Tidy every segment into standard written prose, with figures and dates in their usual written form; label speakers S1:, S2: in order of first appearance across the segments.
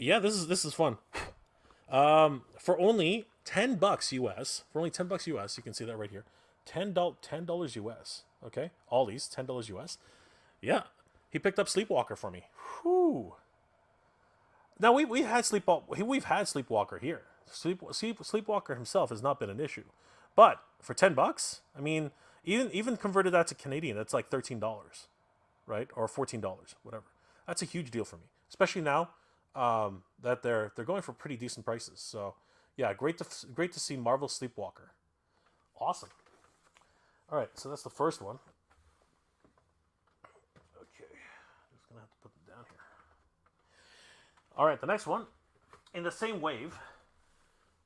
S1: Yeah, this is fun. For only $10 US, for only $10 US, you can see that right here. $10 US. Okay, Ollie's $10 US. Yeah, he picked up Sleepwalker for me. Whew. Now we've had Sleepwalker here. Sleepwalker himself has not been an issue, but for $10, I mean, even converted that to Canadian, that's like $13, right, or $14, whatever. That's a huge deal for me, especially now that they're going for pretty decent prices. So yeah, great to see Marvel Sleepwalker. Awesome. All right, so that's the first one. Okay, just gonna have to put them down here. All right, the next one in the same wave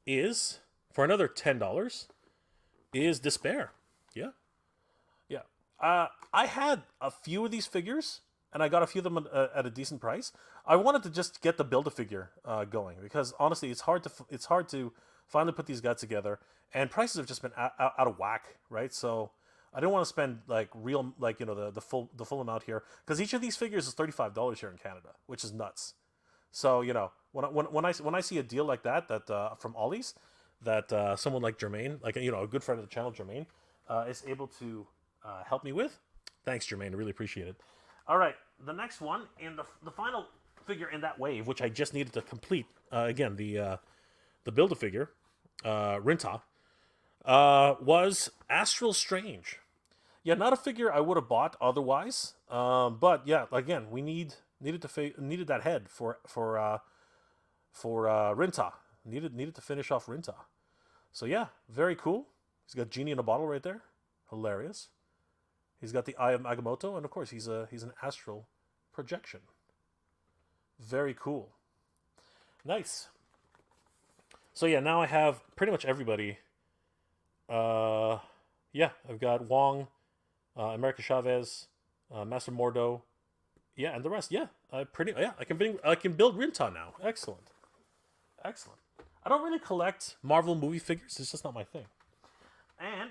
S1: is for another $10 is Despair. Yeah, yeah. I had a few of these figures, and I got a few of them at a decent price. I wanted to just get the Build-A-Figure going because honestly, it's hard to finally put these guys together, and prices have just been out of whack, right? So I didn't want to spend like real like the full amount here because each of these figures is $35 here in Canada, which is nuts. So when I see a deal like that from Ollie's, that someone like Jermaine, like a good friend of the channel, Jermaine, is able to help me with. Thanks, Jermaine. I really appreciate it. All right, the next one in the final figure in that wave, which I just needed to complete again the Build-A-Figure, Rinta, was Astral Strange. Yeah, not a figure I would have bought otherwise. But yeah, again, we needed that head for Rinta. Needed to finish off Rinta. So yeah, very cool. He's got Genie in a bottle right there. Hilarious. He's got the Eye of Agamotto, and of course he's an astral projection. Very cool. Nice. So yeah, now I have pretty much everybody. Yeah, I've got Wong, America Chavez, Master Mordo, yeah, and the rest. Yeah, I can build Rinta now. Excellent, excellent. I don't really collect Marvel movie figures. It's just not my thing. And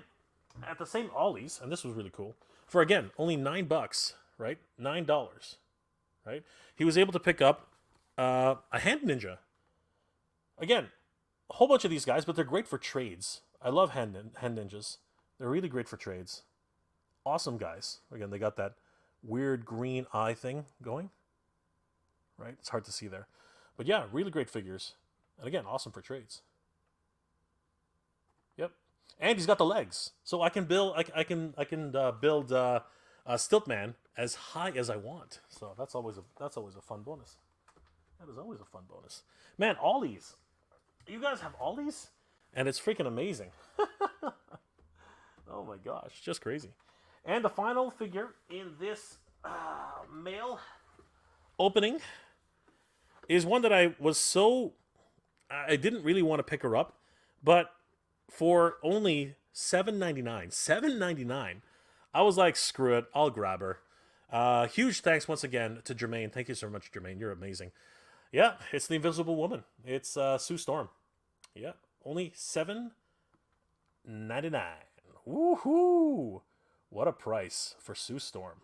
S1: at the same Ollie's, and this was really cool. For again, only $9, right? $9, right? He was able to pick up a Hand Ninja. Again, a whole bunch of these guys, but they're great for trades. I love hand ninjas. They're really great for trades. Awesome guys. Again, they got that weird green eye thing going. Right? It's hard to see there. But yeah, really great figures. And again, awesome for trades. Yep. And he's got the legs. So I can build build Stiltman as high as I want. So that's always a fun bonus. That is always a fun bonus. Man, Ollie's. You guys have Ollie's? And it's freaking amazing. Oh my gosh, just crazy. And the final figure in this mail opening is one that I didn't really want to pick her up, but for only $7.99, I was like, screw it, I'll grab her. Huge thanks once again to Jermaine. Thank you so much, Jermaine. You're amazing. Yeah, it's the Invisible Woman. It's Sue Storm. Yeah, only $7.99. Woohoo! What a price for Sue Storm.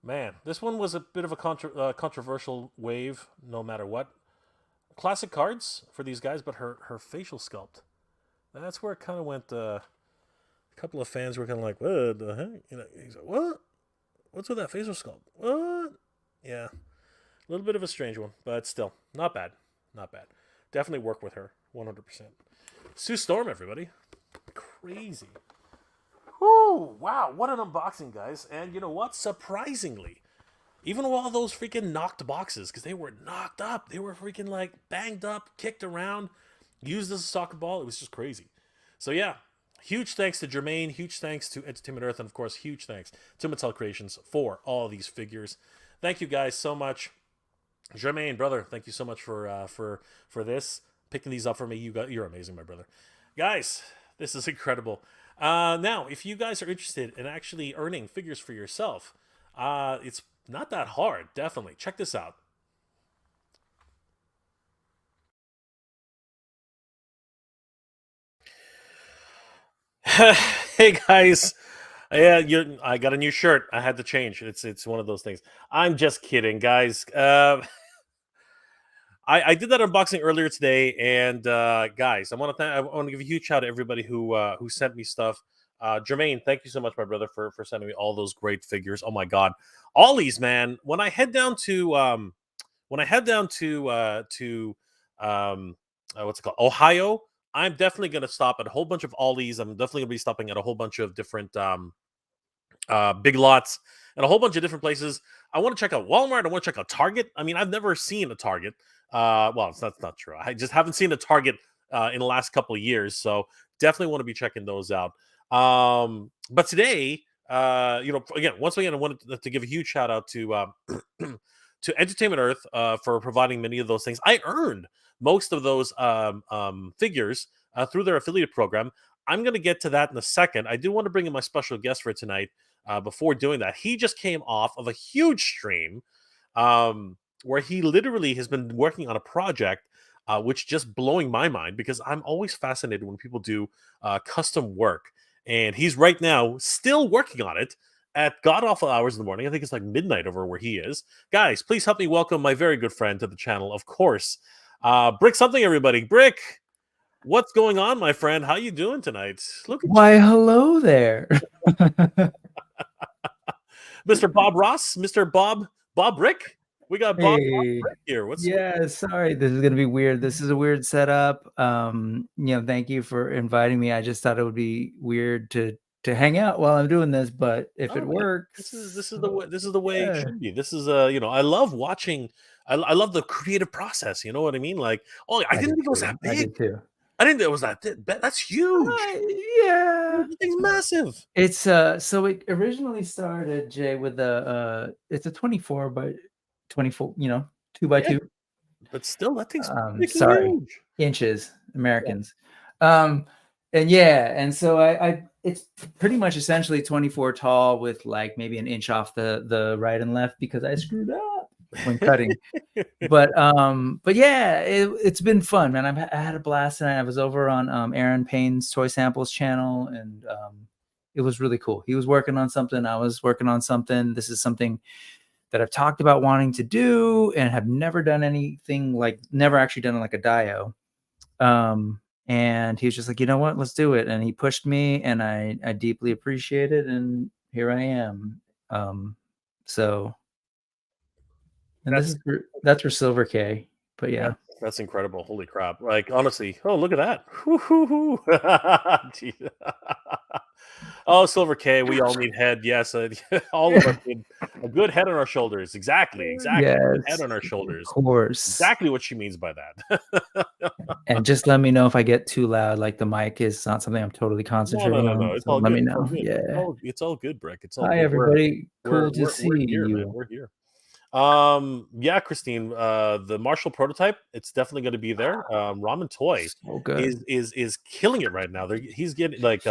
S1: Man, this one was a bit of a controversial wave, no matter what. Classic cards for these guys, but her facial sculpt. That's where it kind of went. A couple of fans were kind of like, "What the heck?" He's like, "What? What's with that facial sculpt? What?" Yeah, a little bit of a strange one, but still, not bad. Not bad. Definitely work with her, 100%. Sue Storm, everybody. Crazy. Whoo! Wow, what an unboxing, guys. And you know what? Surprisingly, even with all those freaking knocked boxes, because they were knocked up, they were freaking like banged up, kicked around, used as a soccer ball. It was just crazy. So yeah, huge thanks to Jermaine, huge thanks to Entertainment Earth, and of course, huge thanks to Mattel Creations for all these figures. Thank you guys so much. Jermaine, brother, thank you so much for this, picking these up for me. You're amazing, my brother. Guys, this is incredible. Now, if you guys are interested in actually earning figures for yourself, it's not that hard. Definitely check this out. Hey guys, yeah, I got a new shirt. I had to change. It's one of those things. I'm just kidding, guys. I did that unboxing earlier today, and guys, I want to give a huge shout out to everybody who sent me stuff. Jermaine, thank you so much, my brother, for sending me all those great figures. Oh my god, Ollie's, man. When I head down to what's it called, Ohio, I'm definitely going to stop at a whole bunch of Ollie's. I'm definitely going to be stopping at a whole bunch of different Big Lots, and a whole bunch of different places. I want to check out Walmart. I want to check out Target. I mean, I've never seen a Target. Well, that's not true. I just haven't seen a Target in the last couple of years. So definitely want to be checking those out. But today, again, once again, I wanted to give a huge shout out to to Entertainment Earth for providing many of those things. I earned most of those figures through their affiliate program. I'm going to get to that in a second. I do want to bring in my special guest for tonight. Before doing that, he just came off of a huge stream where he literally has been working on a project which just blowing my mind because I'm always fascinated when people do custom work. And he's right now still working on it at god awful hours in the morning. I think it's like midnight over where he is. Guys, please help me welcome my very good friend to the channel, of course. Brick something, everybody. Brick, what's going on, my friend? How you doing tonight? Look at
S2: Why, hello there.
S1: Mr. Bob Ross, Mr. Bob Rick. We got Bob
S2: Hey,
S1: Rick here. What's
S2: yeah, sorry, this is gonna be weird. This is a weird setup. Thank you for inviting me. I just thought it would be weird to hang out while I'm doing this, but if
S1: oh
S2: it
S1: man, this
S2: works,
S1: is the way it
S2: yeah.
S1: should be. This is I love watching. I love the creative process. You know what I mean? Like, oh, I
S2: I
S1: didn't
S2: did
S1: think it was
S2: too.
S1: that
S2: I
S1: big.
S2: did too.
S1: I didn't think it was that. That's huge.
S2: Yeah.
S1: The thing's massive.
S2: It's so it originally started, Jay, with it's a 24 by 24, 2 by
S1: Yeah,
S2: 2.
S1: but still, that thing's freaking
S2: Sorry,
S1: huge.
S2: inches,
S1: Yeah.
S2: Americans. Um, and yeah, and so it's pretty much essentially 24 tall with like maybe an inch off the right and left because I screwed up when cutting. But yeah, it's been fun, man. I had a blast tonight. I was over on Aaron Payne's Toy Samples channel, and it was really cool. He was working on something. I was working on something. This is something that I've talked about wanting to do and have never done anything like never actually done like a dio. And he was just like, you know what, let's do it. And he pushed me and I deeply appreciate it. And here I am. So, and
S1: That's
S2: that's for Silver K, but yeah.
S1: that's incredible. Holy crap! Like honestly, oh look at that. Jeez. Oh, Silver K, we all need head. Yes, all of us need a good head on our shoulders. Exactly, exactly. Good head
S2: Yes,
S1: on our
S2: of
S1: shoulders.
S2: course.
S1: Exactly what she means by that.
S2: And just let me know if I get too loud, like the mic is not something I'm totally
S1: No, no,
S2: concentrating
S1: no, no.
S2: on.
S1: It's
S2: So
S1: all
S2: let
S1: good.
S2: me
S1: It's all
S2: know.
S1: good.
S2: Yeah.
S1: It's all good, Brick. It's all
S2: Hi,
S1: good.
S2: everybody. Cool to
S1: We're
S2: see
S1: here, man.
S2: you.
S1: We're here. Yeah, Christine. The Marshall prototype. It's definitely going to be there. Ramen Toy
S2: So good.
S1: is killing it right now. He's getting like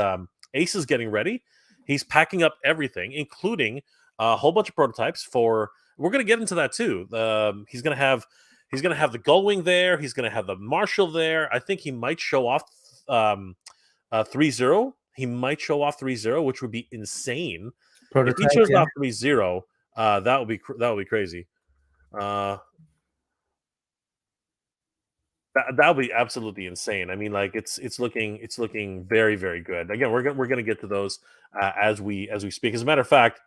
S1: Ace is getting ready. He's packing up everything, including a whole bunch of prototypes for. We're going to get into that too. He's gonna have the Gullwing there. He's gonna have the Marshall there. I think he might show off 3-0. He might show off 3-0, which would be insane. If he
S2: Prototype,
S1: shows
S2: yeah.
S1: off 3-0, that would be crazy. That would be absolutely insane. I mean, like it's looking very very good. Again, we're gonna get to those as we speak. As a matter of fact,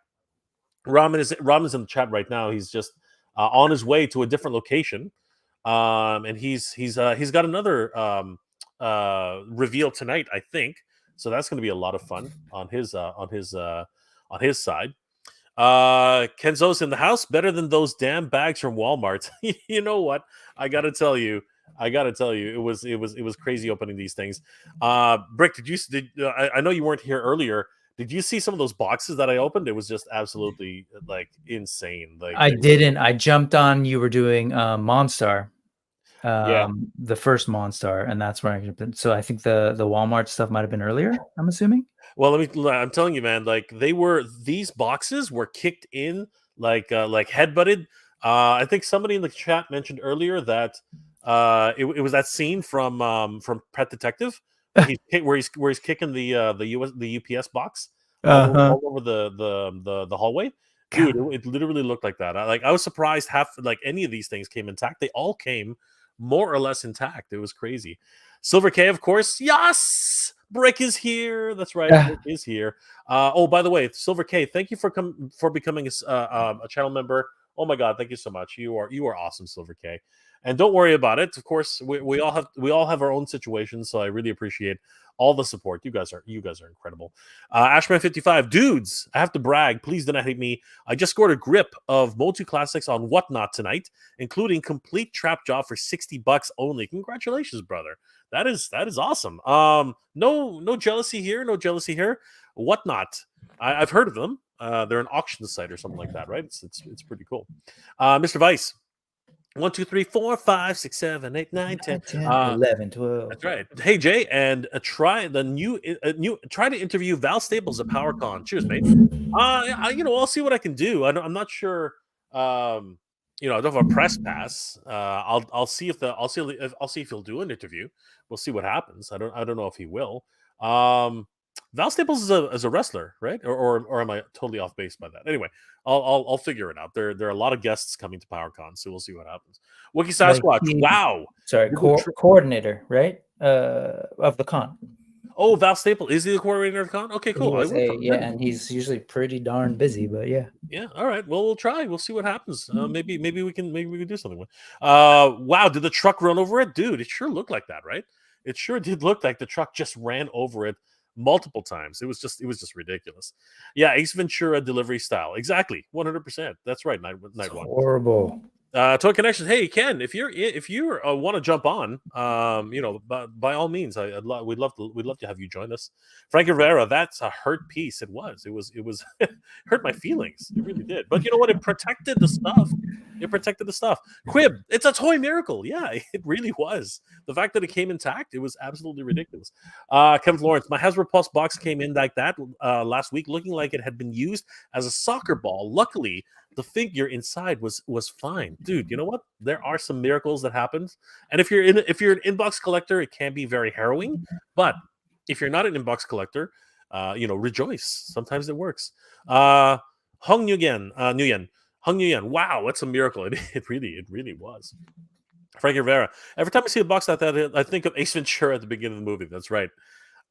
S1: Ramen's in the chat right now. He's just on his way to a different location, and he's got another reveal tonight, I think. So that's going to be a lot of fun on his side. Kenzo's in the house. Better than those damn bags from Walmart. You know what? I gotta tell you. It was crazy opening these things. Brick, I know you weren't here earlier. Did you see some of those boxes that I opened? It was just absolutely like insane. Like
S2: I didn't. I jumped on. You were doing Monstar,
S1: yeah.
S2: the first Monstar, and that's where I jumped in. So I think the Walmart stuff might have been earlier. I'm assuming.
S1: Well, I'm telling you, man. Like these boxes were kicked in like headbutted. I think somebody in the chat mentioned earlier that it was that scene from Pet Detective where he's kicking the UPS box
S2: Uh-huh.
S1: all over the hallway. Dude, it literally looked like that. I was surprised half like any of these things came intact. They all came more or less intact. It was crazy. Silver K, of course. Yes, Brick is here. That's right, Brick is here. Oh, by the way, Silver K, thank you for becoming a channel member. Oh my God, thank you so much. You are awesome, Silver K. And don't worry about it. Of course, we all have our own situations, so I really appreciate all the support. You guys are incredible. Ashman55, dudes, I have to brag. Please do not hate me. I just scored a grip of Motu Classics on Whatnot tonight, including complete trap job for $60 only. Congratulations, brother. That is awesome. No jealousy here. No jealousy here. Whatnot. I've heard of them. They're an auction site or something like that, right? It's pretty cool. Mr. Vice. 1, 2, 3, 4, 5, 6, 7, 8, 9, 10,
S2: 11, 12.
S1: That's right. Hey Jay, and try the new try to interview Val Staples at PowerCon. Cheers, mate. I'll see what I can do. I'm not sure. I don't have a press pass. I'll see if he'll do an interview. We'll see what happens. I don't know if he will. Val Staples is a wrestler, right? Or am I totally off base by that? Anyway, I'll figure it out. There are a lot of guests coming to PowerCon, so we'll see what happens. Wiki Sasquatch, wow.
S2: Sorry, coordinator, right? Of the con.
S1: Oh, Val Staples, is he the coordinator of the con? Okay, cool.
S2: And he's usually pretty darn busy, but yeah.
S1: Yeah, all right. Well, we'll try. We'll see what happens. Maybe we can do something with. Wow, did the truck run over it, dude? It sure looked like that, right? It sure did look like the truck just ran over it multiple times. It was just ridiculous. Yeah, Ace Ventura delivery style. Exactly. 100%. That's right. Night one.
S2: Horrible.
S1: Toy Connections. Hey Ken, if you want to jump on, by all means, we'd love to have you join us. Frank Rivera, that's a hurt piece. It was hurt my feelings. It really did. But you know what? It protected the stuff. Quib, it's a toy miracle. Yeah, it really was. The fact that it came intact, it was absolutely ridiculous. Kevin Lawrence, my Hasbro Pulse box came in like that last week, looking like it had been used as a soccer ball. Luckily, the figure inside was fine. Dude, you know what? There are some miracles that happen. And if you're an inbox collector, it can be very harrowing. But if you're not an inbox collector, rejoice. Sometimes it works. Hung Nguyen. Wow, that's a miracle. It really was. Frank Rivera. Every time I see a box like that, I think of Ace Ventura at the beginning of the movie. That's right.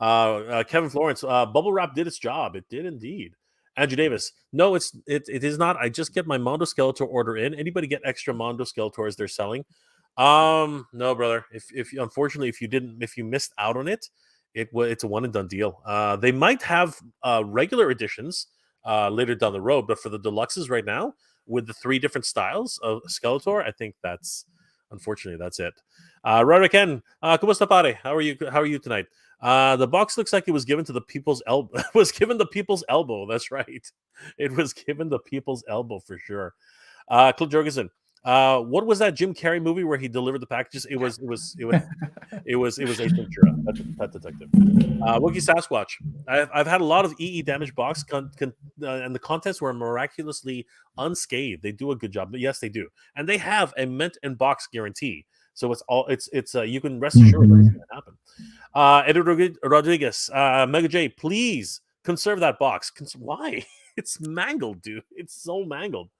S1: Kevin Florence. Bubble wrap did its job. It did indeed. Andrew Davis. No, it is not. I just get my Mondo Skeletor order in. Anybody get extra Mondo Skeletors they're selling? No, brother. If unfortunately if you missed out on it, it's a one and done deal. They might have regular editions later down the road, but for the deluxes right now, with the 3 different styles of Skeletor, I think that's it. Roderick N. Kumusta pare? How are you tonight? The box looks like it was given to the people's elbow. It was given the people's elbow. That's right. It was given the people's elbow for sure. Cliff Jorgensen. What was that Jim Carrey movie where he delivered the packages? It was Ace Ventura, Pet Detective. Wookie Sasquatch. I've had a lot of EE damage box and the contents were miraculously unscathed. They do a good job, but yes, they do, and they have a mint and box guarantee. So it's you can rest assured that it's going to happen. Eddie Rodriguez, Mega J, please conserve that box. Why? It's mangled, dude. It's so mangled.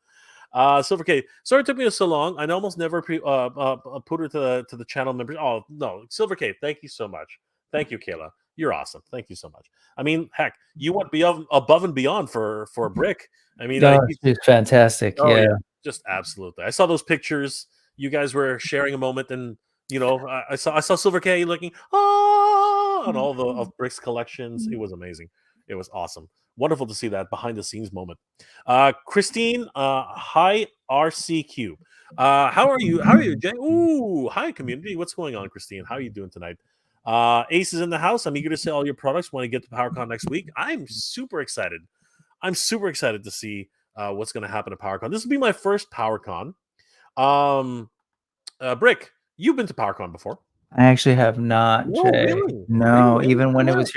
S1: Silver K, sorry it took me so long. I almost never put her to the channel members. Oh no, Silver K, thank you so much. Thank you, Kayla. You're awesome. Thank you so much. I mean, heck, you went above and beyond for a brick. I mean,
S2: it's fantastic.
S1: Oh, yeah, just absolutely. I saw those pictures. You guys were sharing a moment, and I saw Silver K looking on all of Brick's collections. It was amazing. It was awesome. Wonderful to see that behind the scenes moment. Christine, hi RCQ. How are you, Jay? Ooh, hi community. What's going on, Christine? How are you doing tonight? Ace is in the house. I'm eager to see all your products when I get to PowerCon next week. I'm super excited. To see what's going to happen at PowerCon. This will be my first PowerCon. Brick, you've been to PowerCon before.
S2: I actually have not, Jay.
S1: Really?
S2: No, really? Even when it was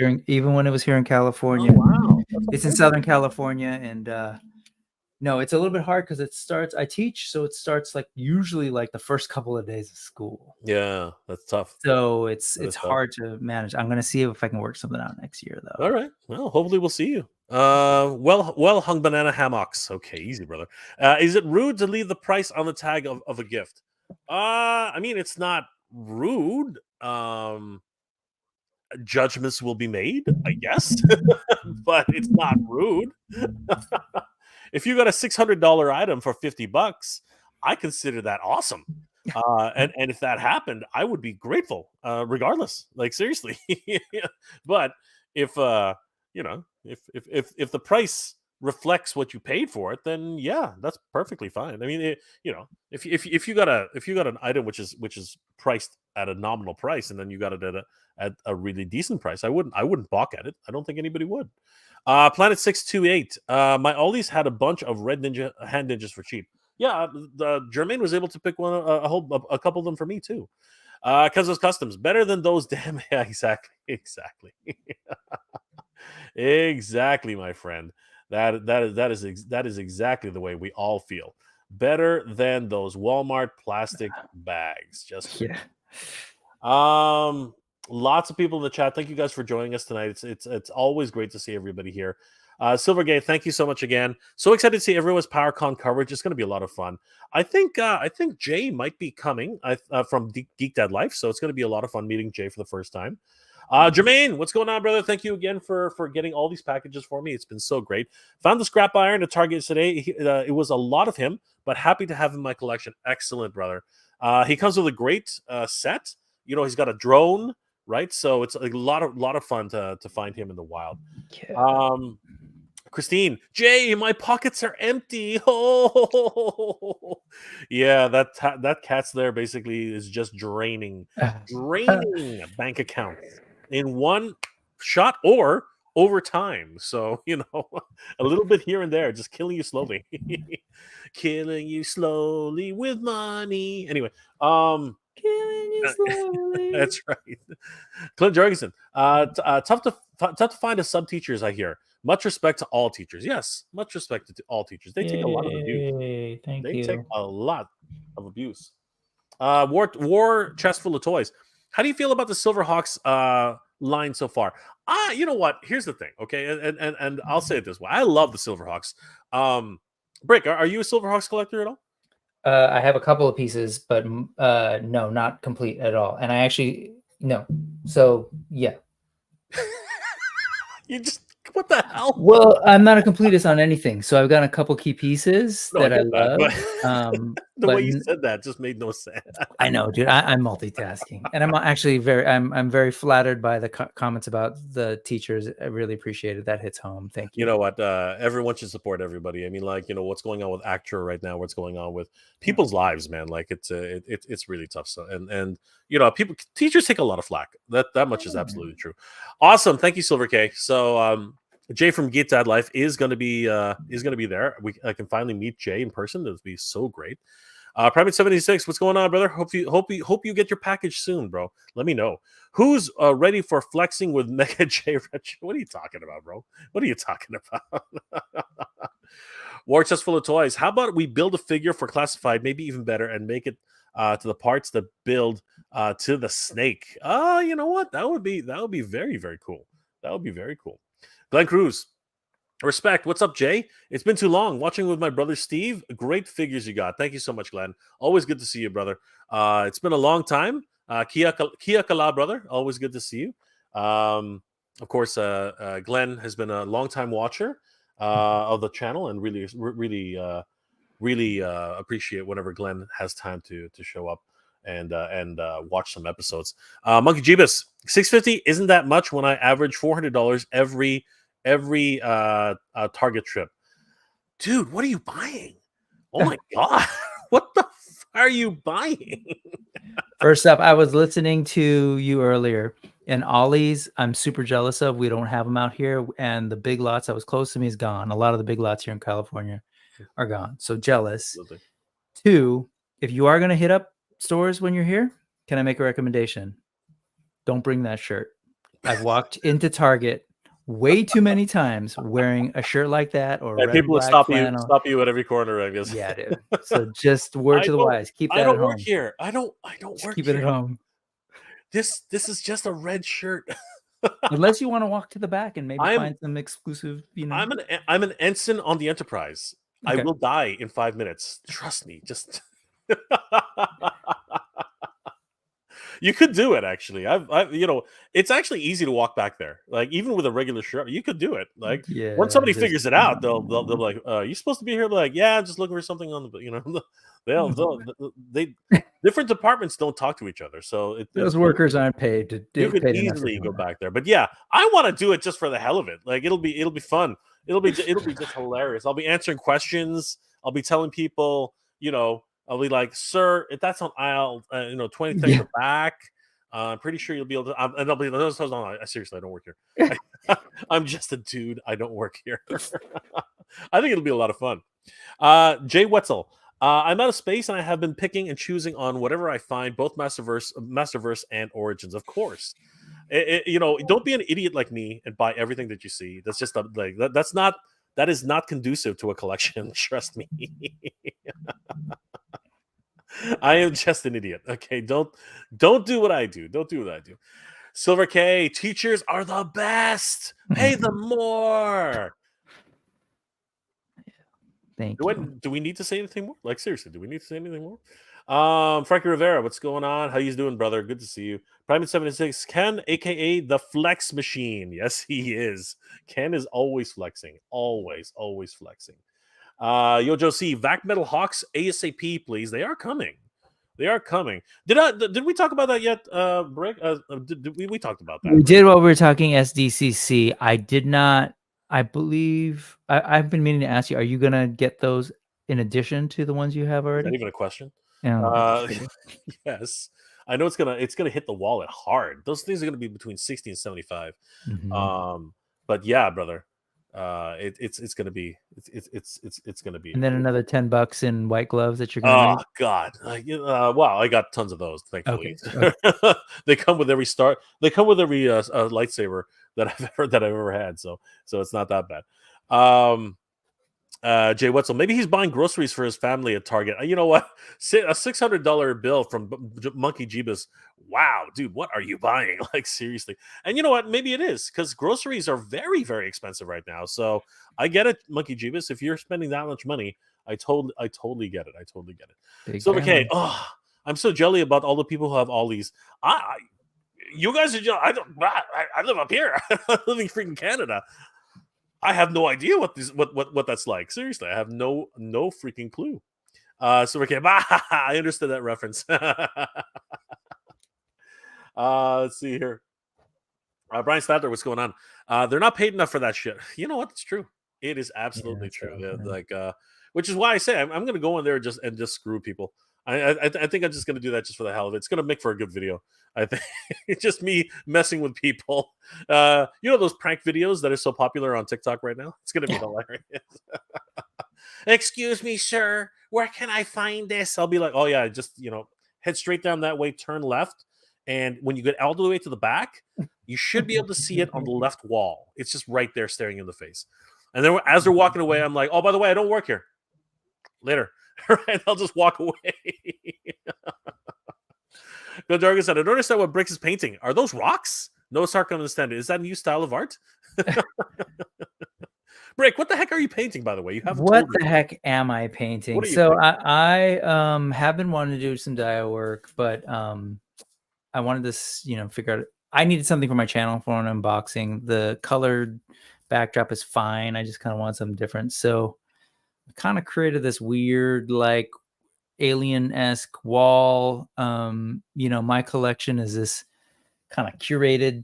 S2: here in California.
S1: Oh, wow.
S2: It's in Southern California, and no, it's a little bit hard because I teach, so it starts usually the first couple of days of school.
S1: Yeah, that's tough.
S2: So it's hard to manage. I'm gonna see if I can work something out next year, though.
S1: All right. Well, hopefully we'll see you. Well hung banana hammocks. Okay, easy, brother. Is it rude to leave the price on the tag of a gift? I mean, it's not rude. Judgments will be made, I guess, but it's not rude. If you got a $600 item for $50, I consider that awesome. And if that happened, I would be grateful, regardless. Like seriously. But if if the price reflects what you paid for it, then yeah, that's perfectly fine. I mean, if you got an item which is priced at a nominal price, and then you got it at a really decent price, I wouldn't balk at it. I don't think anybody would. Planet 628. My ollies had a bunch of red ninja hand ninjas for cheap. Yeah, Jermaine was able to pick a couple of them for me too. Because those customs better than those damn. Yeah, exactly, exactly, my friend. That is exactly the way we all feel. Better than those Walmart plastic bags. Just kidding.
S2: Yeah.
S1: Lots of people in the chat. Thank you guys for joining us tonight. It's always great to see everybody here. Silvergate, thank you so much again. So excited to see everyone's PowerCon coverage. It's going to be a lot of fun. I think Jay might be coming from Geek Dad Life, so it's going to be a lot of fun meeting Jay for the first time. Jermaine, what's going on, brother? Thank you again for getting all these packages for me. It's been so great. Found the scrap iron at Target today. It was a lot of him, but happy to have him in my collection. Excellent, brother. He comes with a great set. He's got a drone, right? So it's a lot of fun to find him in the wild.
S2: Yeah.
S1: Christine, Jay, my pockets are empty. Oh, yeah, that cat's there basically is just draining bank accounts in one shot or over time. So a little bit here and there, just killing you slowly, killing you slowly with money. Anyway,
S2: Killing you slowly.
S1: that's right. Clint Jorgensen, tough to find a sub teachers. I hear. Much respect to all teachers. Yes, much respect to all teachers. They take a lot of abuse.
S2: Thank
S1: They
S2: you.
S1: take a lot of abuse. War chest full of toys. How do you feel about the Silverhawks line so far? You know what? Here's the thing, okay, and I'll say it this way: I love the Silverhawks. Brick, are you a Silverhawks collector at all?
S2: I have a couple of pieces, but no, not complete at all. And I actually no. So yeah.
S1: You just what the hell?
S2: Well, I'm not a completist on anything, so I've got a couple key pieces
S1: No,
S2: that I
S1: get that,
S2: love.
S1: the
S2: but
S1: way you said that just made no sense.
S2: I know, dude. I'm multitasking, and I'm actually I'm very flattered by the comments about the teachers. I really appreciate it. That hits home. Thank you.
S1: You know what? Everyone should support everybody. I mean, like what's going on with Actor right now. What's going on with people's lives, man? Like it's really tough. So and teachers take a lot of flack. That much is absolutely true. Awesome. Thank you, Silver K. So Jay from Geek Dad Life is going to be there. I can finally meet Jay in person. That would be so great. Private 76, what's going on, brother? Hope you get your package soon, bro. Let me know. Who's ready for flexing with Mega J Retro? What are you talking about, bro? What are you talking about? War chest full of toys. How about we build a figure for classified, maybe even better, and make it to the parts that build to the snake? You know what? That would be very, very cool. That would be very cool. Glenn Cruz. Respect. What's up, Jay? It's been too long. Watching with my brother Steve. Great figures you got. Thank you so much, Glenn. Always good to see you, brother. It's been a long time. Kia kala, brother. Always good to see you. Of course, Glenn has been a long-time watcher of the channel, and really appreciate whenever Glenn has time to show up and watch some episodes. Monkey Jeebus, $650 isn't that much when I average $400 every Target trip. Dude, what are you buying? Oh my god. What the f are you buying?
S2: First up, I was listening to you earlier, and Ollie's I'm super jealous of. We don't have them out here, and the Big Lots that was close to me is gone. A lot of the Big Lots here in California are gone. So jealous.
S1: Absolutely.
S2: 2, if you are going to hit up stores when you're here, can I make a recommendation? Don't bring that shirt. I've walked into Target way too many times wearing a shirt like that or red,
S1: people will
S2: black
S1: stop
S2: flannel.
S1: you at every corner, I guess.
S2: Yeah, dude. So just word to the wise. Keep that
S1: I
S2: at
S1: don't
S2: home.
S1: work here. I don't
S2: Just
S1: work
S2: keep
S1: here.
S2: it at home.
S1: This is just a red shirt.
S2: Unless you want to walk to the back and maybe find some exclusive,
S1: I'm an ensign on the Enterprise.
S2: Okay.
S1: I will die in 5 minutes. Trust me. Just You could do it actually. It's actually easy to walk back there. Like even with a regular shirt, you could do it. Like once
S2: Yeah,
S1: somebody
S2: just
S1: figures it out, they'll be like, "You supposed to be here?" Be like, "Yeah, I'm just looking for something on the," they different departments don't talk to each other, so
S2: those workers aren't paid
S1: you could
S2: enough to
S1: easily
S2: do
S1: go
S2: that.
S1: back there. But yeah, I want to do it just for the hell of it. Like it'll be fun. It'll be just hilarious. I'll be answering questions. I'll be telling people, I'll be like, "Sir, if that's on aisle, 23 in
S2: Yeah.
S1: the back, I'm pretty sure you'll be able to." And I'll be like, "Hold on, seriously, I don't work here. I'm just a dude. I don't work here." I think it'll be a lot of fun. Jay Wetzel. I'm out of space, and I have been picking and choosing on whatever I find, both Masterverse and Origins, of course. Don't be an idiot like me and buy everything that you see. That's just like that is not conducive to a collection. Trust me. I am just an idiot. Okay, don't do what I do. Don't do what I do. Silver K, teachers are the best. Pay them more.
S2: Thank you.
S1: Do we need to say anything more? Like seriously, do we need to say anything more? Frankie Rivera, what's going on? How you doing, brother? Good to see you. Primate 76, Ken, aka the Flex Machine. Yes, he is. Ken is always flexing. Always flexing. Yojo C, Vac Metal Hawks ASAP, please. They are coming. They are coming. Did we talk about that yet, Brick? We talked about that,
S2: We
S1: right?
S2: did while we were talking SDCC. I did not. I believe I've been meaning to ask you. Are you gonna get those in addition to the ones you have
S1: Is that
S2: already?
S1: even a question?
S2: Yeah.
S1: Yes. I know it's gonna hit the wallet hard. Those things are gonna be between 60 and 75.
S2: Mhm.
S1: But yeah, brother. It's gonna be it's gonna be
S2: And then another $10 in white gloves that you're gonna
S1: oh
S2: need.
S1: god. Wow, I got tons of those, thankfully.
S2: Okay. Okay.
S1: They come with every they come with every lightsaber that I've ever had, so it's not that bad. Jay Wetzel, maybe he's buying groceries for his family at Target. You know what? A $600 bill from Monkey Jeebus. Wow, dude, what are you buying? Like seriously. And you know what? Maybe it is because groceries are very, very expensive right now. So I get it, Monkey Jeebus. If you're spending that much money, I totally get it. I totally get it.
S2: Big
S1: So okay,
S2: family.
S1: I'm so jelly about all the people who have all these. You guys are just, I don't. I live up here. I live in freaking Canada. I have no idea what that's like. Seriously, I have no freaking clue. So okay, I understood that reference. Let's see here. Brian Statler, what's going on? They're not paid enough for that shit. You know what? It's true. It is
S2: Yeah.
S1: absolutely true.
S2: So,
S1: Like, which is why I say I'm going to go in there and just screw people. I think I'm just going to do that just for the hell of it. It's going to make for a good video. I think it's just me messing with people. Those prank videos that are so popular on TikTok right now. It's going to be hilarious. Excuse me, sir. Where can I find this? I'll be like, oh yeah, just head straight down that way, turn left, and when you get all the way to the back, you should be able to see it on the left wall. It's just right there, staring you in the face. And then as they're walking away, I'm like, oh, by the way, I don't work here. Later, right? I'll just walk away. Bill Jargon said, I don't understand what Bricks is painting. Are those rocks? No, Sark, understand it. Is that a new style of art? Brick, what the heck are you painting, by the way? You haven't
S2: what
S1: told me.
S2: the heck am I
S1: What
S2: painting?
S1: are you
S2: So
S1: painting?
S2: I have been wanting to do some dia work, but I wanted this, figure out. I needed something for my channel for an unboxing. The colored backdrop is fine. I just kind of want something different. So I kind of created this weird, like alien-esque wall. My collection is this kind of curated,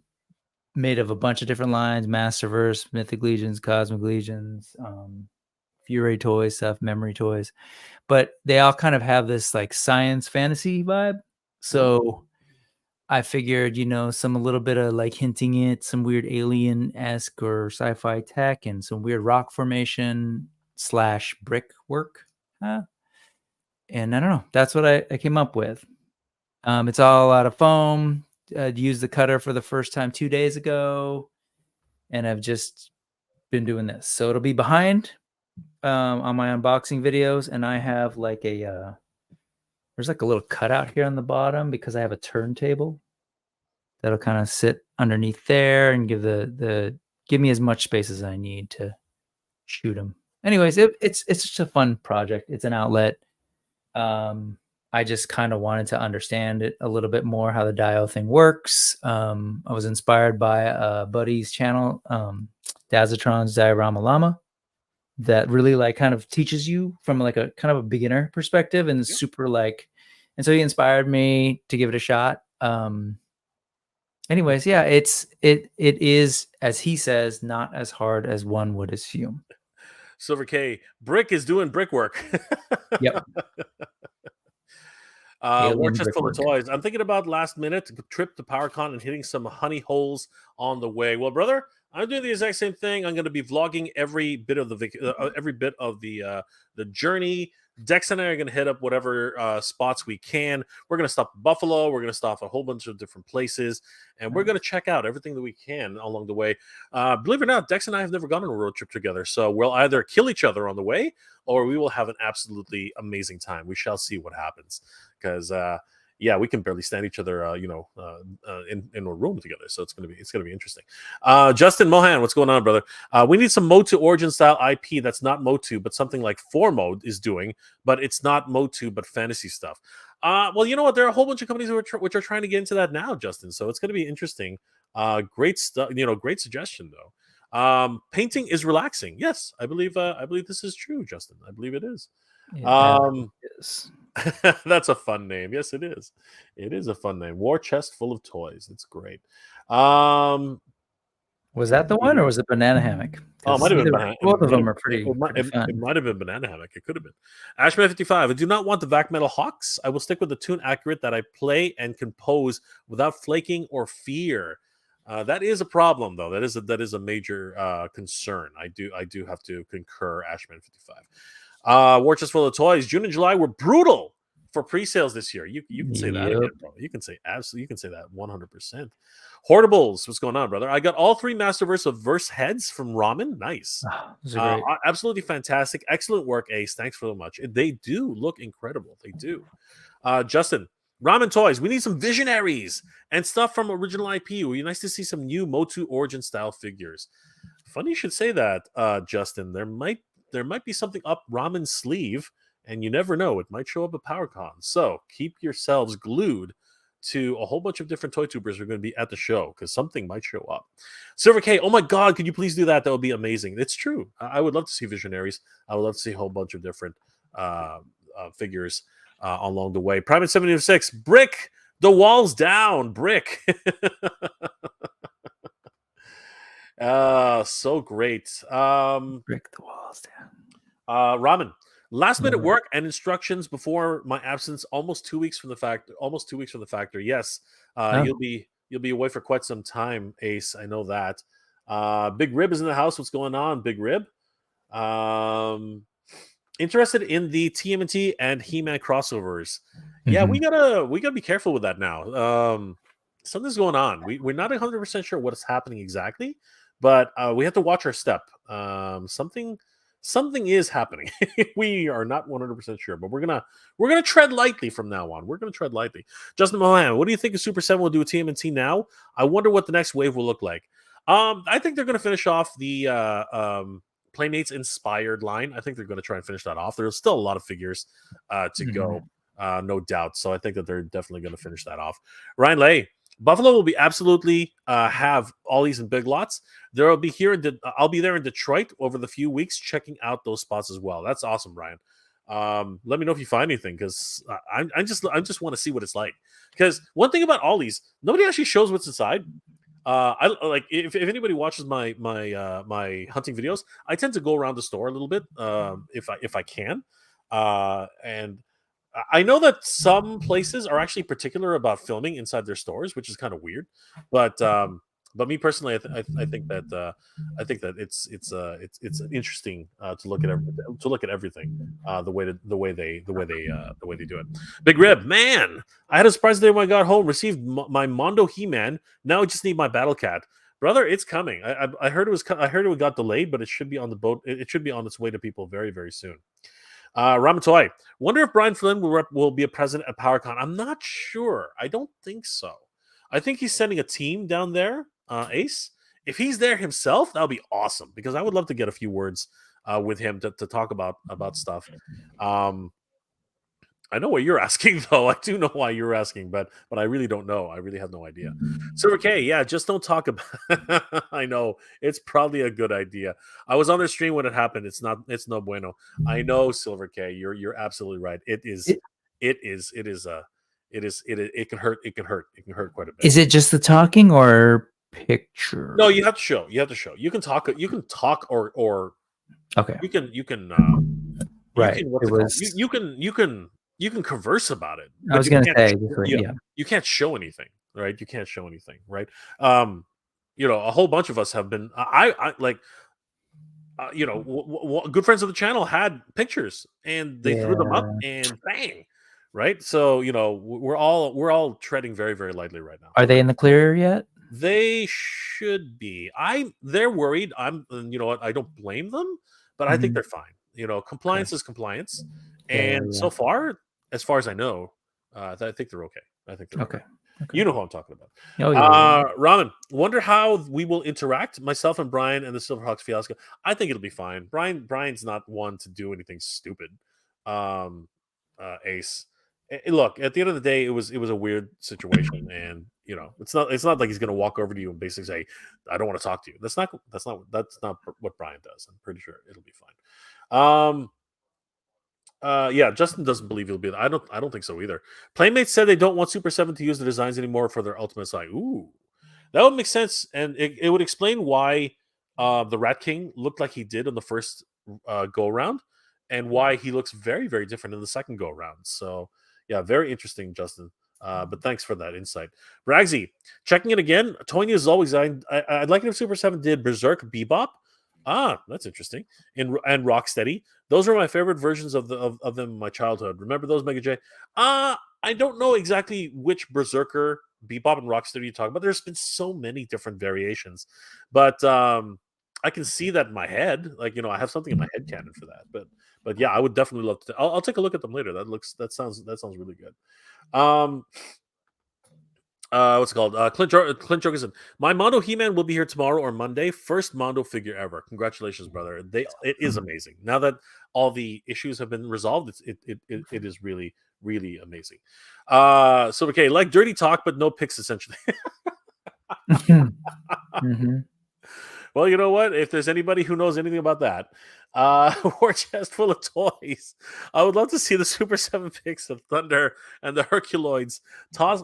S2: made of a bunch of different lines: Masterverse, Mythic Legions, Cosmic Legions, Fury toys, stuff, memory toys. But they all kind of have this like science fantasy vibe. So I figured, some a little bit of like hinting at some weird alien-esque or sci-fi tech and some weird rock formation / brick work. And I don't know. That's what I came up with. It's all out of foam. Used the cutter for the first time 2 days ago, and I've just been doing this. So it'll be behind on my unboxing videos, and I have like there's like a little cutout here on the bottom because I have a turntable that'll kind of sit underneath there and give me as much space as I need to shoot them. Anyways, it's just a fun project. It's an outlet. I just kind of wanted to understand it a little bit more, how the Dio thing works. I was inspired by a buddy's channel, Dazatron's Diorama Llama, that really like kind of teaches you from like a kind of a beginner perspective, and
S1: Yeah.
S2: super like, and so he inspired me to give it a shot. Anyways, yeah, it is, as he says, not as hard as one would assume.
S1: Silver K, Brick is doing brickwork.
S2: Yep.
S1: War
S2: Alien
S1: chest full of
S2: brickwork.
S1: toys. I'm thinking about last minute trip to PowerCon and hitting some honey holes on the way. Well, brother, I'm doing the exact same thing. I'm going to be vlogging every bit of the journey. Dex and I are going to hit up whatever spots we can. We're going to stop at Buffalo. We're going to stop at a whole bunch of different places, and we're going to check out everything that we can along the way. Believe it or not, Dex and I have never gone on a road trip together, so we'll either kill each other on the way, or we will have an absolutely amazing time. We shall see what happens, because yeah, we can barely stand each other, in a room together. So it's gonna be interesting. Justin Mohan, what's going on, brother? We need some Motu Origin style IP that's not Motu, but something like 4Mode is doing, but it's not Motu, but fantasy stuff. Well, you know what? There are a whole bunch of companies which are trying to get into that now, Justin. So it's going to be interesting. Great stuff. Great suggestion though. Painting is relaxing. Yes, I believe this is true, Justin. I believe it is.
S2: It is.
S1: That's a fun name. Yes, it is. It is a fun name. War chest full of toys. It's great. Was
S2: that the one, or was it banana hammock?
S1: Oh, it might have been banana.
S2: Both of them are pretty fun.
S1: It might have been banana hammock. It could have been. Ashman55. I do not want the Vac Metal Hawks. I will stick with the tune accurate that I play and compose without flaking or fear. That is a problem, though. That is a major concern. I do have to concur, Ashman55. War Chest Full of Toys. June and July were brutal for pre-sales this year. You can say that again, bro. You can say absolutely. You can say that 100%. Horribles, what's going on, brother? I got all 3 Masterverse of Verse heads from Ramen. Nice.
S2: Those are great.
S1: Absolutely fantastic. Excellent work, Ace. Thanks so much. They do look incredible. They do. Justin, Ramen Toys. We need some visionaries and stuff from original IP. It would be nice to see some new Motu Origin style figures. Funny you should say that, Justin. There might be something up Ramen's sleeve, and you never know. It might show up at PowerCon. So keep yourselves glued to a whole bunch of different toy tubers who are going to be at the show, because something might show up. Silver K, oh my God, could you please do that? That would be amazing. It's true. I would love to see visionaries. I would love to see a whole bunch of different figures along the way. Private 76, Brick, the walls down, Brick. So great.
S2: Brick the walls down.
S1: Ramen. Last minute work and instructions before my absence. Almost 2 weeks from the factory. Yes, you'll be away for quite some time, Ace. I know that. Big Rib is in the house. What's going on, Big Rib? Interested in the TMNT and He-Man crossovers. Yeah, we gotta be careful with that now. Something's going on. We're not 100% sure what is happening exactly, but we have to watch our step. Something is happening. We are not 100% sure, but we're gonna tread lightly from now on. We're gonna tread lightly. Justin Mohan, what do you think of Super 7 will do with TMNT now? I wonder what the next wave will look like. I think they're gonna finish off the Playmates inspired line. I think they're gonna try and finish that off. There's still a lot of figures to go, no doubt. So I think that they're definitely gonna finish that off. Ryan Lay. Buffalo will be absolutely have all these in Big Lots. I'll be there in Detroit over the few weeks, checking out those spots as well. That's awesome, Ryan. Let me know if you find anything, because I just want to see what it's like. Because one thing about Ollie's, nobody actually shows what's inside. I like if anybody watches my hunting videos, I tend to go around the store a little bit if I can, and I know that some places are actually particular about filming inside their stores, which is kind of weird. But me personally, I think that it's interesting to look at everything the way they do it. Big Rib, man, I had a surprise the day when I got home. Received my Mondo He-Man. Now I just need my Battle Cat. Brother, it's coming. I heard it got delayed, but it should be on the boat. It should be on its way to people very, very soon. Ramatoy, wonder if Brian Flynn will be a president at PowerCon. I'm not sure. I don't think so. I think he's sending a team down there, Ace. If he's there himself, that would be awesome, because I would love to get a few words with him to talk about stuff. I know what you're asking, though. I do know why you're asking, but I really don't know. I really have no idea. Silver K, yeah, just don't talk about. I know it's probably a good idea. I was on the stream when it happened. It's not. It's no bueno. I know, Silver K. You're absolutely right. It is.
S2: It,
S1: It is. It is a. It can hurt. It can hurt. It can hurt quite a bit.
S2: is it just the talking or picture?
S1: No, you have to show. You have to show. You can talk. You can talk, or
S2: Okay.
S1: you can. You can. You
S2: Right.
S1: can. What's
S2: It
S1: it called?
S2: was.
S1: You can converse about it,
S2: I
S1: but
S2: was
S1: you
S2: gonna
S1: can't.
S2: say, just like,
S1: Yeah,
S2: yeah.
S1: you can't show anything, right? You can't show anything, right? A whole bunch of us have been. I like. Good friends of the channel had pictures, and they threw them up,
S2: Yeah.
S1: and bang, right? So we're all treading very, very lightly right now.
S2: Are they in the clear yet?
S1: They should be. They're worried. And you know what? I don't blame them, but I think
S2: Mhm.
S1: they're fine. Compliance is compliance,
S2: Yeah.
S1: and
S2: Yeah.
S1: so far, as far as I know, I think they're okay. I think they're okay.
S2: Okay. Okay.
S1: You know who I'm talking about.
S2: Oh yeah.
S1: Ramen, wonder how we will interact, myself and Brian and the Silverhawks fiasco. I think it'll be fine. Brian's not one to do anything stupid. Um, Ace. Look, at the end of the day, it was a weird situation, and it's not like he's gonna walk over to you and basically say, "I don't want to talk to you." That's not what Brian does. I'm pretty sure it'll be fine. Yeah, Justin doesn't believe he'll be there. I don't think so either. Playmates said they don't want Super 7 to use the designs anymore for their Ultimate side. Ooh. That would make sense, and it would explain why the Rat King looked like he did on the first go around, and why he looks very, very different in the second go around. So, yeah, very interesting, Justin. But thanks for that insight. Bragsy, checking it again. Tonya is always. I'd like it if Super 7 did Berserk Bebop. Ah, that's interesting. And Rocksteady. Those are my favorite versions of them in my childhood. Remember those, Mega J? I don't know exactly which Berserker, Bebop, and Rocksteady you talk about. There's been so many different variations, but I can see that in my head. Like I have something in my head canon for that. But yeah, I would definitely love to. I'll take a look at them later. That sounds really good. What's it called? Clint Jorgensen. My Mondo He-Man will be here tomorrow or Monday. First Mondo figure ever. Congratulations, brother. It is amazing. Now that all the issues have been resolved, it is really, really amazing. So okay, like dirty talk, but no pics essentially.
S2: Mm-hmm.
S1: Well, you know what? If there's anybody who knows anything about that, war chest full of toys. I would love to see the Super 7 pics of Thunder and the Herculoids. Toss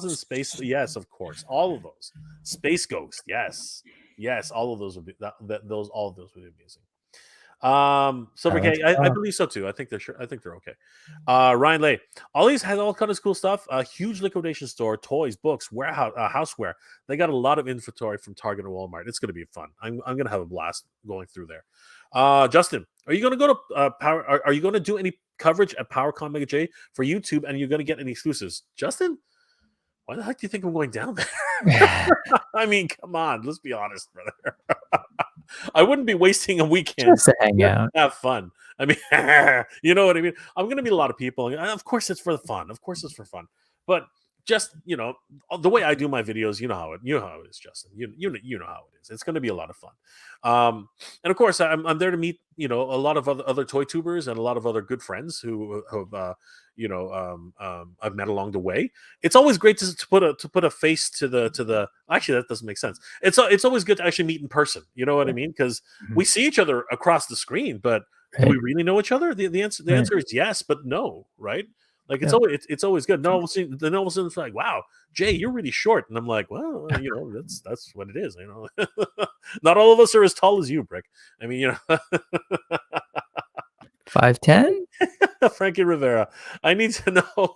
S1: in space. Yes, of course. All of those. Space Ghost. Yes. Yes, all of those would be all of those would be amazing. Silver K, I believe so too. I think they're okay. Ryan Lay, Ollie's has all kinds of cool stuff. A huge liquidation store, toys, books, warehouse, houseware. They got a lot of inventory from Target and Walmart. It's going to be fun. I'm going to have a blast going through there. Justin, are you going to go to Power? Are you going to do any coverage at PowerCon Mega J for YouTube? And you're going to get any exclusives, Justin? Why the heck do you think I'm going down there? I mean, come on, let's be honest, brother. I wouldn't be wasting a weekend
S2: Just to hang out.
S1: have fun. I mean, you know what I mean? I'm going to meet a lot of people. And of course, it's for fun. Of course, it's for fun. But just the way I do my videos, you know how it is, Justin. You know how it is. It's going to be a lot of fun. And of course, I'm there to meet a lot of other toy tubers and a lot of other good friends who have I've met along the way. It's always great to put a face to the. Actually, that doesn't make sense. It's always good to actually meet in person. You know what I mean? Because we see each other across the screen, but do we really know each other? The answer is yes, but no, right? Like it's always good. No, then all of a sudden it's like, wow, Jay, you're really short, and I'm like, well, that's what it is. Not all of us are as tall as you, Brick. I mean,
S2: 5'10".
S1: Frankie Rivera. I need to know.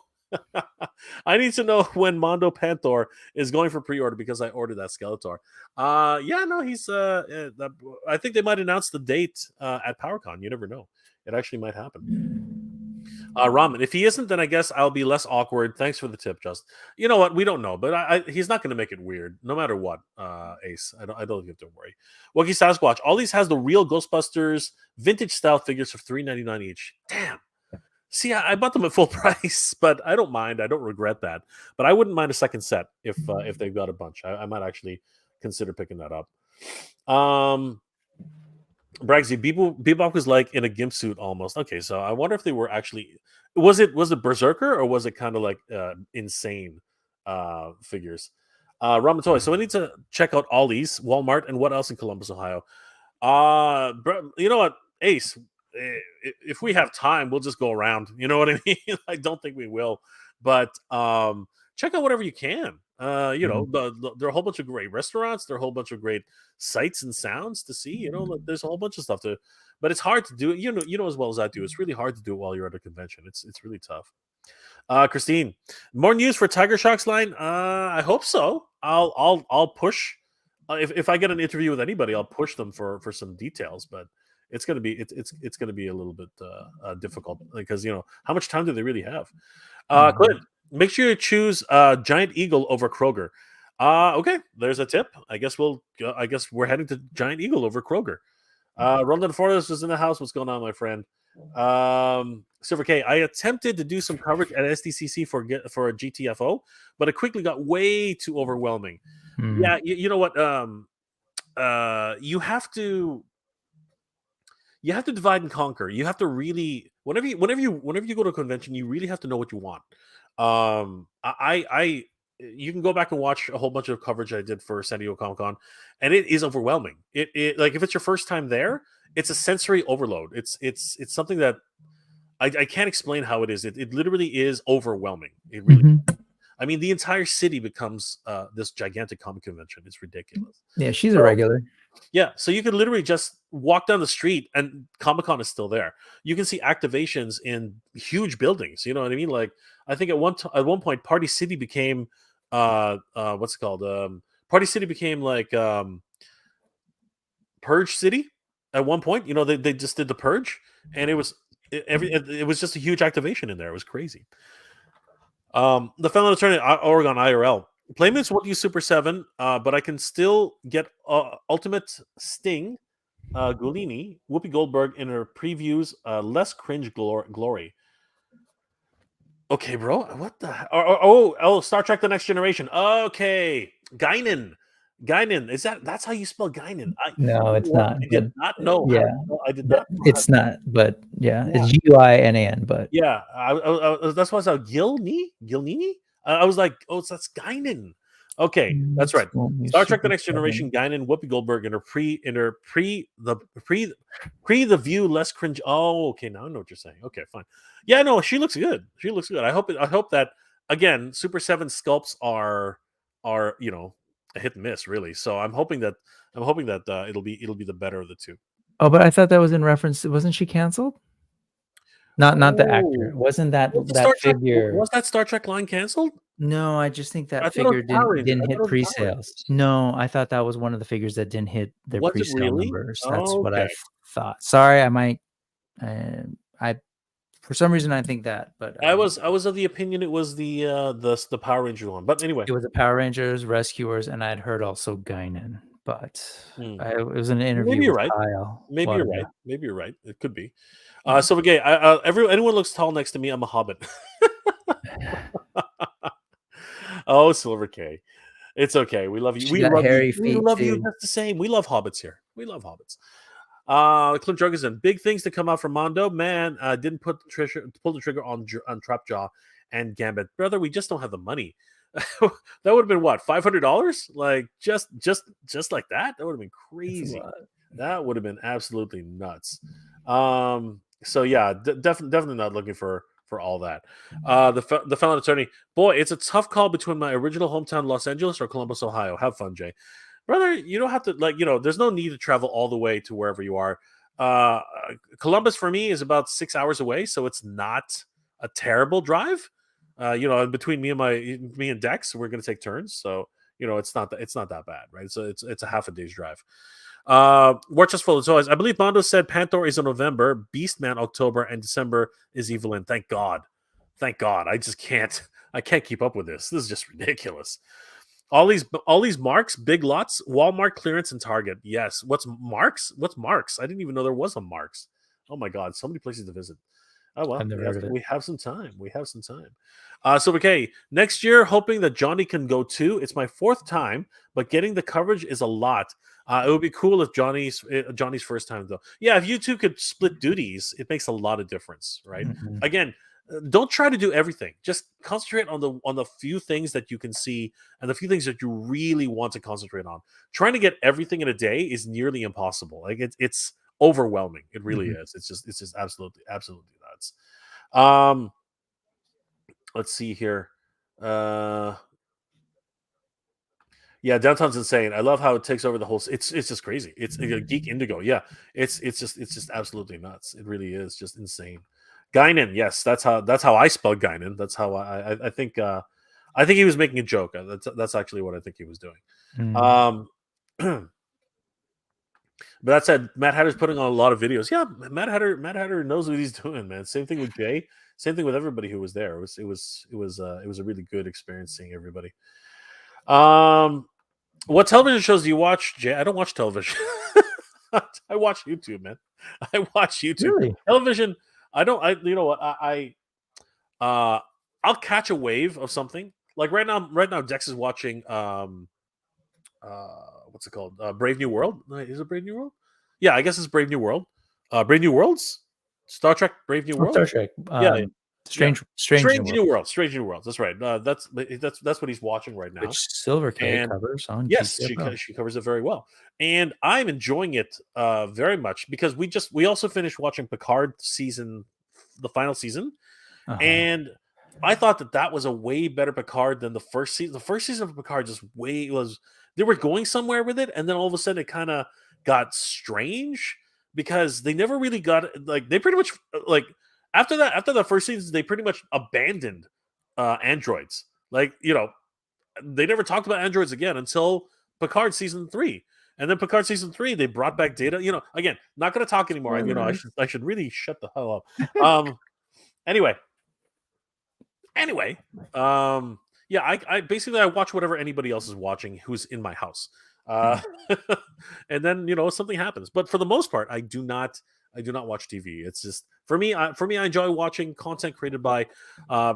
S1: I need to know when Mondo Panther is going for pre-order because I ordered that Skeletor. Yeah, no, he's. I think they might announce the date at PowerCon. You never know; it actually might happen. Ramen. If he isn't, then I guess I'll be less awkward. Thanks for the tip, Just. You know what? We don't know, but he's not going to make it weird, no matter what. Ace, I don't think you have to worry. Wookie Sasquatch. All these has the real Ghostbusters vintage style figures for $3.99 each. Damn. See, I bought them at full price, but I don't mind. I don't regret that. But I wouldn't mind a second set if they've got a bunch. I might actually consider picking that up. Bragsy, Bebop was like in a gimp suit almost. Okay, so I wonder if they were actually was it Berserker or was it kind of like insane figures? Ramatoy. So we need to check out Ollie's, Walmart, and what else in Columbus, Ohio? You know what, Ace? If we have time, we'll just go around. You know what I mean? I don't think we will, but check out whatever you can. You know, there are a whole bunch of great restaurants. There are a whole bunch of great sights and sounds to see. You know, like, there's a whole bunch of stuff to, but it's hard to do it. You know as well as I do. It's really hard to do it while you're at a convention. It's really tough. Christine, more news for Tiger Shark's line? I hope so. I'll push. If I get an interview with anybody, I'll push them for some details. But it's gonna be it's gonna be a little bit difficult because you know how much time do they really have? Clint, make sure you choose Giant Eagle over Kroger. Okay, there's a tip. I guess we're heading to Giant Eagle over Kroger. Rondon Forrest is in the house. What's going on, my friend? Silver K, I attempted to do some coverage at SDCC for a GTFO, but it quickly got way too overwhelming. Yeah, you know what? You have to divide and conquer. You have to really whenever you go to a convention, you really have to know what you want. I you can go back and watch a whole bunch of coverage I did for San Diego Comic Con, and it is overwhelming. It like if it's your first time there, it's a sensory overload. It's something that I can't explain how it is. It literally is overwhelming. It really. I mean, the entire city becomes this gigantic comic convention. It's ridiculous.
S2: Yeah, she's a regular.
S1: Yeah, so you could literally just walk down the street and Comic-Con is still there. You can see activations in huge buildings. You know what I mean? Like, I think at one point, Party City became what's it called? Party City became like Purge City at one point. You know, they just did the Purge, and it was just a huge activation in there. It was crazy. The fellow attorney, Oregon IRL. Playmates won't use Super 7, but I can still get Ultimate Sting, Gulini, Whoopi Goldberg in her previews, less cringe glory. Okay, bro. What the heck? Oh, Star Trek The Next Generation. Okay. Guinan. Is that's how you spell Guinan?
S2: No, it's not.
S1: I did not know.
S2: Yeah,
S1: I did not.
S2: It's not, but yeah, it's Guinan. But
S1: yeah, that's why I was Gilnini. I was like, oh, that's Guinan. Okay, that's right. Star Trek: The Next Generation, Guinan, Whoopi Goldberg in her pre the view less cringe. Oh, okay, now I know what you're saying. Okay, fine. Yeah, no, she looks good. She looks good. I hope that again, Super 7 sculpts are you know a hit and miss really. So I'm hoping that it'll be the better of the two.
S2: Oh, but I thought that was in reference. Wasn't she canceled? Not the actor. Wasn't that figure?
S1: Was that Star Trek line canceled?
S2: No, I just think that figure didn't hit pre-sales. No, I thought that was one of the figures that didn't hit their pre-sale numbers. That's what I thought. Sorry, I might. I for some reason I think that, but
S1: I was of the opinion it was the Power Ranger one. But anyway,
S2: it was the Power Rangers, Rescuers, and I'd heard also Guinan. But it was an interview.
S1: Maybe you're right.
S2: Kyle.
S1: Maybe you're right. Maybe you're right. It could be. So again, anyone looks tall next to me, I'm a hobbit. Oh, Silver K. It's okay. We love you. We love you just the same. We love hobbits here. We love hobbits. Clint Jurgensen, big things to come out from Mondo. Man, didn't pull the trigger on Trapjaw and Gambit. Brother, we just don't have the money. That would have been what, $500? Like just like that? That would have been crazy. That would have been absolutely nuts. So yeah, definitely not looking for all that. The felon attorney, boy, it's a tough call between my original hometown, Los Angeles, or Columbus, Ohio. Have fun, Jay. Brother, you don't have to there's no need to travel all the way to wherever you are. Columbus for me is about 6 hours away, so it's not a terrible drive. Between me and Dex, we're going to take turns, so it's not that bad, right? So it's a half a day's drive. War Chest full of toys. I believe Mondo said Panther is in November, Beastman October, and December is Evelyn. Thank God. I just can't keep up with this. This is just ridiculous. All these marks, big lots, Walmart clearance and Target. Yes. What's marks? I didn't even know there was a marks. Oh my God, so many places to visit. Oh well, we have some time. So okay, next year, hoping that Johnny can go too. It's my 4th time, but getting the coverage is a lot. It would be cool if Johnny's first time though. Yeah, if you two could split duties, it makes a lot of difference, right?
S2: Mhm.
S1: Again, don't try to do everything. Just concentrate on the few things that you can see and the few things that you really want to concentrate on. Trying to get everything in a day is nearly impossible. Like it's overwhelming. It really
S2: Mhm.
S1: is. It's just absolutely nuts. Um, let's see here. Uh, Yeah, downtown's insane. I love how it takes over the whole. It's just crazy. It's Geek Indigo. Yeah, it's just absolutely nuts. It really is just insane. Guinan, yes, that's how I spell Guinan. That's how I think he was making a joke. That's actually what I think he was doing.
S2: Mm.
S1: Um, but that said, Matt Hatter's putting on a lot of videos. Yeah, Matt Hatter knows what he's doing, man. Same thing with Jay. Same thing with everybody who was there. It was a really good experience seeing everybody. Um, What television shows do you watch, Jay? I don't watch television. I watch YouTube, man. I watch YouTube.
S2: Really?
S1: Television, I don't. I you know what? I'll catch a wave of something. Like right now, Dex is watching what's it called? Brave New World. Is it Brave New World? Yeah, I guess it's Brave New World. Brave New Worlds. Star Trek Brave New
S2: Oh,
S1: World.
S2: Star Trek.
S1: Yeah, yeah, yeah.
S2: Strange New World,
S1: Strange New Worlds. That's right. That's what he's watching right now.
S2: which Silver K
S1: And
S2: covers on
S1: yes,
S2: GTFO.
S1: she covers it very well, and I'm enjoying it very much because we also finished watching Picard the final season,
S2: Uh-huh.
S1: and I thought that was a way better Picard than the first season. The first season of Picard just way was they were going somewhere with it, and then all of a sudden it kind of got strange because they never really got like they pretty much like after the first season they pretty much abandoned androids. Like they never talked about androids again until Picard season 3. And then Picard season 3, they brought back Data. Again, not going to talk anymore. I
S2: Spoilers.
S1: should really shut the hell up. Anyway, anyway, yeah, I basically I watch whatever anybody else is watching who's in my house. Uh,
S2: Mm.
S1: and then something happens. But for the most part, I do not watch TV. It's just for me, I enjoy watching content created by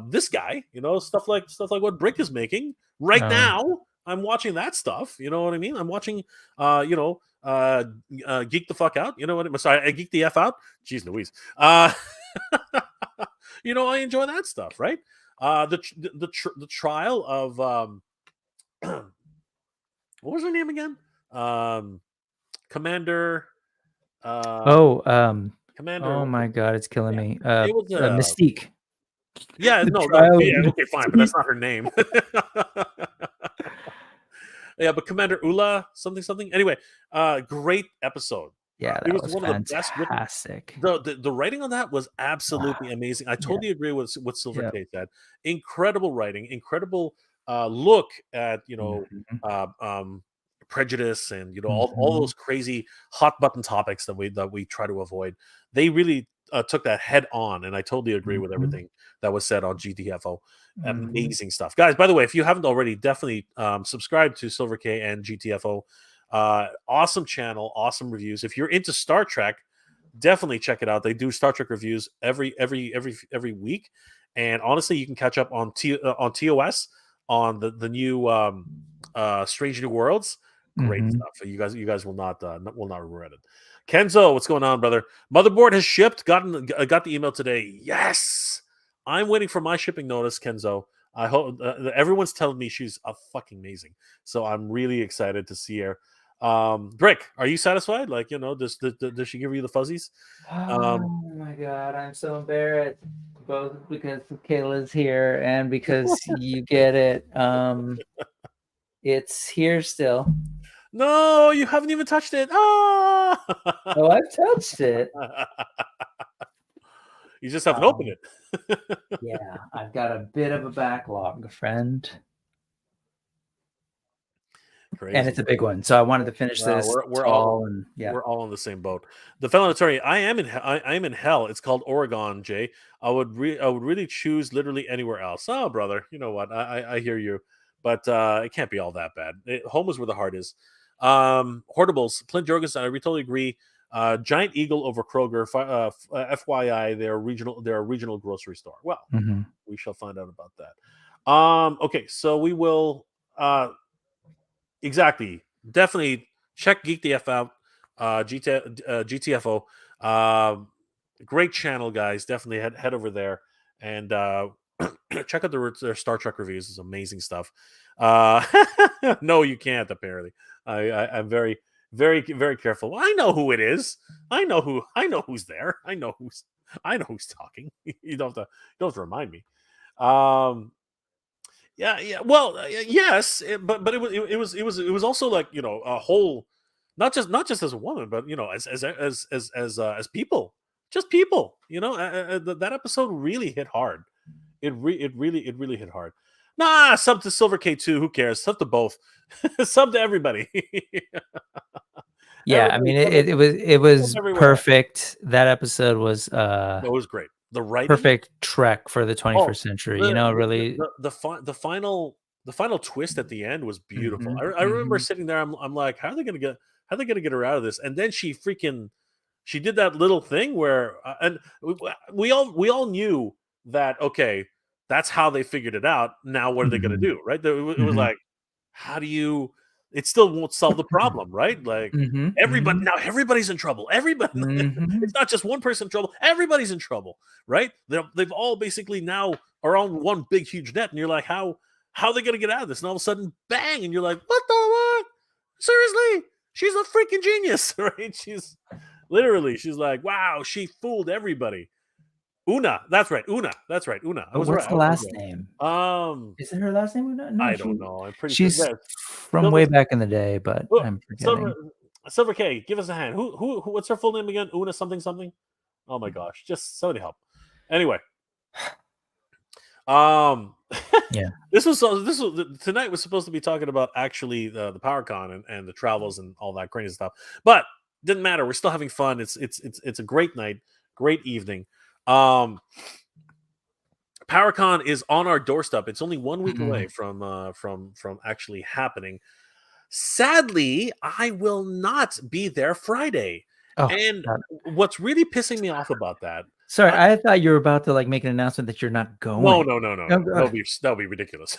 S1: this guy. Stuff like what Brick is making right
S2: Oh,
S1: now. I'm watching that stuff. You know what I mean? I'm watching, geek the fuck out. You know what? Sorry, I geek the f out. Jeez Louise. I enjoy that stuff, right? The trial of what was her name again? Commander. Uh,
S2: oh,
S1: Commander.
S2: oh my God, it's killing
S1: Yeah,
S2: me.
S1: it was.
S2: Mystique.
S1: Yeah,
S2: The
S1: no, no.
S2: trial of
S1: Yeah, okay, fine, but that's
S2: Mystique.
S1: not her name. Yeah, but Commander Ula something something. Anyway, great episode.
S2: Yeah,
S1: It
S2: that
S1: was
S2: was
S1: one of the best written.
S2: fantastic.
S1: The writing on that was absolutely amazing. I
S2: Yeah,
S1: totally agree with what Silver
S2: yeah.
S1: K said. Incredible writing, incredible look at
S2: Mhm,
S1: uh, um, prejudice and all
S2: mhm,
S1: those crazy hot button topics that we try to avoid. They really took that head on, and I totally agree with
S2: mhm,
S1: everything that was said on GTFO.
S2: mhm.
S1: Amazing stuff, guys. By the way, if you haven't already, definitely subscribe to Silver K and GTFO. Awesome channel, awesome reviews. If you're into Star Trek, definitely check it out. They do Star Trek reviews every week, and honestly, you can catch up on TOS on the new Strange New Worlds. Great
S2: Mhm.
S1: stuff. You guys will not regret it. Kenzo, what's going on, brother? Motherboard has shipped. Got the email today. Yes, I'm waiting for my shipping notice, Kenzo. I hope everyone's telling me she's fucking amazing, so I'm really excited to see her. Brick, are you satisfied? Like, does she give you the fuzzies?
S2: Oh
S1: Um,
S2: my God, I'm so embarrassed, both because Kayla's here and because you get it. It's here still.
S1: no, you haven't even touched it. Ah!
S2: Oh, I've touched it.
S1: You just haven't opened
S2: Um,
S1: it.
S2: yeah, I've got a bit of a backlog, friend, and
S1: Crazy.
S2: it's a big one. So I wanted to finish
S1: Wow,
S2: this
S1: we're all
S2: tall and yeah.
S1: we're all in the same boat. The fellow attorney, I am in hell. It's called Oregon, Jay. I would really choose literally anywhere else. Oh, brother, you know what? I hear you, but it can't be all that bad. Home is where the heart is. Hortables, Clint Jorgensen, I totally agree. Giant Eagle over Kroger. FYI, they're a regional grocery store. Well,
S2: Mhm.
S1: we shall find out about that. Okay, so we will exactly. Definitely check Geek the F out. GTFO. Great channel, guys. Definitely head over there and check out their Star Trek reviews. It's amazing stuff. No, you can't. Apparently, I'm very, very, very careful. I know who it is. I know who's there. I know who's talking. You don't have to remind me. Yeah. Well, yes, but it was also like a whole, not just as a woman, but as people, just people. That episode really hit hard. It really hit hard. Nah, sub to Silver K2. Who cares? Sub to both. Sub to everybody.
S2: Yeah, I mean it was perfect. That episode was
S1: It was great. The writing,
S2: perfect trek for the 21st century. Really
S1: the final twist at the end was beautiful. I remember sitting there. I'm like, how are they gonna get her out of this? And then she did that little thing where, and we all knew that, okay, that's how they figured it out. Now what are they gonna do? Right? It was like, how do you? It still won't solve the problem, right? Like now everybody's in trouble. Everybody, it's not just one person in trouble. Everybody's in trouble, right? They've all basically now are on one big huge net, and you're like, how are they gonna get out of this? And all of a sudden, bang, and you're like, what the what? Seriously, she's a freaking genius, right? She's like, wow, she fooled everybody. Una, that's right. Una. I was
S2: what's
S1: right.
S2: the last name? Is it her last name? No,
S1: I don't know. I'm pretty
S2: she's
S1: sure.
S2: from way back in the day, but I'm forgetting.
S1: Silver K, give us a hand. Who? What's her full name again? Una something something. Oh my gosh! Just somebody help. Anyway,
S2: yeah.
S1: This was tonight was supposed to be talking about actually the PowerCon and the travels and all that crazy stuff, but didn't matter. We're still having fun. It's a great night, great evening. PowerCon is on our doorstep. It's only 1 week away from actually happening. Sadly, I will not be there Friday. And what's really pissing me off about that?
S2: Sorry, I thought you were about to make an announcement that you're not going.
S1: No. That'll be ridiculous.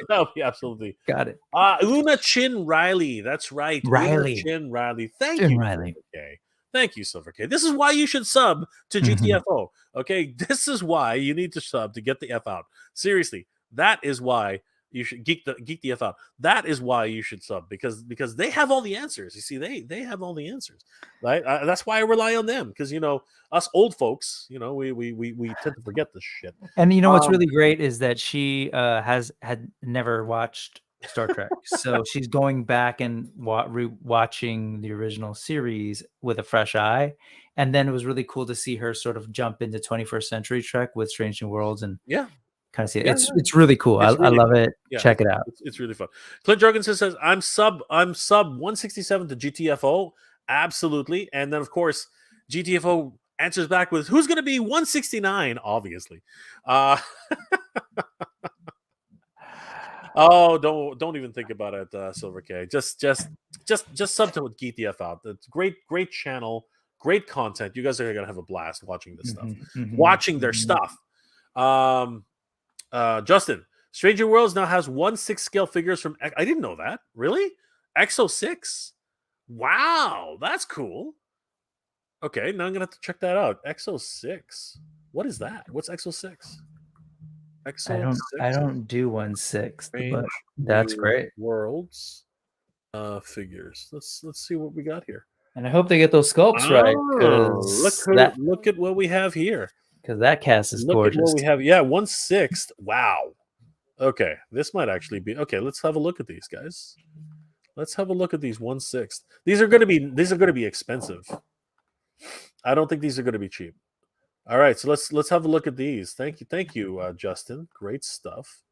S1: That'll be absolutely.
S2: Got it.
S1: Una Chin Riley. That's right.
S2: Riley.
S1: Una Chin Riley. Thank you,
S2: Riley.
S1: Okay. Thank you, Silver K. This is why you should sub to GTFO. Okay, this is why you need to sub to get the F out. Seriously, that is why you should geek the F out. That is why you should sub, because they have all the answers. You see, they have all the answers, right? That's why I rely on them, because us old folks, we tend to forget this shit.
S2: And what's really great is that she had never watched Star Trek, so she's going back and watching the original series with a fresh eye. And then it was really cool to see her sort of jump into 21st century Trek with Strange New Worlds and kind of see it. It's really cool. I love it. Yeah, check it out.
S1: It's really fun. Clint Jorgensen says, I'm sub 167 to GTFO. Absolutely. And then of course GTFO answers back with, who's going to be 169? Obviously. Oh, don't even think about it, Silver K. Just sub to Geek the F out. It's great channel, great content. You guys are gonna have a blast watching this stuff, watching their stuff. Justin, Stranger Worlds now has 1/6 scale figures from. I didn't know that. Really, Exo 6. Wow, that's cool. Okay, now I'm gonna have to check that out. Exo 6. What is that? What's Exo 6?
S2: I don't do 1/6, but that's great.
S1: Worlds figures. Let's see what we got here.
S2: And I hope they get those sculpts right.
S1: Look at what we have here.
S2: Because that cast is gorgeous.
S1: Look at what we have. Yeah, 1/6. Wow. Okay, this might actually be okay. Let's have a look at these guys. Let's have a look at these 1/6. These are going to be expensive. I don't think these are going to be cheap. All right, so let's have a look at these. Thank you, Justin. Great stuff.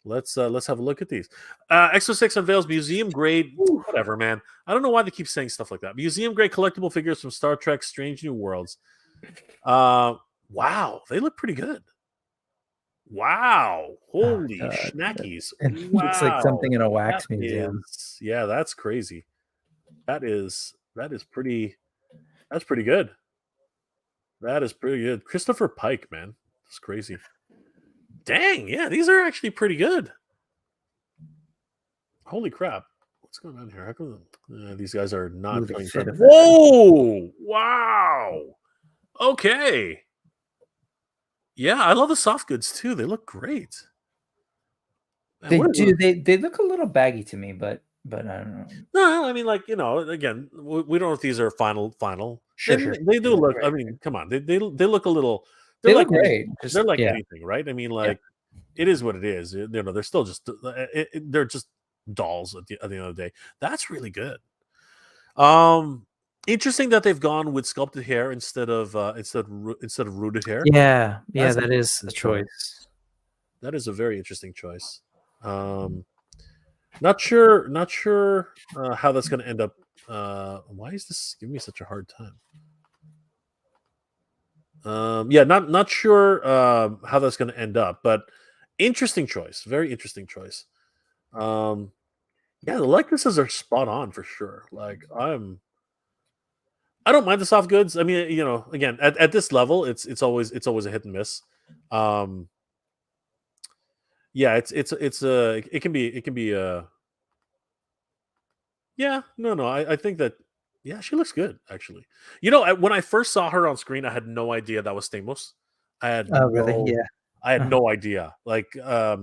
S1: Let's have a look at these. Exo 6 unveils museum grade. Whatever, man. I don't know why they keep saying stuff like that. Museum grade collectible figures from Star Trek: Strange New Worlds. Wow, they look pretty good. Wow, holy schnackies!
S2: It looks like something in a wax museum.
S1: Yeah, that's crazy. That is pretty. That's pretty good. That is pretty good. Christopher Pike, man. That's crazy. Dang, yeah, these are actually pretty good. Holy crap. What's going on here? How come these guys are not
S2: Ooh, the
S1: playing?
S2: fit of that.
S1: Whoa! Wow. Okay. Yeah, I love the soft goods too. They look great. Man,
S2: They
S1: what is
S2: do. They look a little baggy to me, but I don't know.
S1: No, I mean, like, again, we don't know if these are final. They
S2: Sure.
S1: they do
S2: Yeah,
S1: look. I
S2: right.
S1: mean, come on, they look a little. They're
S2: They
S1: like
S2: look great.
S1: they're
S2: Just
S1: like
S2: yeah,
S1: anything, right? I mean,
S2: yeah.
S1: like it is what it is. They're still just they're just dolls at the end of the day. That's really good. Um, Interesting that they've gone with sculpted hair instead of rooted hair.
S2: Yeah, yeah,
S1: That's an
S2: that is a
S1: interesting choice.
S2: choice.
S1: That is a very interesting choice. Um, not sure how that's going to end up. Why is this giving me such a hard time? Yeah, not sure how that's going to end up, but interesting choice. Very interesting choice. Um, yeah, the likenesses are spot on for sure. Like I don't mind the soft goods. I mean, again, at this level, it's always a hit and miss. Um, yeah, it can be yeah, no. I think that yeah, she looks good actually. When I first saw her on screen, I had no idea that was Stamos. I had
S2: Oh, really?
S1: no,
S2: Yeah.
S1: I had
S2: Uh-huh.
S1: no idea. Like, uh,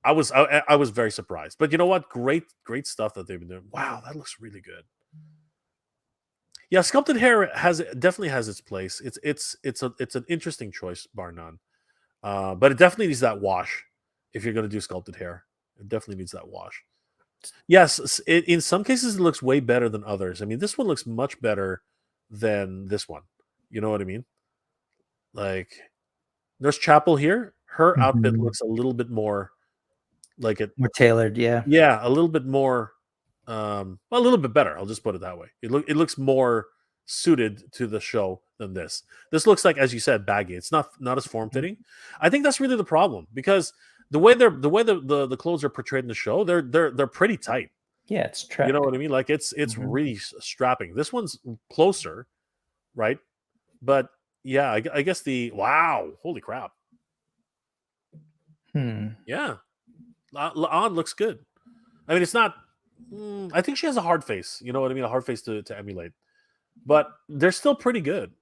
S1: I was very surprised. But you know what? Great stuff that they've been doing. Wow, that looks really good. Yeah, sculpted hair definitely has its place. It's an interesting choice, bar none. But it definitely needs that wash if you're going to do sculpted hair. It definitely needs that wash. Yes, in some cases it looks way better than others. I mean, this one looks much better than this one. You know what I mean? Like Nurse Chapel here, her outfit
S2: Mhm.
S1: looks a little bit more like it.
S2: More tailored, yeah.
S1: Yeah, a little bit more, a little bit better. I'll just put it that way. It looks more suited to the show than this. This looks like, as you said, baggy. It's not as form
S2: Mhm.
S1: fitting. I think that's really the problem because the way the clothes are portrayed in the show, they're pretty tight.
S2: Yeah, it's
S1: You know
S2: track.
S1: what I mean? Like it's
S2: Mhm.
S1: really strapping. This one's closer, right? But yeah, I guess the wow, holy crap,
S2: Hmm.
S1: yeah, Laan looks good. I mean, it's not. I think she has a hard face. You know what I mean? A hard face to emulate, but they're still pretty good.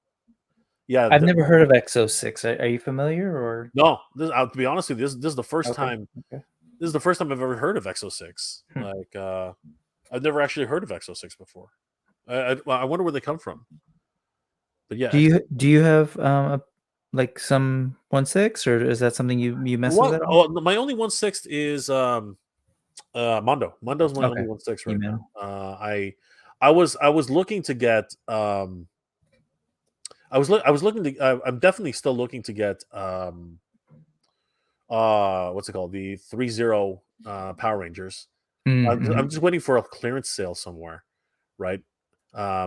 S1: Yeah.
S2: I've never heard of XO6. Are you familiar or
S1: No, to be honest with you, this is the first
S2: okay,
S1: time.
S2: okay.
S1: This is the first time I've ever heard of XO6.
S2: Hmm.
S1: Like, I've never actually heard of XO6 before. I wonder where they come from. But yeah,
S2: Do you have, like, some 1/6, or is that something you mess with
S1: what?
S2: at all?
S1: Oh, my only 1/6 is Mondo. Mondo's my
S2: Okay.
S1: only 1/6 right
S2: Email.
S1: now. I was looking to get I was looking to I'm definitely still looking to get what's it called, the 3-0 Power Rangers. I'm
S2: Mhm.
S1: just waiting for a clearance sale somewhere, right?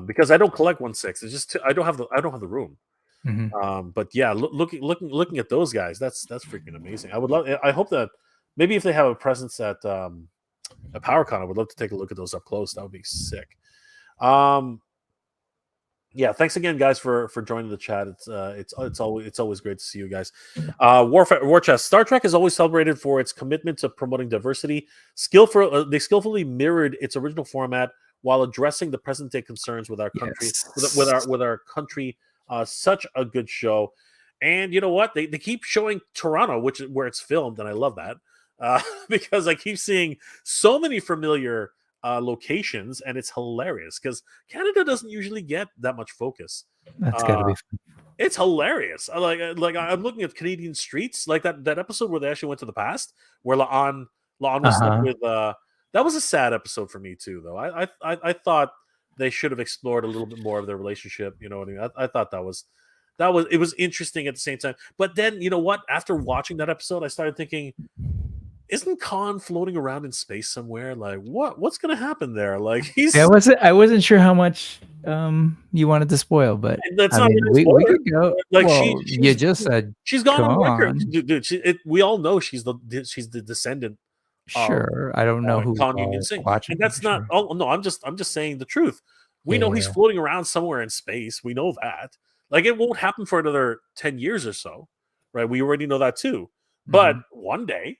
S1: Because I don't collect 1/6. It's just I don't have the room.
S2: Mhm.
S1: But yeah, looking at those guys, that's freaking amazing. I hope that maybe if they have a presence at PowerCon, I would love to take a look at those up close. That would be sick. Um, yeah, thanks again, guys, for joining the chat. It's always great to see you guys. War Chest. Star Trek is always celebrated for its commitment to promoting diversity. They skillfully mirrored its original format while addressing the present day concerns with our country.
S2: Yes.
S1: With our country, such a good show. And you know what? They keep showing Toronto, which is where it's filmed, and I love that because I keep seeing so many familiar locations, and it's hilarious because Canada doesn't usually get that much focus.
S2: That's gotta
S1: Uh,
S2: be fun.
S1: it's hilarious. I'm looking at Canadian streets, like that episode where they actually went to the past, where Laan was stuck
S2: Uh-huh.
S1: with. That was a sad episode for me too, though. I thought they should have explored a little bit more of their relationship. You know what I mean? I thought that was it was interesting at the same time. But then you know what? After watching that episode, I started thinking, isn't Khan floating around in space somewhere? Like, what's gonna happen there? Like,
S2: Yeah,
S1: he's
S2: I wasn't sure how much, you wanted to spoil, but,
S1: that's
S2: I
S1: not
S2: mean,
S1: really a
S2: we
S1: spoiler.
S2: could go
S1: Like,
S2: well, you just said
S1: she's gone on record,
S2: "Con."
S1: dude. We all know she's the descendant of
S2: Sure, I don't know who
S1: Khan Union
S2: all
S1: Singh,
S2: watching
S1: and
S2: it for
S1: that's not.
S2: sure.
S1: Oh no, I'm just saying the truth. We
S2: Yeah,
S1: know
S2: yeah,
S1: he's
S2: yeah.
S1: floating around somewhere in space. We know that. Like, it won't happen for another 10 years or so, right? We already know that too. But
S2: Mhm.
S1: one day,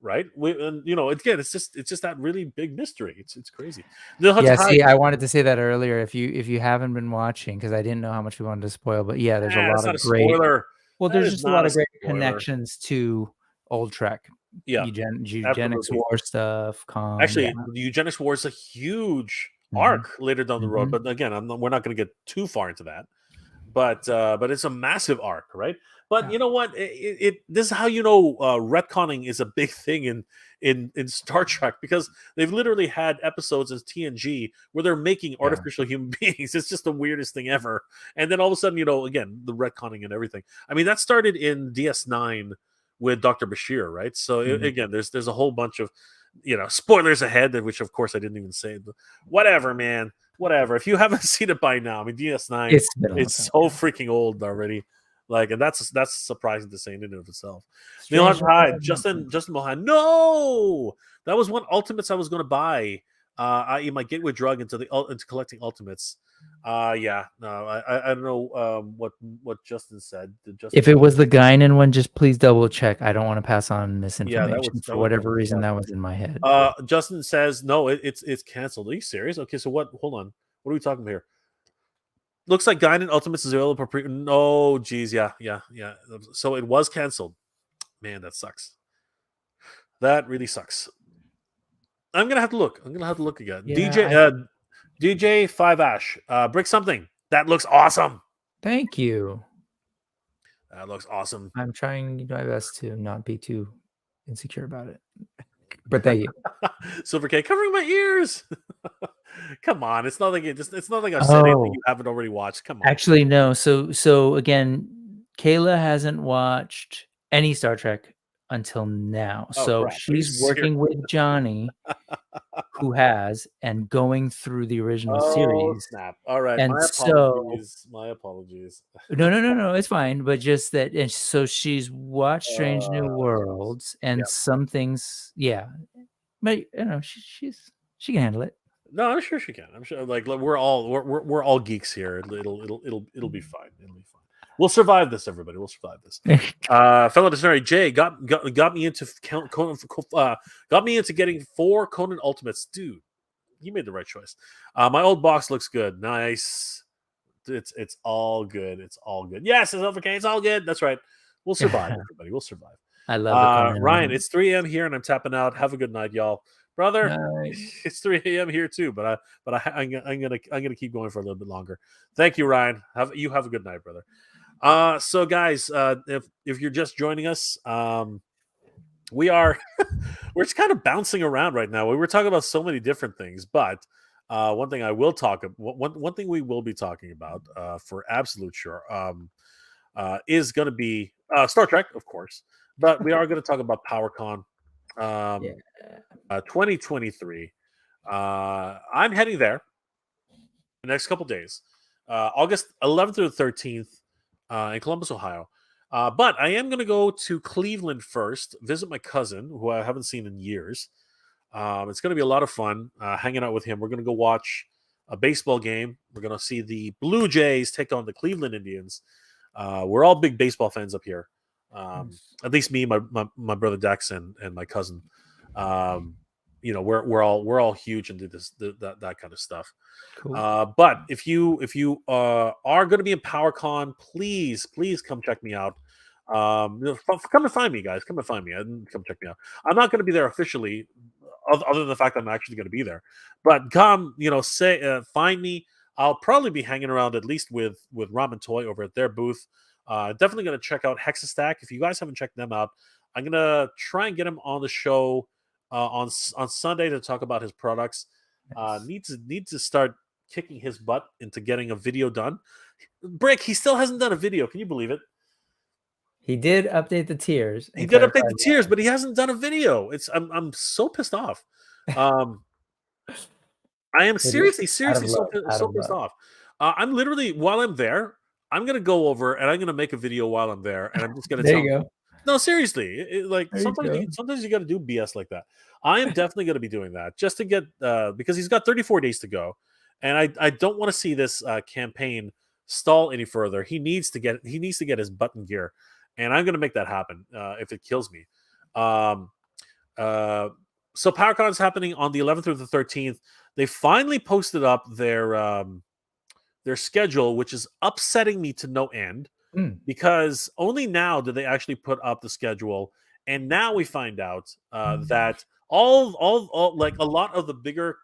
S1: right? And again, it's just that really big mystery. It's crazy. They'll have to
S2: Yeah,
S1: hide.
S2: see, I wanted to say that earlier. If you haven't been watching, because I didn't know how much we wanted to spoil, but yeah, there's a
S1: That's
S2: lot
S1: not
S2: of
S1: a
S2: great.
S1: spoiler.
S2: Well,
S1: That
S2: there's
S1: is
S2: just a
S1: not
S2: lot
S1: a
S2: of great
S1: spoiler.
S2: connections to old Trek,
S1: Yeah,
S2: eugenics
S1: absolutely.
S2: war stuff. Yeah.
S1: Actually, the eugenics war is a huge
S2: Mhm.
S1: arc later down the road.
S2: Mhm.
S1: But again, we're not going to get too far into that. But it's a massive arc, right? But
S2: Yeah.
S1: you know what? This is how retconning is a big thing in Star Trek, because they've literally had episodes as TNG where they're making
S2: Yeah.
S1: artificial human beings. It's just the weirdest thing ever. And then all of a sudden, again, the retconning and everything. I mean, that started in DS9 with Dr. Bashir, right? So
S2: Mhm.
S1: again, there's a whole bunch of spoilers ahead, which of course I didn't even say. But whatever, man. Whatever. If you haven't seen it by now, I mean, DS9,
S2: It's been a long
S1: it's
S2: time.
S1: so freaking old already. Like, and that's surprising to say in and of itself. Neil Hunt
S2: Strange.
S1: Hyde, Justin Mohan. No, that was one Ultimates I was going to buy. I.e., my gateway drug into collecting Ultimates. Yeah, no, I don't know what Justin said. Did Justin
S2: If it
S1: say?
S2: was the Guinan one, just please double check. I don't want to pass on
S1: Yeah, that
S2: misinformation
S1: was
S2: for
S1: that was
S2: whatever
S1: definitely
S2: reason that
S1: canceled.
S2: was in my head.
S1: Justin says no, it's canceled. Are you serious? Okay, so what? Hold on, what are we talking about here? Looks like Guinan Ultimates is available for pre. No, geez, yeah. So it was canceled. Man, that sucks. That really sucks. I'm gonna have to look. I'm gonna have to look again.
S2: Yeah,
S1: DJ Five Ash, brick something. That looks awesome.
S2: thank you.
S1: That looks awesome.
S2: I'm trying my best to not be too insecure about it. But thank you.
S1: Silver K covering my ears. Come on, it's not like it's not like I've said anything
S2: Oh,
S1: you haven't already watched. Come on.
S2: actually, no. So again, Kayla hasn't watched any Star Trek until now.
S1: Oh
S2: So
S1: crap. Are you
S2: she's
S1: serious?
S2: working with Johnny, who has, and going through the original
S1: Oh
S2: series.
S1: snap. All right.
S2: And
S1: My
S2: so
S1: apologies. My apologies.
S2: no, it's fine. But just that, and so she's watched Strange New
S1: Jeez.
S2: Worlds and
S1: Yeah.
S2: some things, yeah. But she can handle it.
S1: No, I'm sure she can. I'm sure. Like we're all geeks here. It'll be fine. It'll be fine. We'll survive this, everybody. We'll survive this. Fellow dictionary Jay got me into got me into getting 4 Conan Ultimates, dude. You made the right choice. My old box looks good. Nice. It's all good. It's all good. Yes, it's okay. It's all good. That's right. We'll survive, everybody. We'll survive.
S2: I love the Conan
S1: Ryan,
S2: element.
S1: it's 3 a.m. here, and I'm tapping out. Have a good night, y'all, brother.
S2: Night.
S1: It's 3 a.m. here too, I'm gonna keep going for a little bit longer. Thank you, Ryan. Have a good night, brother. So guys, if you're just joining us, we are we're just kind of bouncing around right now. We were talking about so many different things, but one thing I will talk about, one thing we will be talking about for absolute sure, is going to be Star Trek, of course, but we are going to talk about PowerCon
S2: Yeah.
S1: 2023. I'm heading there the next couple days, August 11th through the 13th in Columbus, Ohio. But I am going to go to Cleveland first, visit my cousin, who I haven't seen in years. It's going to be a lot of fun hanging out with him. We're going to go watch a baseball game. We're going to see the Blue Jays take on the Cleveland Indians. We're all big baseball fans up here. At least me, my brother Dex, and my cousin. We're all huge into that kind of stuff.
S2: Cool.
S1: But if you are going to be in PowerCon, please come check me out. Come and find me, guys. Come and find me. And come check me out. I'm not going to be there officially, other than the fact I'm actually going to be there. But come, find me. I'll probably be hanging around at least with Ramen Toy over at their booth. Definitely going to check out Hexastack. If you guys haven't checked them out, I'm going to try and get him on the show on Sunday to talk about his products.
S2: Nice.
S1: Need to start kicking his butt into getting a video done. Brick, he still hasn't done a video. Can you believe it?
S2: He did update the tiers.
S1: He did update the tiers, but he hasn't done a video. I'm so pissed off. I am seriously
S2: Out of
S1: so
S2: love. Out
S1: so
S2: of
S1: pissed
S2: love.
S1: off. I'm literally, while I'm there, I'm gonna go over and I'm gonna make a video while I'm there, and I'm just gonna
S2: There
S1: tell.
S2: you go.
S1: No, seriously, like
S2: There you go.
S1: sometimes you got to do BS like that. I am definitely going to be doing that just to get because he's got 34 days to go, and I don't want to see this campaign stall any further. He needs to get his button gear, and I'm going to make that happen if it kills me. So PowerCon is happening on the 11th through the 13th. They finally posted up their schedule, which is upsetting me to no end
S2: Mm.
S1: because only now did they actually put up the schedule, and now we find out that all like a lot of the bigger,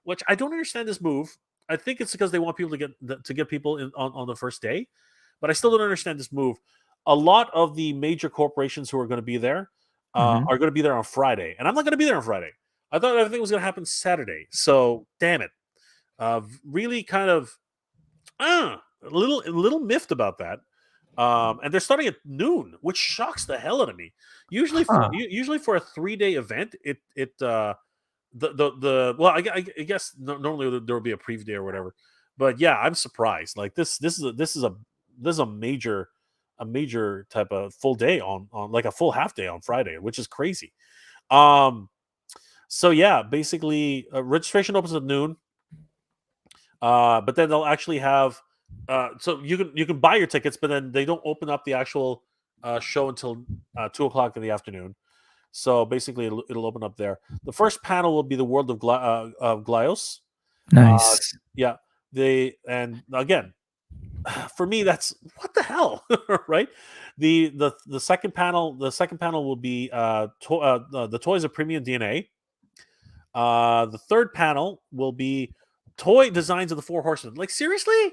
S1: which I don't understand this move. I think it's because they want people to get people in on the first day, but I still don't understand this move. A lot of the major corporations who are going to be there
S2: Mhm.
S1: are going to be there on Friday, and I'm not going to be there on Friday. I thought everything was going to happen Saturday, so damn it. Really kind of a little miffed about that. And they're starting at noon, which shocks the hell out of me.
S2: Huh.
S1: Usually for a 3 day event, the well, I guess normally there will be a preview day or whatever, but yeah, I'm surprised. Like this is a major type of full day on like a full half day on Friday, which is crazy. Um, so yeah, basically registration opens at noon. But then they'll actually have so you can buy your tickets, but then they don't open up the actual show until 2 o'clock in the afternoon. So basically, it'll open up there. The first panel will be the world of Glios. Uh,
S2: Nice.
S1: yeah, they and again for me that's what the hell, right? The second panel will be the toys of premium DNA. The third panel will be toy designs of the Four Horsemen. Like seriously,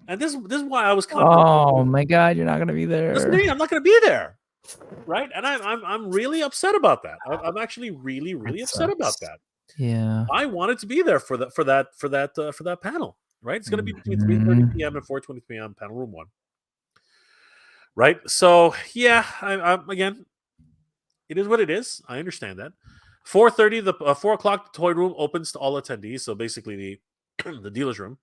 S1: and this is why I was kind of
S2: Oh my god, you're not gonna be
S1: listen to
S2: there.
S1: me. I'm not going to be there, right? And I'm really upset about that. I'm actually really
S2: That
S1: really upset about
S2: sucks.
S1: that.
S2: Yeah.
S1: I wanted to be there for that panel. Right? It's going to be between 3:30
S2: Mhm.
S1: p.m. and 4:20 p.m. Panel room one. Right? So yeah, again, it is what it is. I understand that. 4:30, the 4 o'clock, the toy room opens to all attendees. So basically, the dealer's room.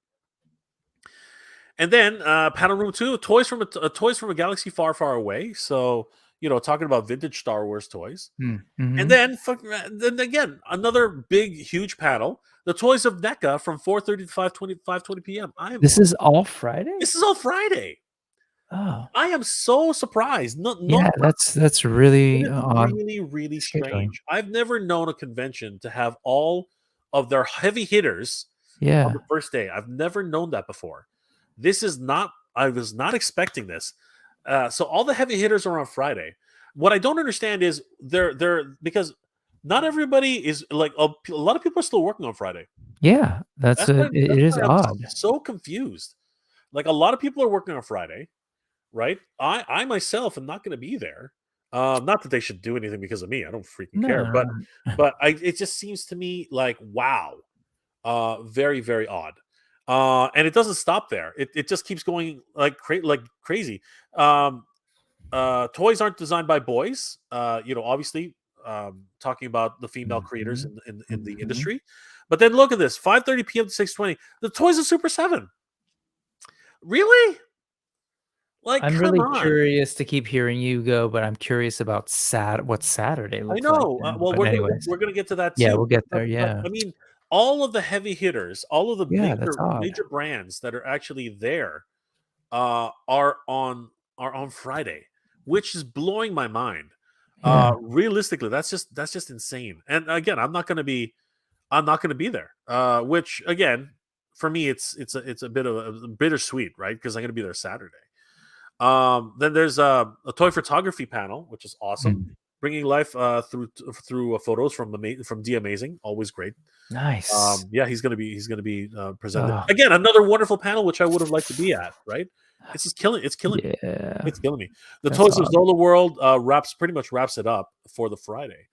S1: And then panel room two, toys from a galaxy far, far away. So talking about vintage Star Wars toys.
S2: Mm,
S1: And
S2: mhm.
S1: then again, another big, huge panel. The toys of NECA from 4:30 to 5:20 p.m.
S2: This is all Friday?
S1: This is all Friday.
S2: Oh.
S1: I am so surprised.
S2: Yeah, that's really
S1: It is
S2: odd
S1: really, really
S2: scheduling.
S1: strange. I've never known a convention to have all of their heavy hitters on
S2: Yeah.
S1: the first day. I've never known that before. This is not. I was not expecting this. So all the heavy hitters are on Friday. What I don't understand is they're because not everybody is like a lot of people are still working on Friday.
S2: Yeah, that's a
S1: That's
S2: it is
S1: why I'm
S2: odd.
S1: so confused. Like a lot of people are working on Friday, right? I myself am not going to be there. Not that they should do anything because of me. I don't freaking
S2: No,
S1: care.
S2: no,
S1: But
S2: no.
S1: but I it just seems to me like wow, very very odd. And it doesn't stop there. It just keeps going like crazy. Um, toys aren't designed by boys. Obviously, talking about the female creators
S2: Mhm,
S1: in the
S2: mhm.
S1: industry. But then look at this: 5:30 p.m. to 6:20. The toys of Super Seven. Really? Like,
S2: I'm
S1: come
S2: really
S1: on.
S2: curious to keep hearing you go, but I'm curious about what Saturday
S1: I
S2: looks like
S1: know.
S2: then,
S1: Well,
S2: but
S1: we're gonna get,
S2: anyways.
S1: we're gonna get to that
S2: Yeah,
S1: too.
S2: we'll
S1: But,
S2: get
S1: but,
S2: there,
S1: but
S2: yeah.
S1: I mean, all of the heavy hitters, all of the
S2: Yeah, that's
S1: major
S2: odd.
S1: major brands that are actually there, uh, are on are on Friday, which is blowing my mind.
S2: Yeah.
S1: Realistically, that's just insane. And again, I'm not gonna be there. Which again, for me, it's a bit of a bittersweet, right? Because I'm gonna be there Saturday. Then there's a toy photography panel, which is awesome,
S2: Mm.
S1: bringing life through photos from D Amazing, always great.
S2: Nice.
S1: Yeah, he's gonna be presented
S2: Oh,
S1: again. Another wonderful panel, which I would have liked to be at. Right, it's just killing. It's killing me.
S2: yeah.
S1: It's killing me. The
S2: That's
S1: Toys of
S2: odd.
S1: Zola World pretty much wraps it up for the Friday,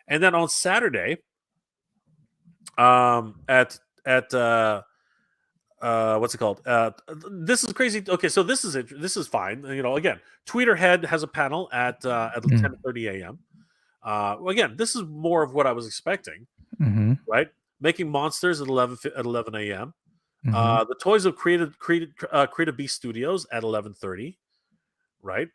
S1: and then on Saturday, at what's it called? This is crazy. Okay, so this is it. This is fine. Again, Tweeterhead has a panel at
S2: Mm.
S1: 10:30 a.m. Again, this is more of what I was expecting.
S2: Mhm,
S1: Right, making monsters at 11 a.m.
S2: mhm,
S1: The toys of Creative Beast Studios at 11:30. Right,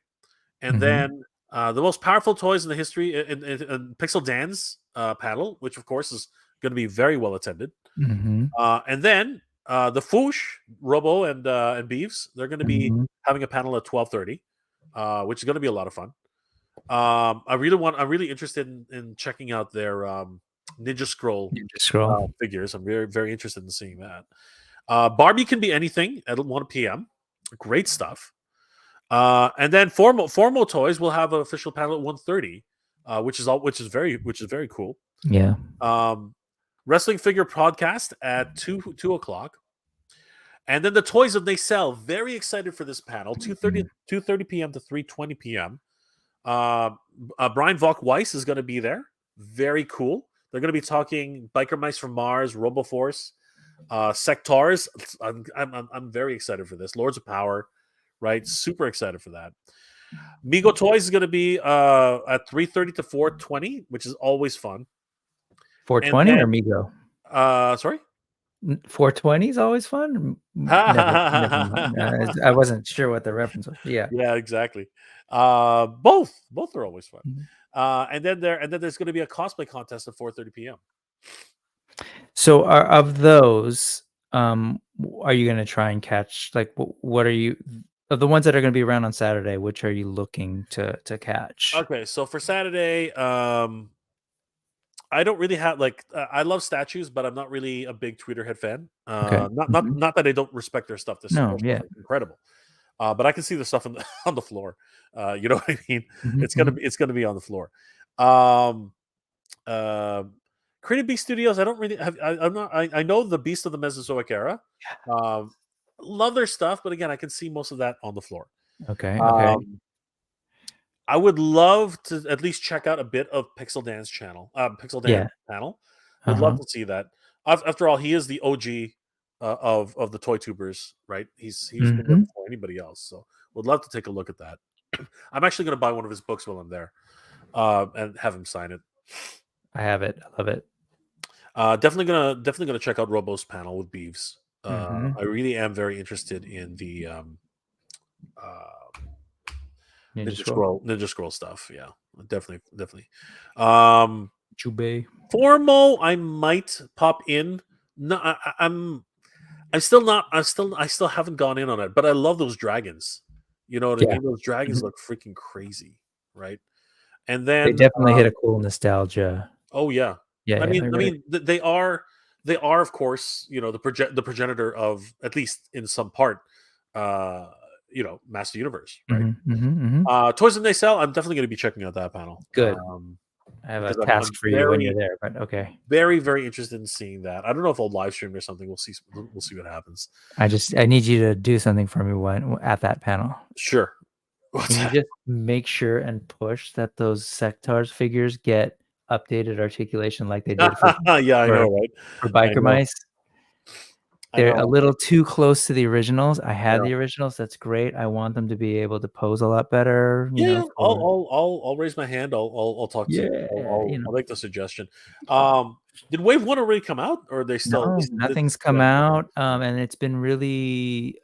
S1: and
S2: mhm,
S1: then the most powerful toys in the history in Pixel Dan's panel, which of course is going to be very well attended.
S2: mhm,
S1: And then the Foosh, Robo, and Beeves, they're going to be
S2: mhm.
S1: having a panel at 12:30, which is going to be a lot of fun. I'm really interested in checking out their Ninja Scroll
S2: Ninja Scroll.
S1: figures. I'm very very interested in seeing that. Barbie can be anything at 1 p.m. Great stuff. And then Formo Toys will have an official panel at 1:30, which is very cool.
S2: Yeah.
S1: Wrestling Figure Podcast at 2 o'clock. And then the toys that they sell. Very excited for this panel. 2:30 p.m. to 3:20 p.m. Brian Volk Weiss is going to be there. Very cool. They're going to be talking Biker Mice from Mars, Roboforce, Sectars. I'm very excited for this. Lords of Power, right? Super excited for that. Migo Toys is going to be at 3:30 to 4:20, which is always fun.
S2: 420
S1: then,
S2: or Migo?
S1: Sorry.
S2: 420 is always fun. Never mind. I wasn't sure what the reference was. Yeah.
S1: Yeah, exactly. Both are always fun. And then there's going to be a cosplay contest at 4:30 p.m.
S2: So of those, are you going to try and catch, like, what are you, of the ones that are going to be around on Saturday, which are you looking to catch?
S1: Okay, so for Saturday, I don't really have I love statues, but I'm not really a big Tweeterhead fan.
S2: Okay.
S1: Not that I don't respect their stuff. Their
S2: No,
S1: stuff
S2: yeah.
S1: is incredible. But I can see the stuff on the floor. You know what I mean?
S2: Mhm,
S1: It's gonna be on the floor. Creative Beast Studios. I don't really have. I'm not. I know the Beast of the Mesozoic era. Love their stuff, but again, I can see most of that on the floor.
S2: Okay.
S1: I would love to at least check out a bit of Pixel Dan's channel. Pixel Dan
S2: Yeah.
S1: panel. Would love to see that. After all, he is the OG of the toy tubers, right? He's been there before anybody else, so would love to take a look at that. I'm actually going to buy one of his books while I'm there, and have him sign it.
S2: I have it. I love it.
S1: Definitely gonna check out Robo's panel with Beeves. I really am very interested in the Ninja Scroll stuff. Yeah, definitely.
S2: Chubei.
S1: Formo, I might pop in. No, I still haven't gone in on it, but I love those dragons. You know what I mean? Those dragons look freaking crazy, right? And then
S2: They definitely hit a cool nostalgia.
S1: Oh yeah.
S2: Yeah.
S1: I mean, they are of course, the progenitor of, at least in some part, Master Universe, right? Toys that they sell. I'm definitely going to be checking out that panel.
S2: Good. I have a task for you when you're there, but okay.
S1: Very, very interested in seeing that. I don't know if I'll live stream or something. We'll see. We'll see what happens.
S2: I need you to do something for me at that panel.
S1: Sure.
S2: Can you just make sure and push that those Sectars figures get updated articulation like they did for
S1: yeah, I know, right?
S2: For Biker Mice? They're a little too close to the originals. I had the originals. That's great. I want them to be able to pose a lot better.
S1: Yeah, I'll raise my hand. I'll talk to you. I'll make the suggestion. Did Wave 1 already come out, or are they still?
S2: No, nothing's come out, and it's been really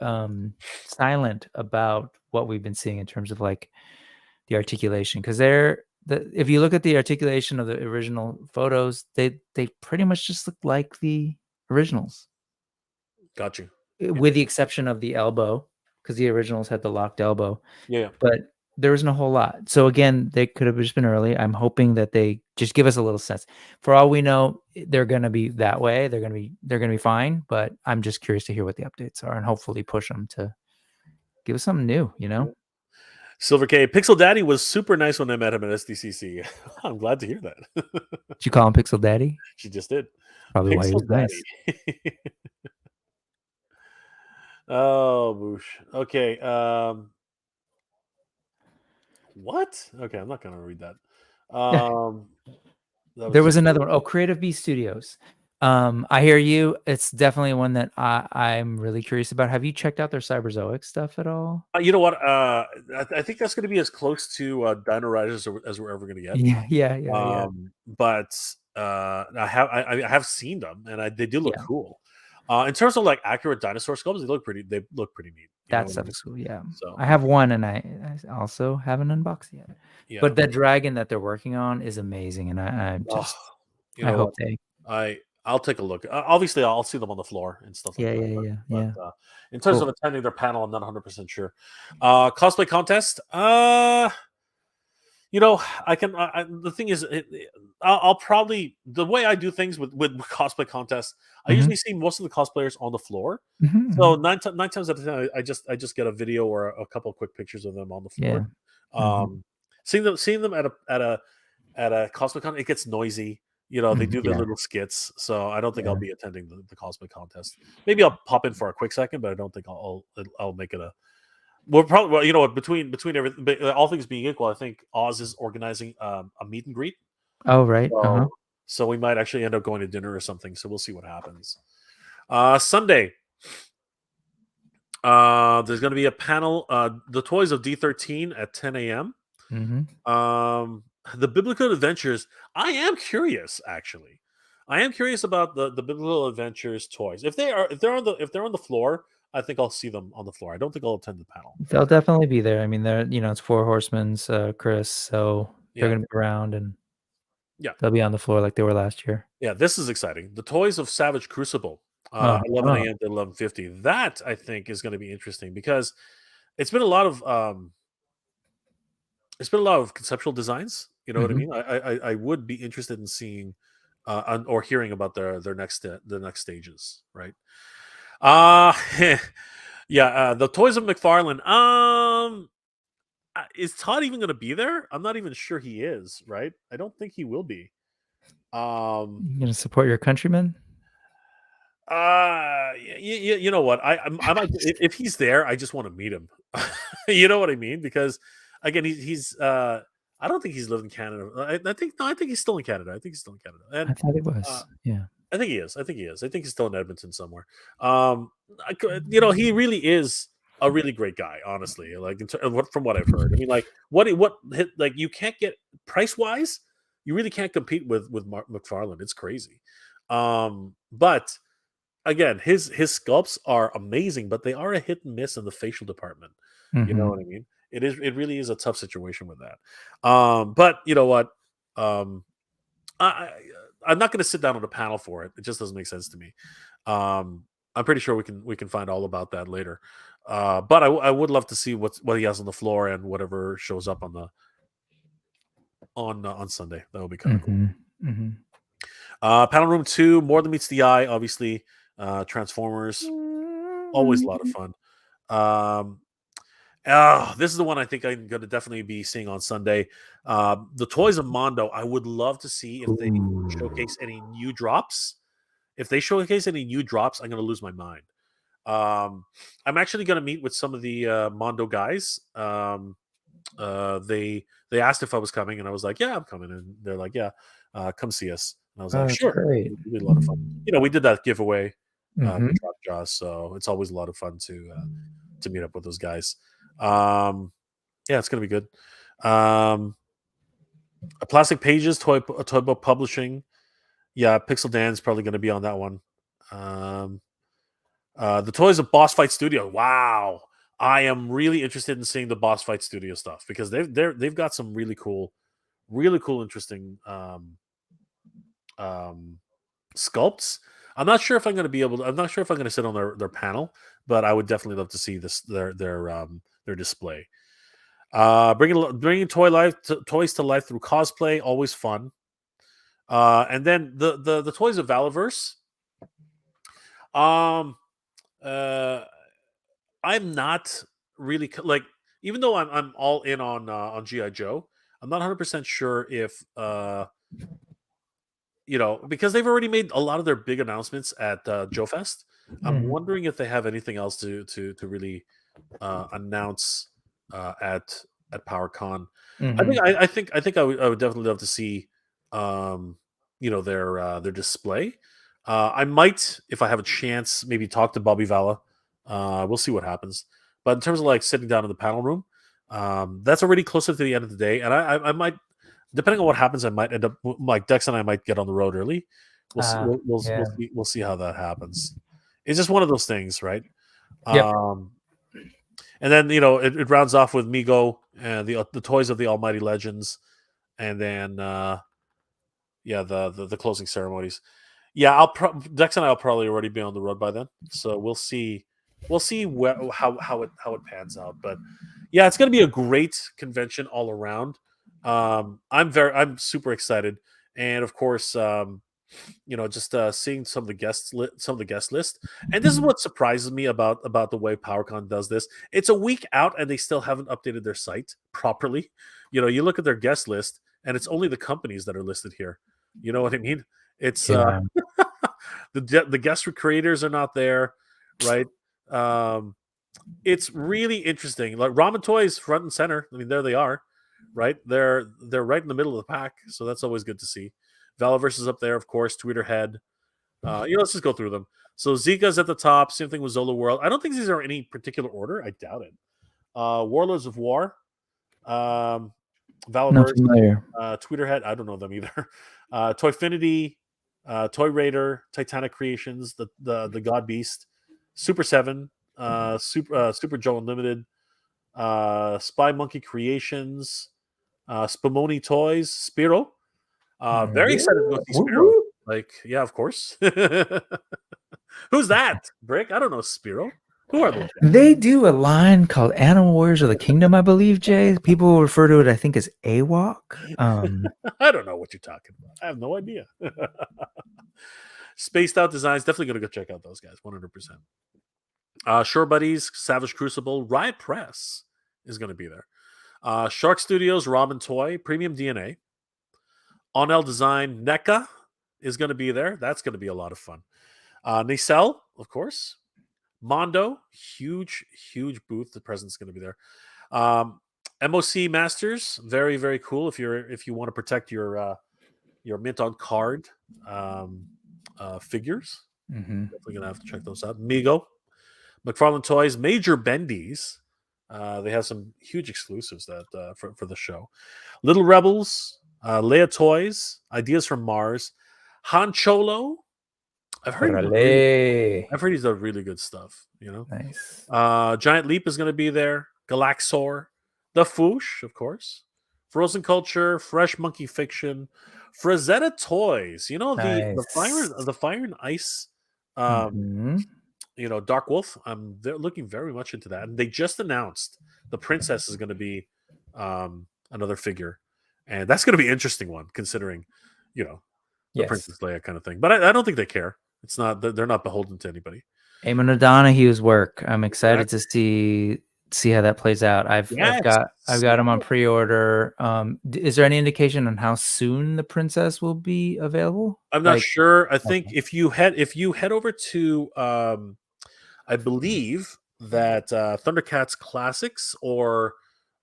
S2: silent about what we've been seeing in terms of like the articulation, because if you look at the articulation of the original photos, they pretty much just look like the originals.
S1: Got you.
S2: With the exception of the elbow, because the originals had the locked elbow.
S1: Yeah.
S2: But there isn't a whole lot. So again, they could have just been early. I'm hoping that they just give us a little sense. For all we know, they're going to be that way. They're going to be fine. But I'm just curious to hear what the updates are and hopefully push them to give us something new.
S1: Silver K, Pixel Daddy was super nice when I met him at SDCC. I'm glad to hear that.
S2: Did you call him Pixel Daddy?
S1: She just did.
S2: Probably Pixel why he was Daddy. Nice.
S1: Oh, boosh. Okay. What? Okay, I'm not gonna read that.
S2: There was another one. Oh, Creative Beast Studios. I hear you. It's definitely one that I'm really curious about. Have you checked out their Cyberzoic stuff at all?
S1: You know what? I think that's going to be as close to Dino Riders as we're ever going to get.
S2: Yeah.
S1: But I have seen them, and they do look cool. In terms of like accurate dinosaur sculpts, they look pretty neat.
S2: That stuff is cool. Yeah. So I have one, and I also haven't unboxed yet. Yeah. But the dragon that they're working on is amazing, and I hope
S1: I'll take a look. Obviously, I'll see them on the floor and stuff like that.
S2: Yeah.
S1: But in terms of attending their panel, I'm not 100% sure. Cosplay contest. You know, I can. The thing is, I'll probably the way I do things with cosplay contests. I
S2: Mhm.
S1: usually see most of the cosplayers on the floor.
S2: Mhm,
S1: So
S2: mhm.
S1: nine times out of ten, I just get a video or a couple of quick pictures of them on the floor.
S2: Yeah. Mhm.
S1: Um, seeing them at a cosplay con, it gets noisy. You know, they
S2: Mhm.
S1: do their
S2: Yeah.
S1: little skits. So I don't think I'll
S2: Yeah.
S1: be attending the cosplay contest. Maybe I'll pop in for a quick second, but I don't think I'll make it a well, probably. Well, you know what? Between everything, all things being equal, I think Oz is organizing a meet and greet.
S2: Oh, right. Uh-huh.
S1: So we might actually end up going to dinner or something. So we'll see what happens. Sunday, there's going to be a panel. The Toys of D13 at 10 a.m.
S2: Mhm.
S1: The Biblical Adventures. I am curious, actually. I am curious about the Biblical Adventures toys. If they're on the floor, I think I'll see them on the floor. I don't think I'll attend the panel.
S2: They'll definitely be there. I mean, it's Four Horsemen's, Chris, so they're
S1: Yeah,
S2: gonna be around, and
S1: yeah.
S2: they'll be on the floor like they were last year.
S1: Yeah, this is exciting. The Toys of Savage Crucible,
S2: Uh-huh.
S1: 11 a.m. to 11:50. That I think is going to be interesting because it's been a lot of conceptual designs. You know what I
S2: Mhm.
S1: mean? I would be interested in seeing or hearing about their next stages, right? Uh yeah, the Toys of McFarlane. Is Todd even going to be there? I'm not even sure he is. Right? I don't think he will be. Um,
S2: You gonna support your countrymen?
S1: you know what? I might if he's there, I just want to meet him. You know what I mean? Because again, he's I don't think he's lived in Canada. I think no, I think he's still in Canada. I think he's still in Canada, and
S2: I thought it
S1: uh,
S2: was. Yeah.
S1: I think he is. I think he is. I think he's still in Edmonton somewhere. He really is a really great guy. Honestly, like from what I've heard. I mean, like like you can't get price wise, you really can't compete with Mark McFarland. It's crazy. But again, his sculpts are amazing, but they are a hit and miss in the facial department. You know
S2: Mhm.
S1: what I mean? It really is a tough situation with that. But you know what? Um, I, I I'm not going to sit down on a panel for it. It just doesn't make sense to me. Um, I'm pretty sure we can find all about that later. But I would love to see what he has on the floor and whatever shows up on Sunday. That would be kind of cool.
S2: Mhm. Mhm.
S1: Panel room 2, More Than Meets the Eye, obviously. Transformers, always a lot of fun. Um, this is the one I think I'm going to definitely be seeing on Sunday. The Toys of Mondo. I would love to see if they
S2: Ooh.
S1: showcase any new drops. If they showcase any new drops, I'm going to lose my mind. I'm actually going to meet with some of the Mondo guys. They asked if I was coming, and I was like, "Yeah, I'm coming." And they're like, "Yeah, come see us." And I was
S2: Oh,
S1: like,
S2: that's
S1: "Sure."
S2: great.
S1: It'll be a lot of fun. We did that giveaway with
S2: Mhm.
S1: Drop Jaws, so it's always a lot of fun to meet up with those guys. Um, yeah, it's gonna be good. Um, Plastic Pages, toy book publishing. Yeah, Pixel Dan's probably gonna be on that one. Um, the Toys of Boss Fight Studio. Wow, I am really interested in seeing the Boss Fight Studio stuff because they've got some really cool, interesting um, sculpts. I'm not sure if I'm going to be able to. I'm not sure if I'm going to sit on their panel, but I would definitely love to see their display. Bringing toys to life through cosplay, always fun. And then the toys of Valiverse. Um, uh, I'm not really like even though I'm all in on GI Joe. I'm not 100% sure if because they've already made a lot of their big announcements at Joe Fest. I'm
S2: Mhm.
S1: wondering if they have anything else to really announce at PowerCon.
S2: Mhm.
S1: I think I would definitely love to see um, their display. I might, if I have a chance, maybe talk to Bobby Valla. We'll see what happens. But in terms of like sitting down in the panel room, that's already closer to the end of the day, and I might, depending on what happens, I might end up like Dex and I might get on the road early. We'll see.
S2: Yeah.
S1: We'll see how that happens. It's just one of those things, right?
S2: Yep.
S1: Um, and then it rounds off with Migo and the toys of the Almighty Legends, and then yeah, the closing ceremonies. Yeah, Dex and I'll probably already be on the road by then, so we'll see. We'll see how it pans out. But yeah, it's going to be a great convention all around. I'm super excited, and of course, just seeing some of the guest list. And this is what surprises me about the way PowerCon does this. It's a week out, and they still haven't updated their site properly. You look at their guest list, and it's only the companies that are listed here. You know what I mean? It's
S2: Yeah.
S1: the guest creators are not there, right? Um, it's really interesting. Like Ramen Toys front and center. I mean, there they are, right? They're right in the middle of the pack, so that's always good to see. Valaverse is up there, of course. Tweeterhead. Let's just go through them. So Zika's at the top. Same thing with Zola World. I don't think these are in any particular order. I doubt it. Warlords of War. Um,
S2: Not
S1: Valaverse.
S2: familiar.
S1: Tweeterhead. I don't know them either. Toyfinity. Toy Raider. Titanic Creations. The God Beast. Super 7. Super Joe Unlimited. Spy Monkey Creations. Spumoni Toys. Spiro. Very excited to go see
S2: Woo,
S1: Spiro.
S2: woo.
S1: Like, yeah, of course. Who's that, Brick? I don't know Spiro. Who are those guys?
S2: They do a line called Animal Warriors of the Kingdom, I believe, Jay. People refer to it, I think, as AWOC.
S1: I don't know what you're talking about. I have no idea. Spaced Out Designs. Definitely going to go check out those guys. 100%. Shore Buddies, Savage Crucible, Riot Press is going to be there. Shark Studios, Ramen Toy, Premium DNA. Onel Design, NECA is going to be there. That's going to be a lot of fun. Nacelle, of course. Mondo, huge booth. The president's going to be there. MOC Masters, very, very cool. If you want to protect your mint on card figures, definitely gonna have to check those out. Migo, McFarlane Toys, Major Bendy's. They have some huge exclusives that for the show. Little Rebels, Leia Toys, Ideas from Mars, Han Cholo. I've heard he's done really good stuff.
S2: Nice.
S1: Giant Leap is going to be there. Galaxor, The Foosh, of course. Frozen Culture, Fresh Monkey Fiction, Frazetta Toys. The Fire and Ice. Dark Wolf. They're looking very much into that, and they just announced the Princess is going to be another figure, and that's going to be an interesting one considering, the Princess Leia kind of thing. But I don't think they care. It's not. They're not beholden to anybody.
S2: Eamon O'Donoghue's work. I'm excited to see how that plays out. I've got him on pre-order. Is there any indication on how soon the Princess will be available?
S1: I'm not sure. I think if you head over to I believe that Thundercats Classics or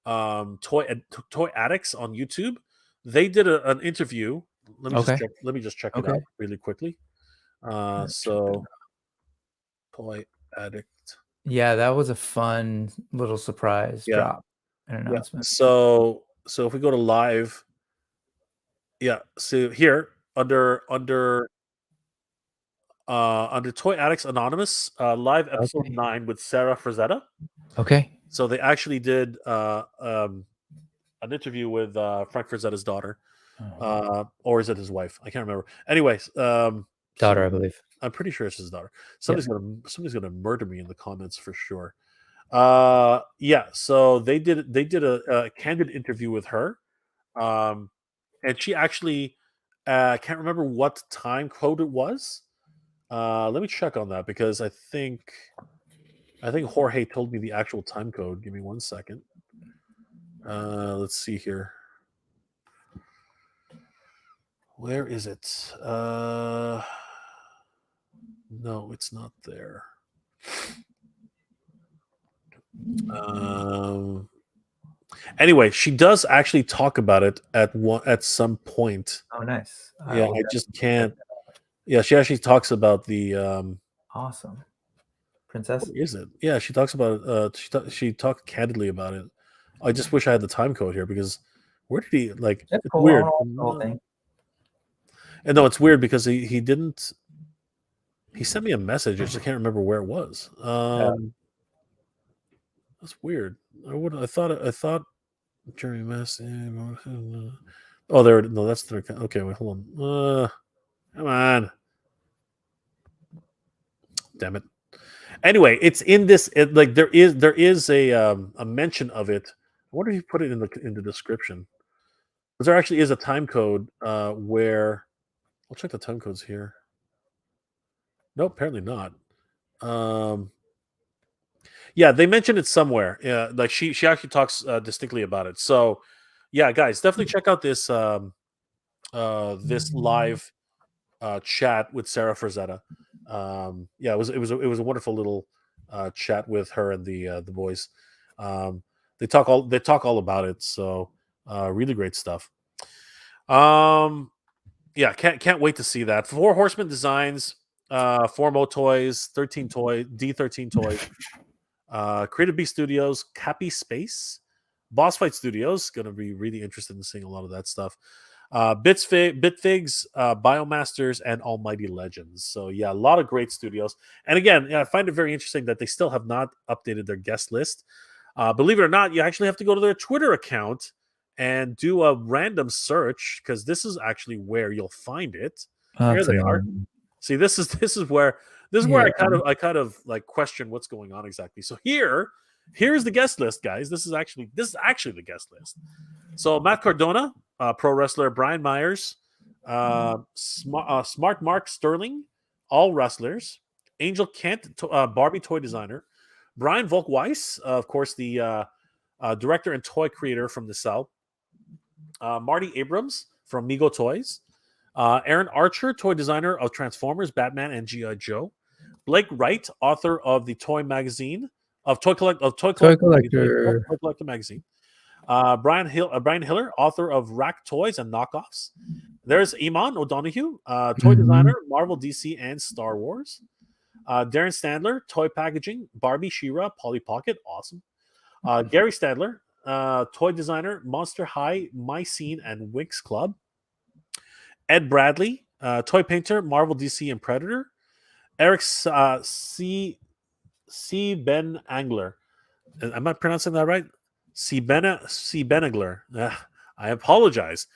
S1: Toy Addicts on YouTube, they did an interview. Let me just check it out really quickly. So Toy Addict.
S2: Yeah, that was a fun little surprise drop and announcement.
S1: So if we go to live, so here under Toy Addicts Anonymous, live episode 9 with Sarah Frazetta.
S2: Okay.
S1: So they actually did an interview with Frank Frazetta's daughter, or is it his wife? I can't remember. Anyways,
S2: daughter, I believe.
S1: I'm pretty sure it's his daughter. Somebody's gonna murder me in the comments for sure. So they did a candid interview with her, and she actually can't remember what time code it was. Let me check on that because I think Jorge told me the actual time code. Give me 1 second. Let's see here. Where is it? No, it's not there. Anyway, she does actually talk about it at some point.
S2: Oh, nice.
S1: I just can't. Yeah, she actually talks about the
S2: awesome Princess.
S1: What is it? Yeah, she talks about it. She talked candidly about it. I just wish I had the time code here because where did he like? It's weird. And no, it's weird because he didn't. He sent me a message. I just can't remember where it was. That's weird. I thought Jeremy Mass. Oh, there. No, that's their. Okay, wait, hold on. Come on. Damn it. Anyway, it's in this. There is a mention of it. I wonder if you put it in the description. But there actually is a time code where I'll check the time codes here. Nope, apparently not. Yeah, they mentioned it somewhere. Yeah, like she actually talks distinctly about it. So, yeah, guys, definitely check out this this live chat with Sarah Frazetta. Yeah, it was a wonderful little chat with her and the boys. They talk all about it. So, really great stuff. Yeah, can't wait to see that. Four Horsemen Designs, Formo Toys, 13 Toy, D13 Toys, Creative Beast Studios, Cappy Space, Boss Fight Studios. Going to be really interested in seeing a lot of that stuff. Bitfigs, Biomasters, and Almighty Legends. So yeah, a lot of great studios. And again, I find it very interesting that they still have not updated their guest list. Believe it or not, you actually have to go to their Twitter account and do a random search, because this is actually where you'll find it. Here
S2: That's
S1: they are.
S2: annoying.
S1: See, this is where
S2: Yeah.
S1: I kind of like question what's going on exactly. So here's the guest list, guys. This is actually the guest list. So Matt Cardona, pro wrestler, Brian Myers, Smart Mark Sterling, all wrestlers. Angel Kent, Barbie toy designer. Brian Volkweiss, of course, the director and toy creator from the South. Marty Abrams from Mego Toys. Aaron Archer, toy designer of Transformers, Batman, and G.I. Joe. Blake Wright, author of the Toy Magazine, of Toy Collector Magazine. Brian Hiller, author of Rack Toys and Knockoffs. There's Iman O'Donoghue, toy designer, Marvel, DC, and Star Wars. Darren Standler, toy packaging, Barbie, She-Ra, Polly Pocket, awesome. Gary Stadler, toy designer, Monster High, My Scene, and Winx Club. Ed Bradley, toy painter, Marvel, DC, and Predator. Eric C. Ben Angler. Am I pronouncing that right? C. Benagler. I apologize.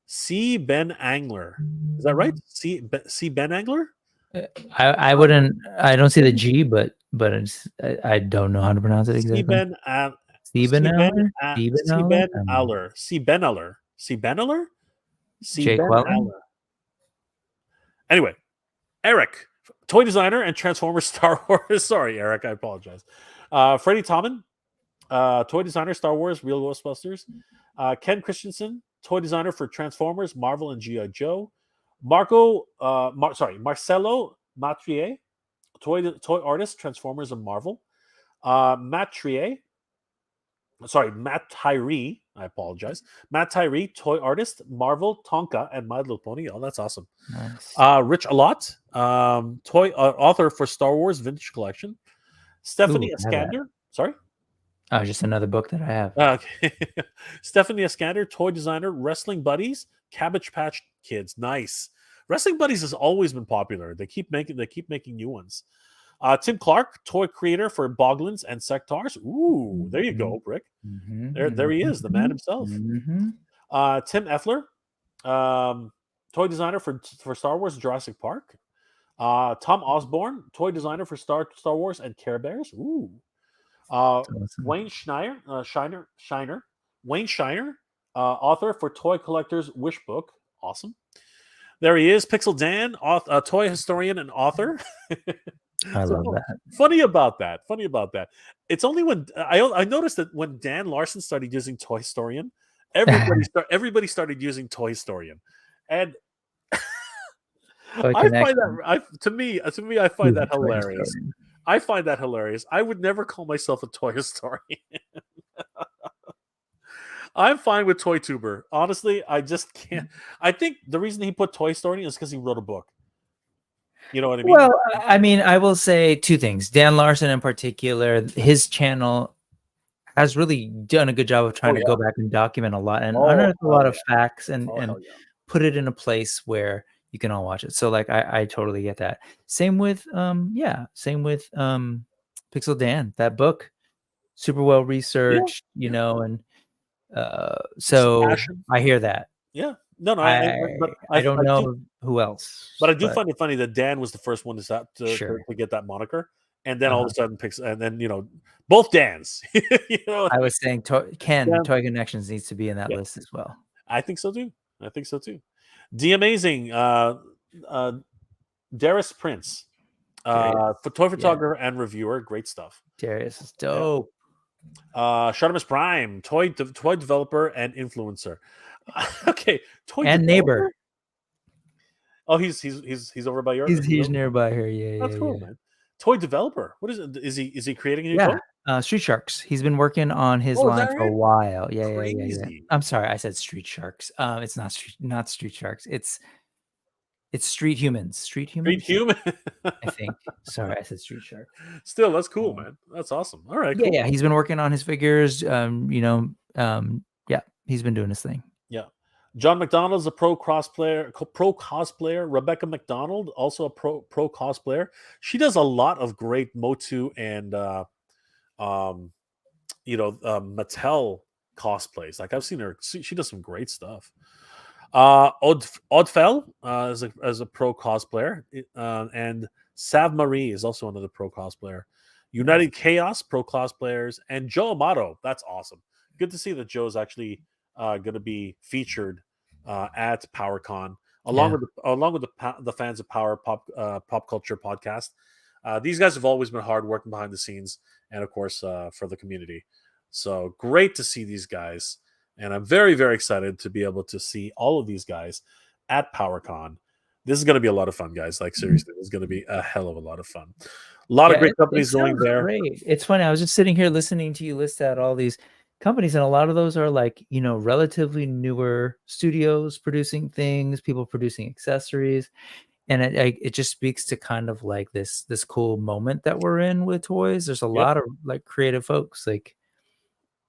S1: C. Ben Angler. Is that right? C. Ben Angler?
S2: I wouldn't. I don't see the G, but I don't know how to pronounce it exactly.
S1: C. Ben
S2: Aller. Jake Weller?
S1: Anyway, Eric, toy designer and Transformers Star Wars. Sorry, Eric, I apologize. Freddie Tommen, toy designer, Star Wars, Real Ghostbusters. Ken Christensen, toy designer for Transformers, Marvel, and G.I. Joe. Marcelo Matrier, toy artist, Transformers and Marvel. Matt Tyree, I apologize. Matt Tyree, toy artist, Marvel, Tonka, and My Little Pony. Oh, that's awesome.
S2: Nice.
S1: Rich Alot, toy author for Star Wars Vintage Collection. Stephanie Eskander. Sorry?
S2: Oh, just another book that I have.
S1: Okay. Stephanie Eskander, toy designer, Wrestling Buddies, Cabbage Patch Kids. Nice. Wrestling Buddies has always been popular. They keep making new ones. Tim Clark, toy creator for Boglins and Sectars. Ooh, there you go, Brick. There he is, the man himself. Tim Effler, toy designer for Star Wars Jurassic Park. Tom Osborne, toy designer for Star Wars and Care Bears. Ooh.
S2: Awesome.
S1: Wayne Shiner, author for Toy Collector's Wish Book. Awesome. There he is, Pixel Dan, toy historian and author.
S2: I love that.
S1: Funny about that. It's only when I noticed that when Dan Larson started using Toy Historian, everybody started using Toy Historian, and I find that to me I find that hilarious. I find that hilarious. I would never call myself a toy historian. I'm fine with Toy Tuber. Honestly, I just can't. I think the reason he put Toy Historian is because he wrote a book. You know what I mean?
S2: Well, I mean, I will say two things. Dan Larson in particular, his channel has really done a good job of trying to go back and document a lot and unearth a lot of facts and put it in a place where you can all watch it. So like I totally get that. Same with Pixel Dan. That book, super well researched, you know, and so I hear that.
S1: Yeah. No,
S2: I don't know who else.
S1: But I do find it funny that Dan was the first one to get that moniker. And then all of a sudden and then, you know, both Dans. You know?
S2: I was saying Toy Connections needs to be in that list as well.
S1: I think so too. I think so too. The amazing Darius Prince,
S2: Darius.
S1: toy
S2: Yeah.
S1: photographer and reviewer. Great stuff.
S2: Darius is
S1: Yeah.
S2: dope.
S1: Shardamus Prime, toy developer and influencer. Okay, toy
S2: And neighbor.
S1: developer. Oh, he's over by your.
S2: He's nearby her. Yeah,
S1: That's
S2: yeah,
S1: cool,
S2: yeah.
S1: man. Toy developer. What is it? Is he creating a new toy?
S2: Yeah. Street Sharks. He's been working on his
S1: Oh, is that
S2: line for a
S1: right?
S2: while. Yeah, yeah, yeah, yeah.
S1: Crazy.
S2: I'm sorry, I said Street Sharks. It's not Street Sharks. It's Street Humans. Street
S1: Great
S2: Humans,
S1: human.
S2: I think. Sorry, I said Street Sharks.
S1: Still, that's cool,
S2: Um,
S1: man. That's awesome. All right,
S2: yeah,
S1: cool.
S2: yeah. He's been working on his figures. Yeah, he's been doing his thing.
S1: Yeah. John McDonald's a pro cosplayer. Rebecca McDonald, also a pro cosplayer. She does a lot of great Motu and Mattel cosplays. Like I've seen her. She does some great stuff. Oddfell as a pro cosplayer, and Sav Marie is also another pro cosplayer. United Chaos pro cosplayers, and Joe Amato. That's awesome. Good to see that Joe's actually going to be featured at PowerCon along with the fans of Pop Culture podcast. These guys have always been hard working behind the scenes, and of course for the community. So great to see these guys. And I'm very, very excited to be able to see all of these guys at PowerCon. This is going to be a lot of fun, guys. Like, seriously, it's going to be a hell of a lot of fun. A lot of great companies going there.
S2: Great. It's funny. I was just sitting here listening to you list out all these companies, and a lot of those are like, relatively newer studios producing things, people producing accessories. And it just speaks to kind of like this cool moment that we're in with toys. There's a lot of like creative folks, like,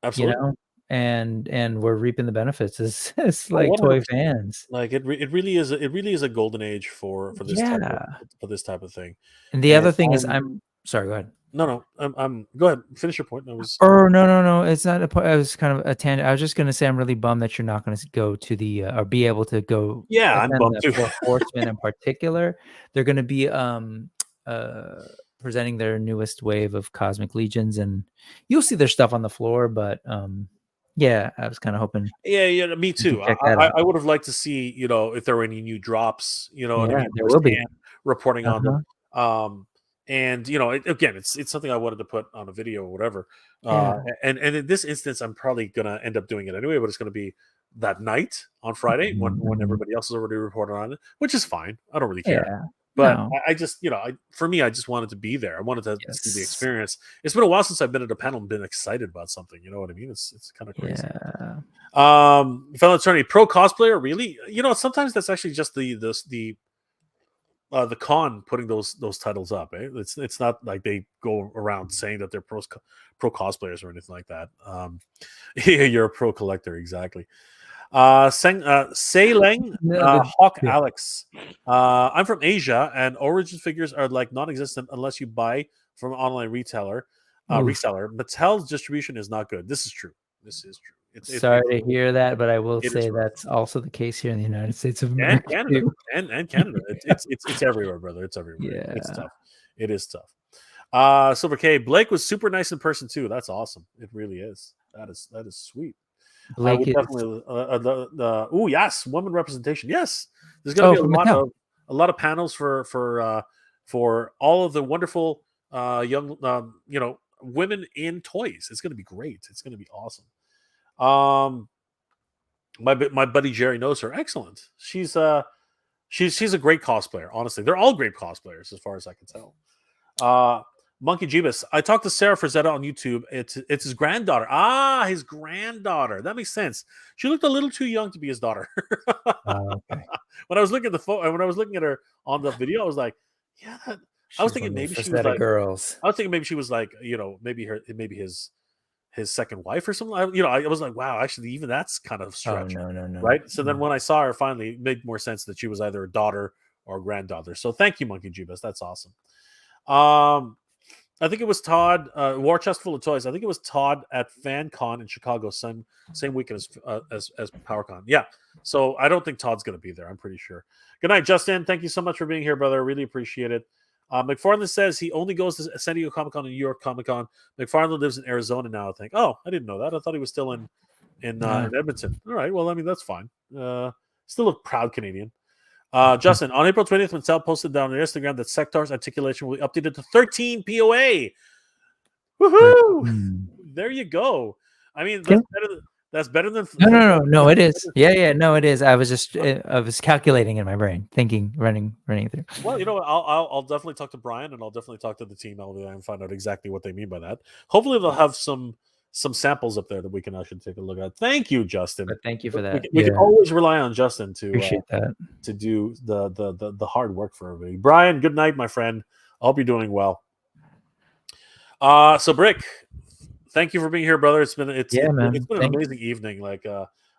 S1: absolutely.
S2: And we're reaping the benefits as like
S1: 100%.
S2: toy fans.
S1: Like it really is a golden age for this type of thing.
S2: And the other thing is, I'm sorry, go ahead.
S1: No, I'm go ahead, finish your point.
S2: No, it's not a point. I was kind of a tangent. I was just going to say I'm really bummed that you're not going to go to the or be able to go.
S1: Yeah, I'm bummed too.
S2: For Horsemen in particular, they're going to be presenting their newest wave of Cosmic Legions, and you'll see their stuff on the floor. But yeah, I was kind of hoping.
S1: Yeah, me too. I would have liked to see, if there were any new drops, what I mean?
S2: There will be
S1: reporting on them. And again, it's something I wanted to put on a video or whatever. And in this instance, I'm probably gonna end up doing it anyway, but it's gonna be that night on Friday when everybody else has already reported on it, which is fine. I don't really care.
S2: Yeah.
S1: But I just, for me, I just wanted to be there. I wanted to see the experience. It's been a while since I've been at a panel and been excited about something. You know what I mean? It's kind of crazy.
S2: Yeah.
S1: Fellow attorney, pro cosplayer, really? Sometimes that's actually just the con putting those titles up. Eh? It's not like they go around saying that they're pro cosplayers or anything like that. You're a pro collector, exactly. Saileng, Hawk Alex. I'm from Asia, and origin figures are like non-existent unless you buy from an online reseller. Mattel's distribution is not good. This is true.
S2: Sorry to hear that, but I will say that's also the case here in the United States of America
S1: and Canada. It's everywhere, brother. It's everywhere.
S2: Yeah,
S1: it's tough. It is tough. Silver K. Blake was super nice in person too. That's awesome. It really is. That is sweet. Blake is definitely yes, woman representation. Yes, there's going to be a lot of panels for all of the wonderful young women in toys. It's going to be great. It's going to be awesome. My buddy Jerry knows her. Excellent. She's a great cosplayer. Honestly, they're all great cosplayers as far as I can tell. Monkey Jeebus. I talked to Sarah Frazetta on YouTube. It's his granddaughter. His granddaughter. That makes sense. She looked a little too young to be his daughter.
S2: Okay.
S1: When I was looking at when I was looking at her on the video, I was like, yeah. I was thinking maybe she was like
S2: girls.
S1: I was thinking maybe she was like, maybe his second wife or something. I was like, wow, actually, even that's kind of stretch.
S2: No.
S1: Right. So then when I saw her finally, it made more sense that she was either a daughter or a granddaughter. So thank you, Monkey Jeebus. That's awesome. I think it was Todd, War Chest Full of Toys. I think it was Todd at FanCon in Chicago, same weekend as PowerCon. Yeah. So I don't think Todd's going to be there. I'm pretty sure. Good night, Justin. Thank you so much for being here, brother. I really appreciate it. McFarland says he only goes to San Diego Comic-Con and New York Comic-Con. McFarland lives in Arizona now, I think. Oh, I didn't know that. I thought he was still in in
S2: Ah.
S1: Edmonton. All right, well, I mean that's fine. Still a proud Canadian. Justin, on April 20th, when Sal posted down on Instagram that Sectar's articulation will be updated to 13 POA. Woohoo!
S2: 13.
S1: There you go. I mean,
S2: Can-
S1: that's better than
S2: No, it is. Yeah, no, it is. I was just I was calculating in my brain, thinking, running through.
S1: Well, you know what? I'll definitely talk to Brian, and I'll definitely talk to the team over there and find out exactly what they mean by that. Hopefully, they'll have some samples up there that we can actually take a look at. Thank you, Justin.
S2: But thank you for that.
S1: We can always rely on Justin to
S2: Appreciate that.
S1: to do the hard work for everybody. Brian, good night, my friend. I hope you're doing well. So Brick, thank you for being here, brother. It's been
S2: man.
S1: it's been an amazing evening. Like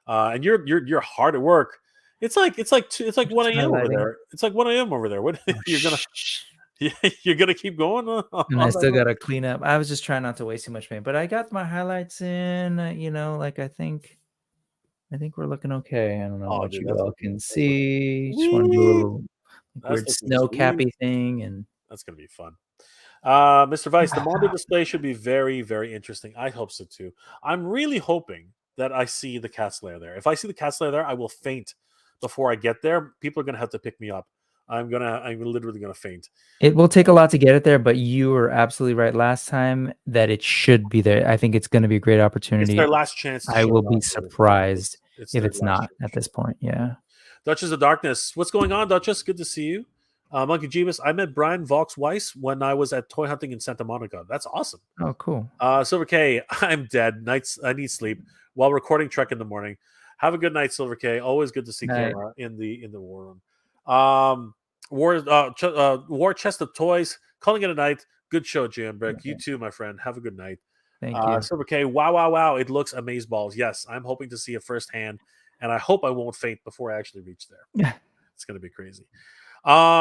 S1: and you're hard at work. It's like 1 a.m. over there. It's like 1 a.m. over there. What you're gonna keep going?
S2: And I still gotta clean up. I was just trying not to waste too much paint, but I got my highlights in. Like I think we're looking okay. I don't know what you all can see. Just want to do a little weird snow cappy thing, and
S1: that's gonna be fun. Mr. Vice, the Mondo display should be very, very interesting. I hope so too. I'm really hoping that I see the Cat's Lair there. If I see the Cat's Lair there, I will faint before I get there. People are gonna have to pick me up. I'm literally gonna faint.
S2: It will take a lot to get it there, but you were absolutely right last time that it should be there. I think it's going to be a great opportunity.
S1: It's their last chance.
S2: I will be surprised if it's not at this point. Yeah.
S1: Duchess of Darkness, what's going on, Duchess? Good to see you. Monkey Jeebus, I met Brian Vox Weiss when I was at toy hunting in Santa Monica. That's awesome.
S2: Oh, cool.
S1: Silver K, I'm dead. Nights, I need sleep while recording Trek in the morning. Have a good night, Silver K. Always good to see Camera in the war room. War Chest of Toys, calling it a night. Good show, Jim Brick. Okay. You too, my friend. Have a good night.
S2: Thank you.
S1: Silver K, wow. It looks amazeballs. Yes, I'm hoping to see it firsthand, and I hope I won't faint before I actually reach there.
S2: Yeah.
S1: It's going to be crazy.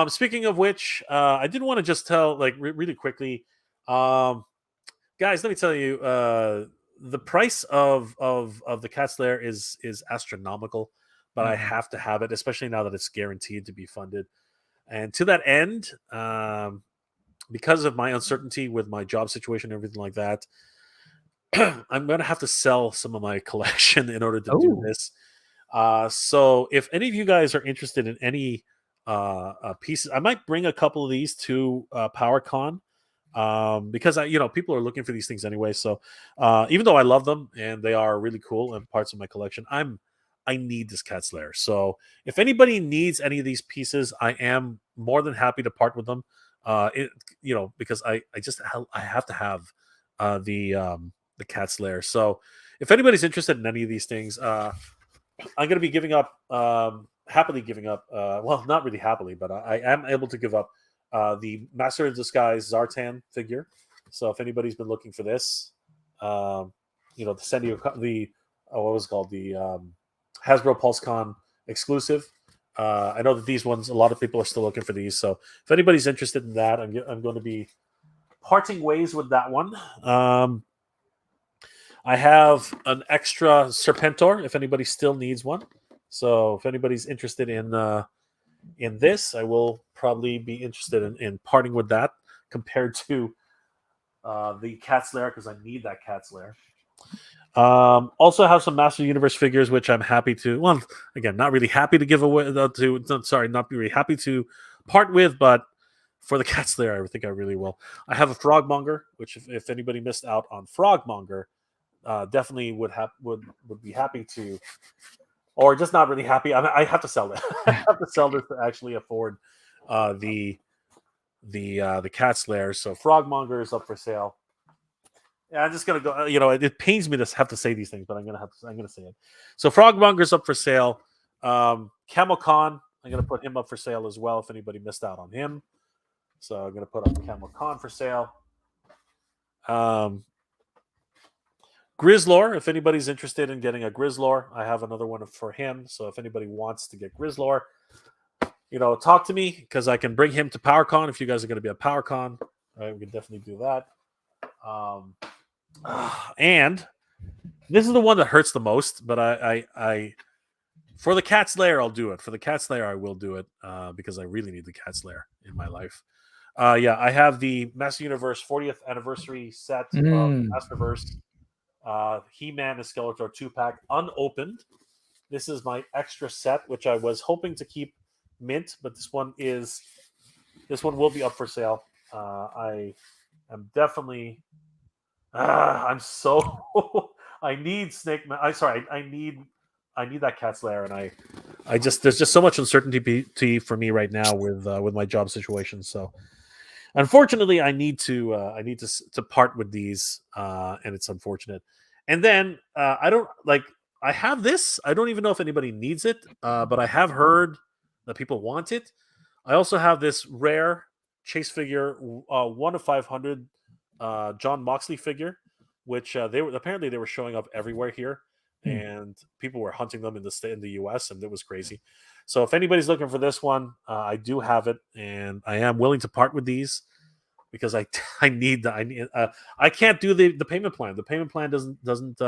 S1: Speaking of which, I did want to just tell, like, really quickly, guys, let me tell you, the price of the Cat's Lair is astronomical, but I have to have it, especially now that it's guaranteed to be funded. And to that end, because of my uncertainty with my job situation and everything like that, I'm going to have to sell some of my collection in order to do this. So if any of you guys are interested in any pieces, I might bring a couple of these to PowerCon, because people are looking for these things anyway. So even though I love them and they are really cool and parts of my collection, I need this Cat's Lair. So if anybody needs any of these pieces, I am more than happy to part with them. Because I have to have the Cat's Lair. So if anybody's interested in any of these things, I'm going to be giving up, happily giving up. Well, not really happily, but I am able to give up the Master in Disguise Zartan figure. So if anybody's been looking for this, the what was it called, the Hasbro PulseCon exclusive. I know that these ones, a lot of people are still looking for these. So if anybody's interested in that, I'm going to be parting ways with that one. I have an extra Serpentor if anybody still needs one. So if anybody's interested in this, I will probably be interested in parting with that compared to the Cat's Lair, because I need that Cat's Lair. Also have some Master Universe figures, which I'm happy to, well, again, not really happy to give away not really happy to part with, but for the Cat's Lair, I think I really will. I have a Frogmonger, which if anybody missed out on Frogmonger, definitely would be happy to, or just not really happy. I have to sell it. I have to sell this to actually afford the Cat's Lair. So Frogmonger is up for sale. Yeah, I'm just gonna go. It pains me to have to say these things, but I'm gonna say it. So Frogmonger's up for sale. Camel Khan, I'm gonna put him up for sale as well. If anybody missed out on him, so I'm gonna put up Camel Khan for sale. Grizzlor, if anybody's interested in getting a Grizzlor, I have another one for him. So if anybody wants to get Grizzlor, talk to me, because I can bring him to PowerCon. If you guys are going to be at PowerCon, right, we can definitely do that. And this is the one that hurts the most, but I for the Cat's Lair, I'll do it. For the Cat's Lair, I will do it because I really need the Cat's Lair in my life. I have the Master Universe 40th anniversary set of Masterverse He-Man and Skeletor 2-pack unopened. This is my extra set, which I was hoping to keep mint, but this one will be up for sale. I am definitely. I'm so. I need Snake. I sorry. I need that Cat's Lair, and I just there's just so much uncertainty for me right now with my job situation. So unfortunately, I need to part with these, and it's unfortunate. And then I don't like. I have this. I don't even know if anybody needs it, but I have heard that people want it. I also have this rare chase figure, 1 of 500, John Moxley figure, which they were showing up everywhere here, and people were hunting them in the U.S. and it was crazy. So if anybody's looking for this one, I do have it, and I am willing to part with these because I can't do the payment plan. The payment plan doesn't.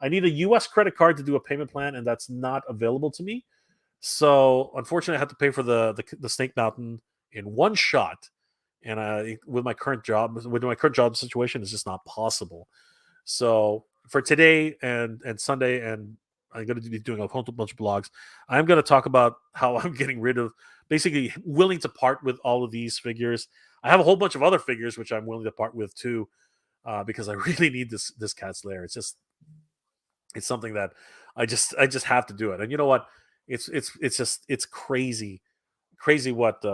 S1: I need a U.S. credit card to do a payment plan, and that's not available to me. So unfortunately, I had to pay for the Snake Mountain in one shot, and with my current job situation, it's just not possible. So for today and Sunday, and I'm going to be doing a whole bunch of blogs. I'm going to talk about how I'm getting rid of, basically willing to part with all of these figures. I have a whole bunch of other figures which I'm willing to part with too, because I really need this Cat's Lair. It's something that I just have to do it. And you know what? It's crazy what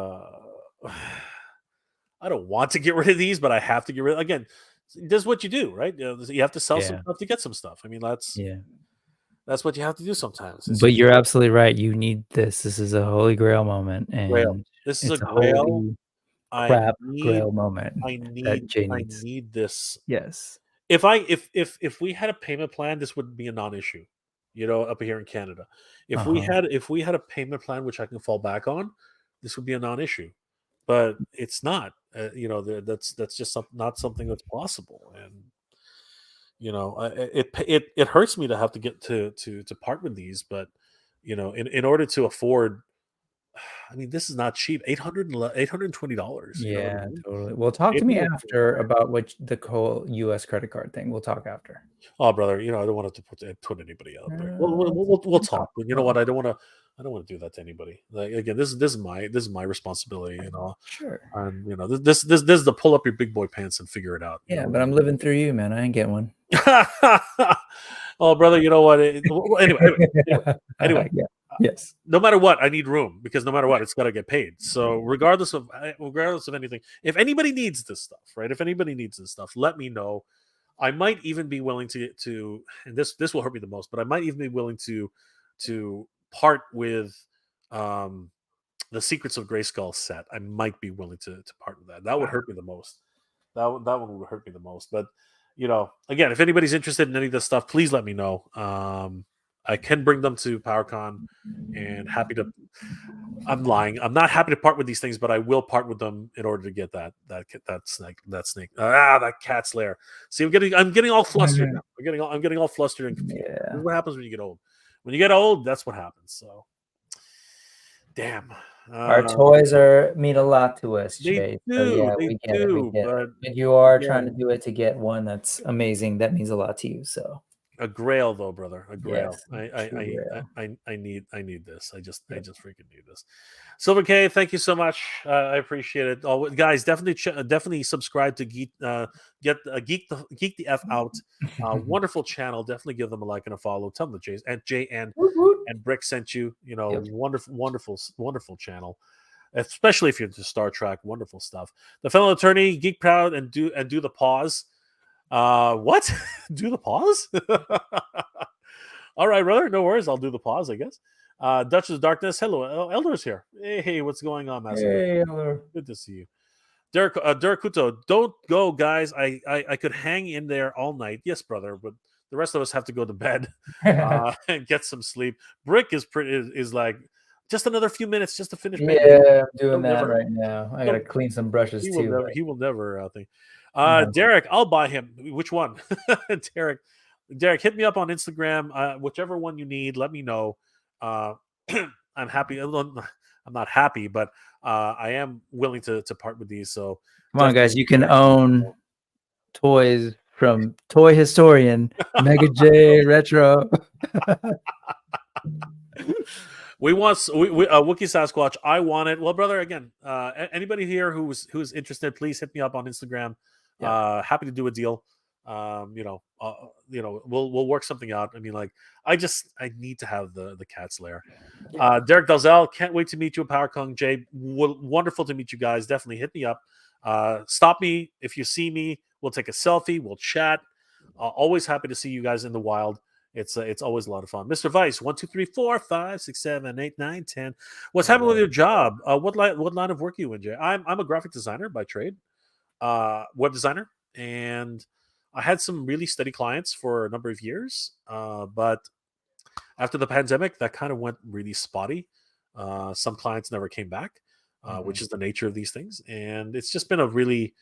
S1: I don't want to get rid of these, but I have to get rid of. Again, this is what you do, right? You have to sell some stuff to get some stuff. I mean, that's what you have to do sometimes.
S2: But you're absolutely right. You need this. This is a holy grail moment,
S1: Grail.
S2: and
S1: This is
S2: it's
S1: a
S2: a
S1: grail.
S2: holy crap grail moment that Jay needs.
S1: need this.
S2: Yes.
S1: If we had a payment plan, this would be a non-issue. Up here in Canada, if we had a payment plan which I can fall back on, this would be a non-issue. But it's not. That's just not something that's possible, and it hurts me to have to get to part with these. But in order to afford, I mean, this is not cheap. $820.
S2: Yeah, totally. Well, talk to me after about what the whole U.S. credit card thing. We'll talk after.
S1: Oh, brother, I don't want to put anybody out there. We'll talk. But you know what? I don't want to do that to anybody. Like, again, this is my responsibilly.
S2: Sure.
S1: And this is the pull up your big boy pants and figure it out.
S2: Yeah, but I'm living through you, man. I ain't getting one.
S1: Oh, brother, you know what? Anyway.
S2: Yeah. Yes.
S1: No matter what, I need room because no matter what, it's got to get paid. So regardless of anything, if anybody needs this stuff, right? If anybody needs this stuff, let me know. I might even be willing to and this will hurt me the most, but I might even be willing to part with the Secrets of Grayskull set. I might be willing to part with that. That would hurt me the most. That one would hurt me the most. But again, if anybody's interested in any of this stuff, please let me know. I can bring them to PowerCon, and I'm lying. I'm not happy to part with these things, but I will part with them in order to get that Cat's Lair. See, I'm getting all flustered now. I'm getting all flustered and confused.
S2: Yeah.
S1: This is what happens when you get old. When you get old, that's what happens. So, damn.
S2: Our toys mean a lot to us, Jay. So yeah, we get it. But you are trying to do it to get one that's amazing. That means a lot to you. So.
S1: A grail, though, brother. A grail.
S2: Yes,
S1: I need this. I just freaking need this. Silver K, thank you so much. I appreciate it. Oh, guys, definitely subscribe to Geek the F Out. Wonderful channel. Definitely give them a like and a follow. Tell them that Jay and Brick sent you. Wonderful channel. Especially if you're into Star Trek. Wonderful stuff. The Fellow Attorney, Geek Proud, and do the pause. What? Do the pause? All right, brother. No worries. I'll do the pause, I guess. Duchess of Darkness. Hello. Elder's here. Hey, what's going on, Master?
S2: Hey, Elder.
S1: Good to see you. Derek Kuto, don't go, guys. I could hang in there all night. Yes, brother, but the rest of us have to go to bed and get some sleep. Brick is like just another few minutes just to finish.
S2: Yeah, I'm doing that right now. I gotta clean some brushes too.
S1: He will never think. Derek, I'll buy him. Which one? Derek, hit me up on Instagram. Whichever one you need, let me know. I'm happy. I'm not happy, but I am willing to part with these. So
S2: come on, guys, you can own toys from toy historian Mega J Retro.
S1: We want Wookiee Sasquatch. I want it. Well, brother, again, anybody here who's interested, please hit me up on Instagram.
S2: Yeah.
S1: Happy to do a deal. We'll work something out. I mean, like, I need to have the cat's lair. Derek Dalzell, can't wait to meet you at PowerCon. Jay, wonderful to meet you guys. Definitely hit me up. Stop me if you see me. We'll take a selfie. We'll chat. Always happy to see you guys in the wild. It's always a lot of fun. Mr. Vice, 1, 2, 3, 4, 5, 6, 7, 8, 9, 10. What's happening with your job? What line of work are you in, Jay? I'm a graphic designer by trade, web designer, and I had some really steady clients for a number of years. But after the pandemic, that kind of went really spotty. Some clients never came back, which is the nature of these things, and it's just been a really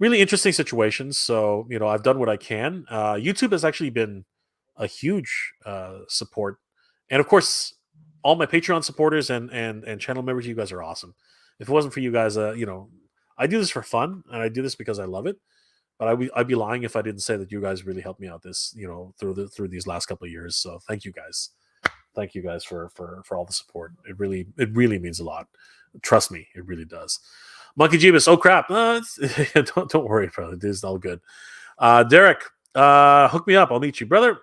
S1: interesting situation. So I've done what I can. YouTube has actually been a huge support, and of course, all my Patreon supporters and channel members. You guys are awesome. If it wasn't for you guys, I do this for fun, and I do this because I love it. But I'd be lying if I didn't say that you guys really helped me out this, through these last couple of years. So thank you guys. Thank you guys for all the support. It really means a lot. Trust me, it really does. Monkey Jeebus, oh crap. Don't worry, brother. This is all good. Derek, hook me up. I'll meet you, brother.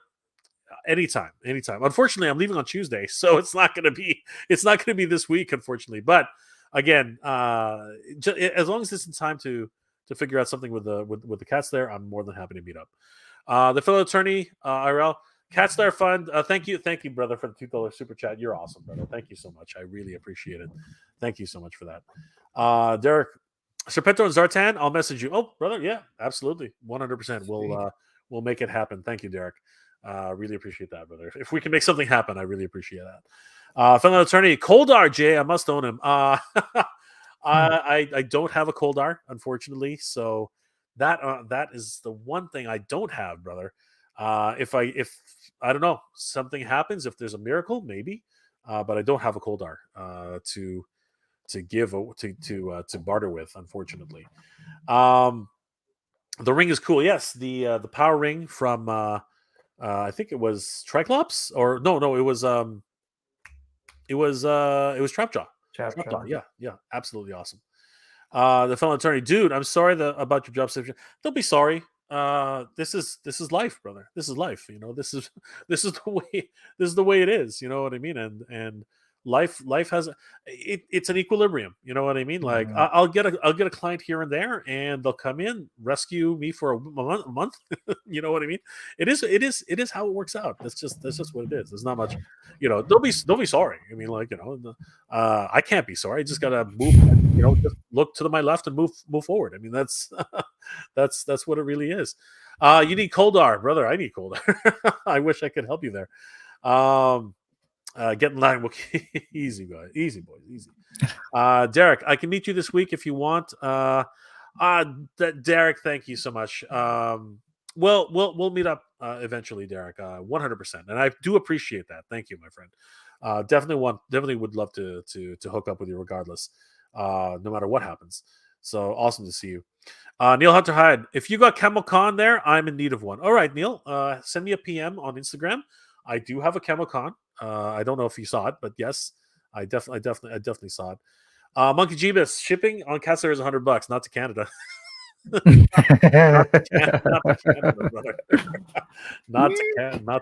S1: Anytime. Unfortunately, I'm leaving on Tuesday, so it's not gonna be this week, unfortunately. But again, as long as it's in time to figure out something with the cats there, I'm more than happy to meet up. The fellow attorney, IRL, Cats There Fund. Thank you, brother, for the $2 super chat. You're awesome, brother. Thank you so much. I really appreciate it. Thank you so much for that. Derek, Serpento and Zartan, I'll message you. Oh, brother, yeah, absolutely, 100%. We'll make it happen. Thank you, Derek. Really appreciate that, brother. If we can make something happen, I really appreciate that. Fellow attorney, Koldar J, I must own him. I don't have a Koldar, unfortunately. So that is the one thing I don't have, brother. If I don't know, something happens, if there's a miracle, maybe. But I don't have a Koldar to give to barter with, unfortunately. The ring is cool. Yes, the power ring from I think it was Triclops, or no, it was Trapjaw. Trapjaw. Yeah, absolutely awesome. The fellow attorney, dude, I'm sorry about your job situation. Don't be sorry. This is life, brother. This is life. This is the way it is. You know what I mean? And life has it's an equilibrium. You know what I mean? Like I'll get a client here and there, and they'll come in, rescue me for a month. You know what I mean? It is how it works out. That's just what it is. There's not much. Don't be sorry. I mean, like, I can't be sorry. I just gotta move. Just look to my left and move forward. I mean, that's that's what it really is. You need Koldar, brother. I need Koldar. I wish I could help you there. Get in line. Easy, boys. Easy. Derek, I can meet you this week if you want. Derek, thank you so much. We'll meet up eventually, Derek. 100%, and I do appreciate that. Thank you, my friend. Definitely would love to hook up with you regardless, no matter what happens. So awesome to see you. Neil Hunter Hyde, if you got Camel Con there, I'm in need of one. All right, Neil, send me a PM on Instagram. I do have a Camel Con. I don't know if you saw it, but yes, I definitely saw it. Monkey Jeebus, shipping on Cats There is $100, not to Canada. not to Canada, brother. not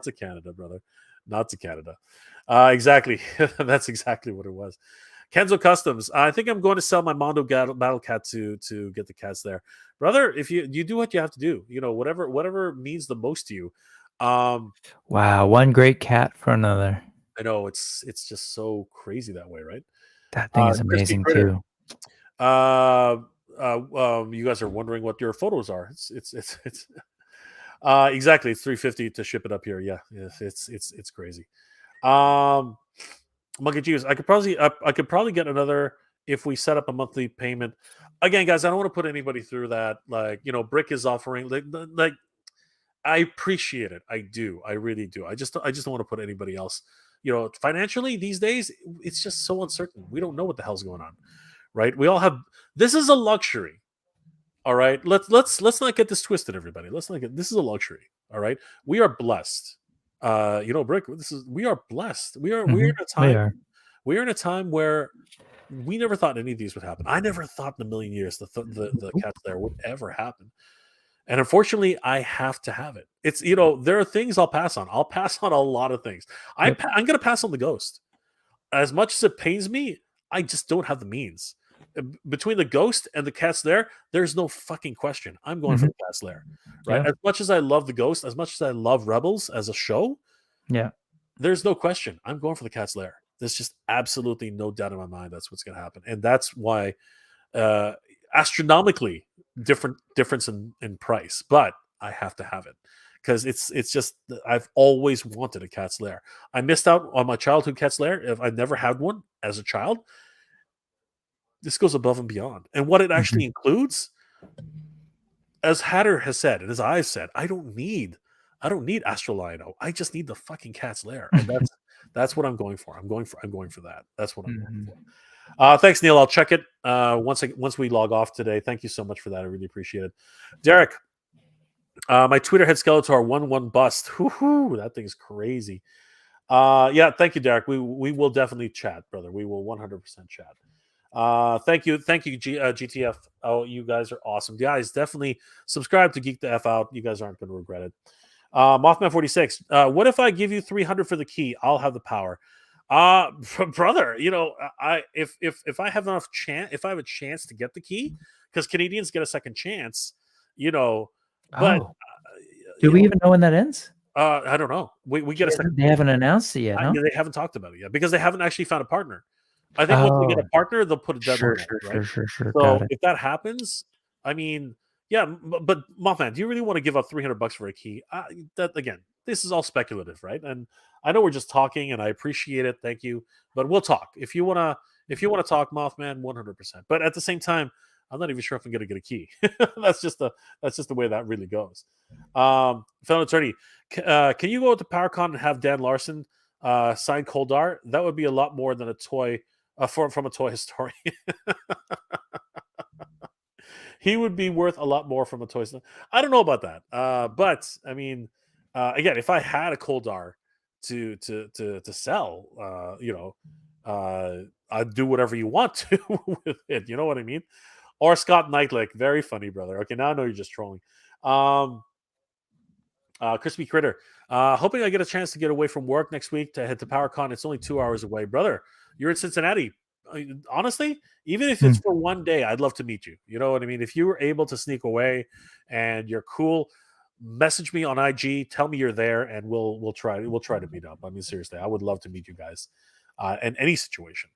S1: to Canada, brother. Not to Canada. Exactly. That's exactly what it was. Kenzo Customs. I think I'm going to sell my Mondo Battle Cat to get the cats there, brother. If you do what you have to do, whatever means the most to you.
S2: Wow, one great cat for another.
S1: I know it's just so crazy that way, right?
S2: That thing is amazing too.
S1: You guys are wondering what your photos are. It's exactly. It's $350 to ship it up here. Yeah, it's crazy. Monkey Juice. I could probably get another if we set up a monthly payment. Again, guys, I don't want to put anybody through that. Like, Brick is offering like I appreciate it. I do. I really do. I just don't want to put anybody else. Financially these days, it's just so uncertain. We don't know what the hell's going on, right? We all have. This is a luxury. All right, let's not get this twisted, everybody. Let's not get this is a luxury. All right, we are blessed. Brick. We are blessed. We're in a
S2: We
S1: time
S2: are.
S1: we're in a time where we never thought any of these would happen. I never thought in a million years the cats there would ever happen. And unfortunately, I have to have it. It's there are things I'll pass on. I'll pass on a lot of things. I'm
S2: Yep.
S1: going to pass on the ghost. As much as it pains me, I just don't have the means. Between the ghost and the cat's lair, there's no fucking question. I'm going for
S2: Mhm.
S1: the cat's lair, right?
S2: Yeah.
S1: As much as I love the ghost, as much as I love Rebels as a show,
S2: Yeah.
S1: there's no question. I'm going for the cat's lair. There's just absolutely no doubt in my mind that's what's going to happen, and that's why uh, astronomically difference in price, but I have to have it because it's just I've always wanted a cat's lair. I missed out on my childhood cat's lair. If I never had one as a child, this goes above and beyond. And what it actually
S2: Mhm.
S1: includes, as Hatter has said and as I've said, I don't need Astrolino. I just need the fucking cat's lair, and that's what I'm going for. I'm going for that. That's what I'm going
S2: Mhm.
S1: for. Thanks, Neil. I'll check it once we log off today. Thank you so much for that. I really appreciate it. Derek, my Twitter head Skeletor 1-1 bust. Whoo, that thing's crazy. Yeah, thank you, Derek. We will definitely chat, brother. We will 100% chat. Thank you, GTF. Oh, you guys are awesome, guys. Definitely subscribe to Geek the F Out. You guys aren't going to regret it. Mothman 46. What if I give you 300 for the key? I'll have the power. Brother, if I have enough chance, if I have a chance to get the key, because Canadians get a second chance, but
S2: Oh, do we even know when that ends?
S1: I don't know. We get a second.
S2: They haven't announced it yet, no?
S1: They haven't talked about it yet because they haven't actually found a partner. I think once they get
S2: Oh,
S1: a partner, they'll put a
S2: sure,
S1: deadline on
S2: sure,
S1: it, right?
S2: sure, sure, sure. Got
S1: So
S2: it.
S1: if that happens, I mean, yeah, but Mothman, do you really want to give up $300 for a key? That again, this is all speculative, right? And I know we're just talking, and I appreciate it. Thank you, but we'll talk if you wanna talk, Mothman, 100%. But at the same time, I'm not even sure if I'm gonna get a key. That's just the way that really goes. Fellow attorney, can you go to PowerCon and have Dan Larson sign Coldar? That would be a lot more than a toy from a toy historian. He would be worth a lot more from a toy store. I don't know about that, but I mean, again, if I had a Coldar to sell, I'd do whatever you want to with it. You know what I mean? Or Scott Knightlick, very funny, brother. Okay, now I know you're just trolling. Um, Crispy Critter, hoping I get a chance to get away from work next week to head to PowerCon. It's only 2 hours away, brother. You're in Cincinnati. Honestly, even if it's
S2: Hmm.
S1: for one day, I'd love to meet you. You know what I mean? If you were able to sneak away and you're cool, message me on IG. Tell me you're there, and we'll try to meet up. I mean, seriously, I would love to meet you guys in any situation.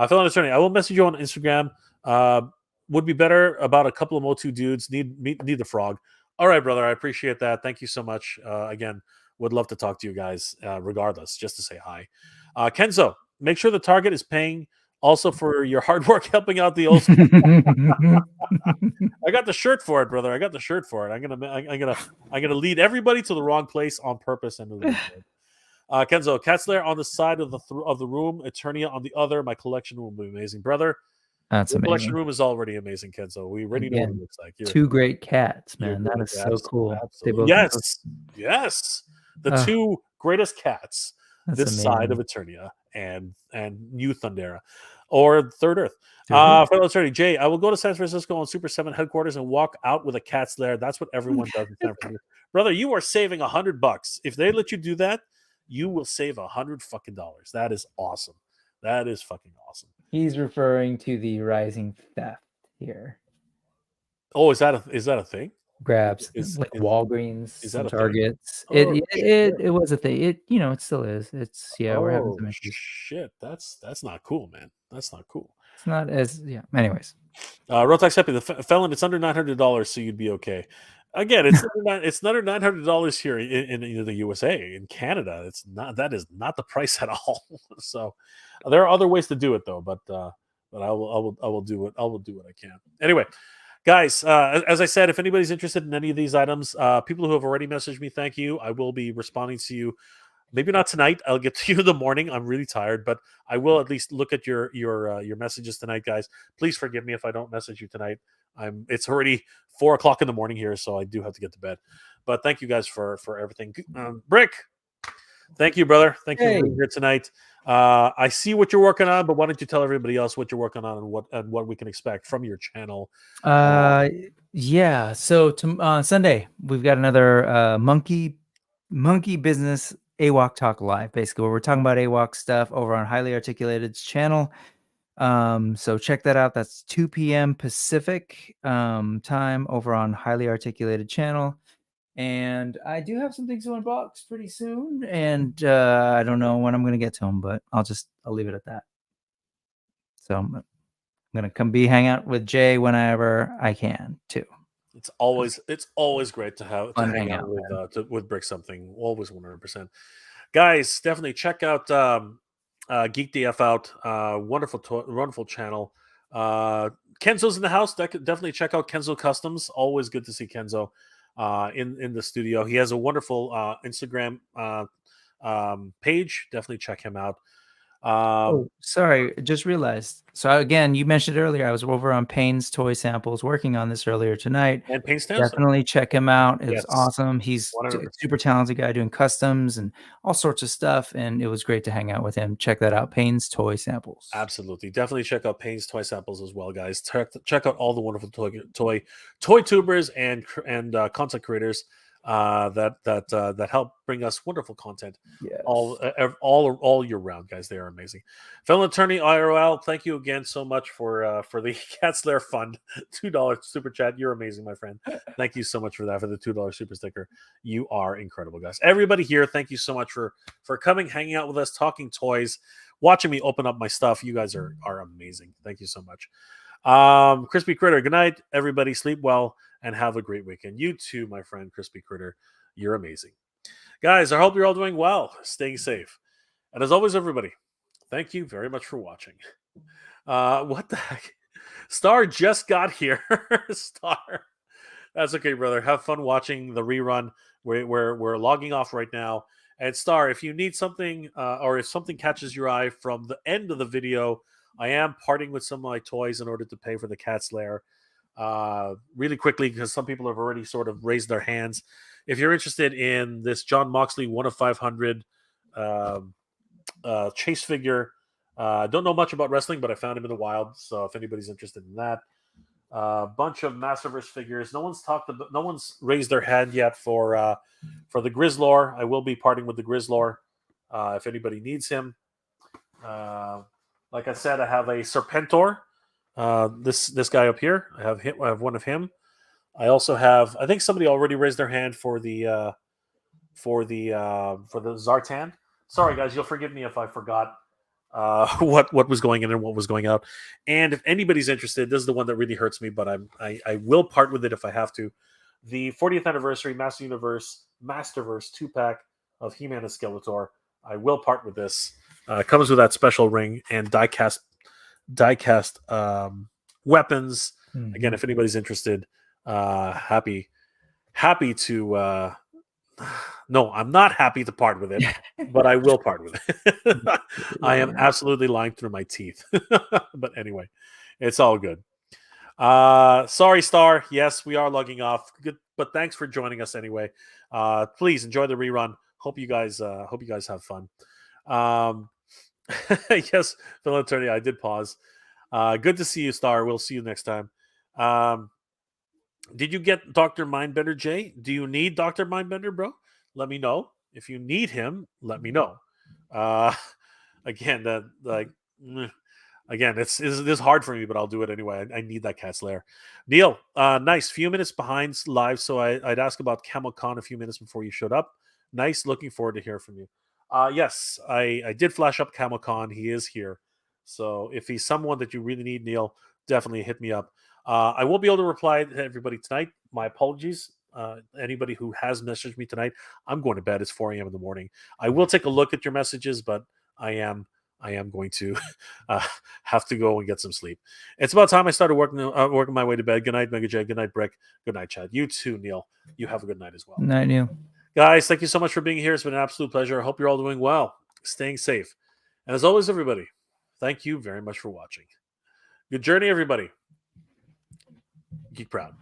S1: Fellow attorney, I will message you on Instagram. Uh, would be better about a couple of Motu dudes. Need the frog. All right, brother. I appreciate that. Thank you so much. Again, would love to talk to you guys regardless, just to say hi. Kenzo, make sure the target is paying also for your hard work helping out the old. I got the shirt for it, brother. I got the shirt for it. I'm gonna lead everybody to the wrong place on purpose, and it'll be good. Kenzo, Katzler on the side of the room, Eternia on the other. My collection will be amazing, brother.
S2: That's
S1: Your collection
S2: amazing.
S1: room is already amazing, Kenzo. We already know what it
S2: Again,
S1: looks like.
S2: two great cats,
S1: You're
S2: man. That
S1: good.
S2: is so cool. They
S1: Absolutely.
S2: both.
S1: Yes. The two greatest cats
S2: That's
S1: this side of
S2: amazing.
S1: Eternia and New Thundera or Third Earth.
S2: Mhm.
S1: Fellow attorney Jay, I will go to San Francisco on Super 7 headquarters and walk out with a cat's lair. That's what everyone does in San Francisco. Brother, you are saving $100. If they let you do that, you will save $100 fucking dollars. That is awesome. That is fucking awesome.
S2: He's referring to the rising theft here.
S1: Oh, is that a thing?
S2: Grabs
S1: Is
S2: like
S1: is
S2: Walgreens,
S1: is
S2: some
S1: that a thing?
S2: Targets.
S1: Oh shit.
S2: It was a thing. It still is. It's we're having
S1: Oh
S2: some issues.
S1: shit. That's not cool, man. That's not cool.
S2: It's not as Anyways,
S1: Rotax Happy, the felon, it's under $900, so you'd be okay. Again, it's under $900 here in the USA. In Canada, it's not. That is not the price at all. So there are other ways to do it though, but I will do it. I will do what I can. Anyway, guys, as I said, if anybody's interested in any of these items, people who have already messaged me, thank you. I will be responding to you Maybe not tonight. I'll get to you in the morning. I'm really tired, but I will at least look at your messages tonight, guys. Please forgive me if I don't message you tonight. It's already 4 o'clock in the morning here, so I do have to get to bed. But thank you guys for everything. Brick, thank you, brother. Thank you for
S2: Hey.
S1: being here tonight. I see what you're working on, but why don't you tell everybody else what you're working on and what we can expect from your channel?
S2: Yeah. So Sunday we've got another monkey business AWOC Talk Live, basically, where we're talking about AWOC stuff over on Highly Articulated's channel. So check that out. That's 2 p.m. Pacific time over on Highly Articulated channel. And I do have some things to unbox pretty soon, and I don't know when I'm going to get to them, but I'll leave it at that. So I'm going to come hang out with Jay whenever I can too.
S1: It's always great to hang out with Brick something. Always 100%. Guys, definitely check out Geek DF out. Wonderful channel. Kenzo's in the house. Definitely check out Kenzo Customs. Always good to see Kenzo in the studio. He has a wonderful Instagram page. Definitely check him out.
S2: Oh, sorry, just realized. So again, you mentioned earlier I was over on Payne's Toy Samples working on this earlier tonight.
S1: And Payne's Toy Samples.
S2: Definitely check him out. It was
S1: Yes.
S2: awesome. He's a
S1: 100%.
S2: super talented guy doing customs and all sorts of stuff, and it was great to hang out with him. Check that out, Payne's Toy Samples.
S1: Absolutely, definitely check out Payne's Toy Samples as well, guys. Check out all the wonderful toy tubers and content creators that help bring us wonderful content.
S2: Yes.
S1: all year round, guys. They are amazing. Fellow Attorney IRL, thank you again so much for the Cat Slayer Fund $2 super chat. You're amazing, my friend. Thank you so much for that, for the $2 super sticker. You are incredible, guys. Everybody here, thank you so much for coming, hanging out with us, talking toys, watching me open up my stuff. You guys are amazing. Thank you so much. Crispy Critter, good night, everybody. Sleep well and have a great weekend. You too, my friend Crispy Critter. You're amazing. Guys, I hope you're all doing well, staying safe. And as always, everybody, thank you very much for watching. What the heck? Star just got here. Star. That's okay, brother. Have fun watching the rerun. We're logging off right now. And Star, if you need something or if something catches your eye from the end of the video, I am parting with some of my toys in order to pay for the Cat's Lair. Really quickly, because some people have already sort of raised their hands. If you're interested in this John Moxley 1 of 500 chase figure, don't know much about wrestling, but I found him in the wild. So if anybody's interested in that, bunch of Masterverse figures. No one's raised their hand yet for the Grizzlor. I will be parting with the Grizzlor if anybody needs him. Like I said, I have a Serpentor. This guy up here. I have one of him. I also have. I think somebody already raised their hand for the Zartan. Sorry, guys. You'll forgive me if I forgot what was going in and what was going out. And if anybody's interested, this is the one that really hurts me, but I will part with it if I have to. The 40th anniversary Masterverse 2-pack of He-Man and Skeletor. I will part with this. It comes with that special ring and diecast weapons. Mm-hmm. Again, if anybody's interested, happy to. No, I'm not happy to part with it, but I will part with it. I am absolutely lying through my teeth. But anyway, it's all good. Sorry, Star. Yes, we are logging off. Good, but thanks for joining us anyway. Please enjoy the rerun. Hope you guys have fun. Yes, Phil Attorney, I did pause. Good to see you, Star. We'll see you next time. Did you get Dr. Mindbender, Jay? Do you need Dr. Mindbender, bro? Let me know. If you need him, let me know. Again, it's hard for me, but I'll do it anyway. I need that Cat's Lair. Neil, nice. Few minutes behind live, so I'd ask about CamelCon a few minutes before you showed up. Nice. Looking forward to hear from you. Yes, I did flash up CamelCon. He is here. So if he's someone that you really need, Neil, definitely hit me up. I won't be able to reply to everybody tonight. My apologies. Anybody who has messaged me tonight, I'm going to bed. It's 4 a.m. in the morning. I will take a look at your messages, but I am going to have to go and get some sleep. It's about time I started working my way to bed. Good night, Mega J. Good night, Brick. Good night, Chad. You too, Neil. You have a good night as well.
S2: Night, Neil.
S1: Guys, thank you so much for being here. It's been an absolute pleasure. I hope you're all doing well, staying safe. And as always, everybody, thank you very much for watching. Good journey, everybody. Geek proud.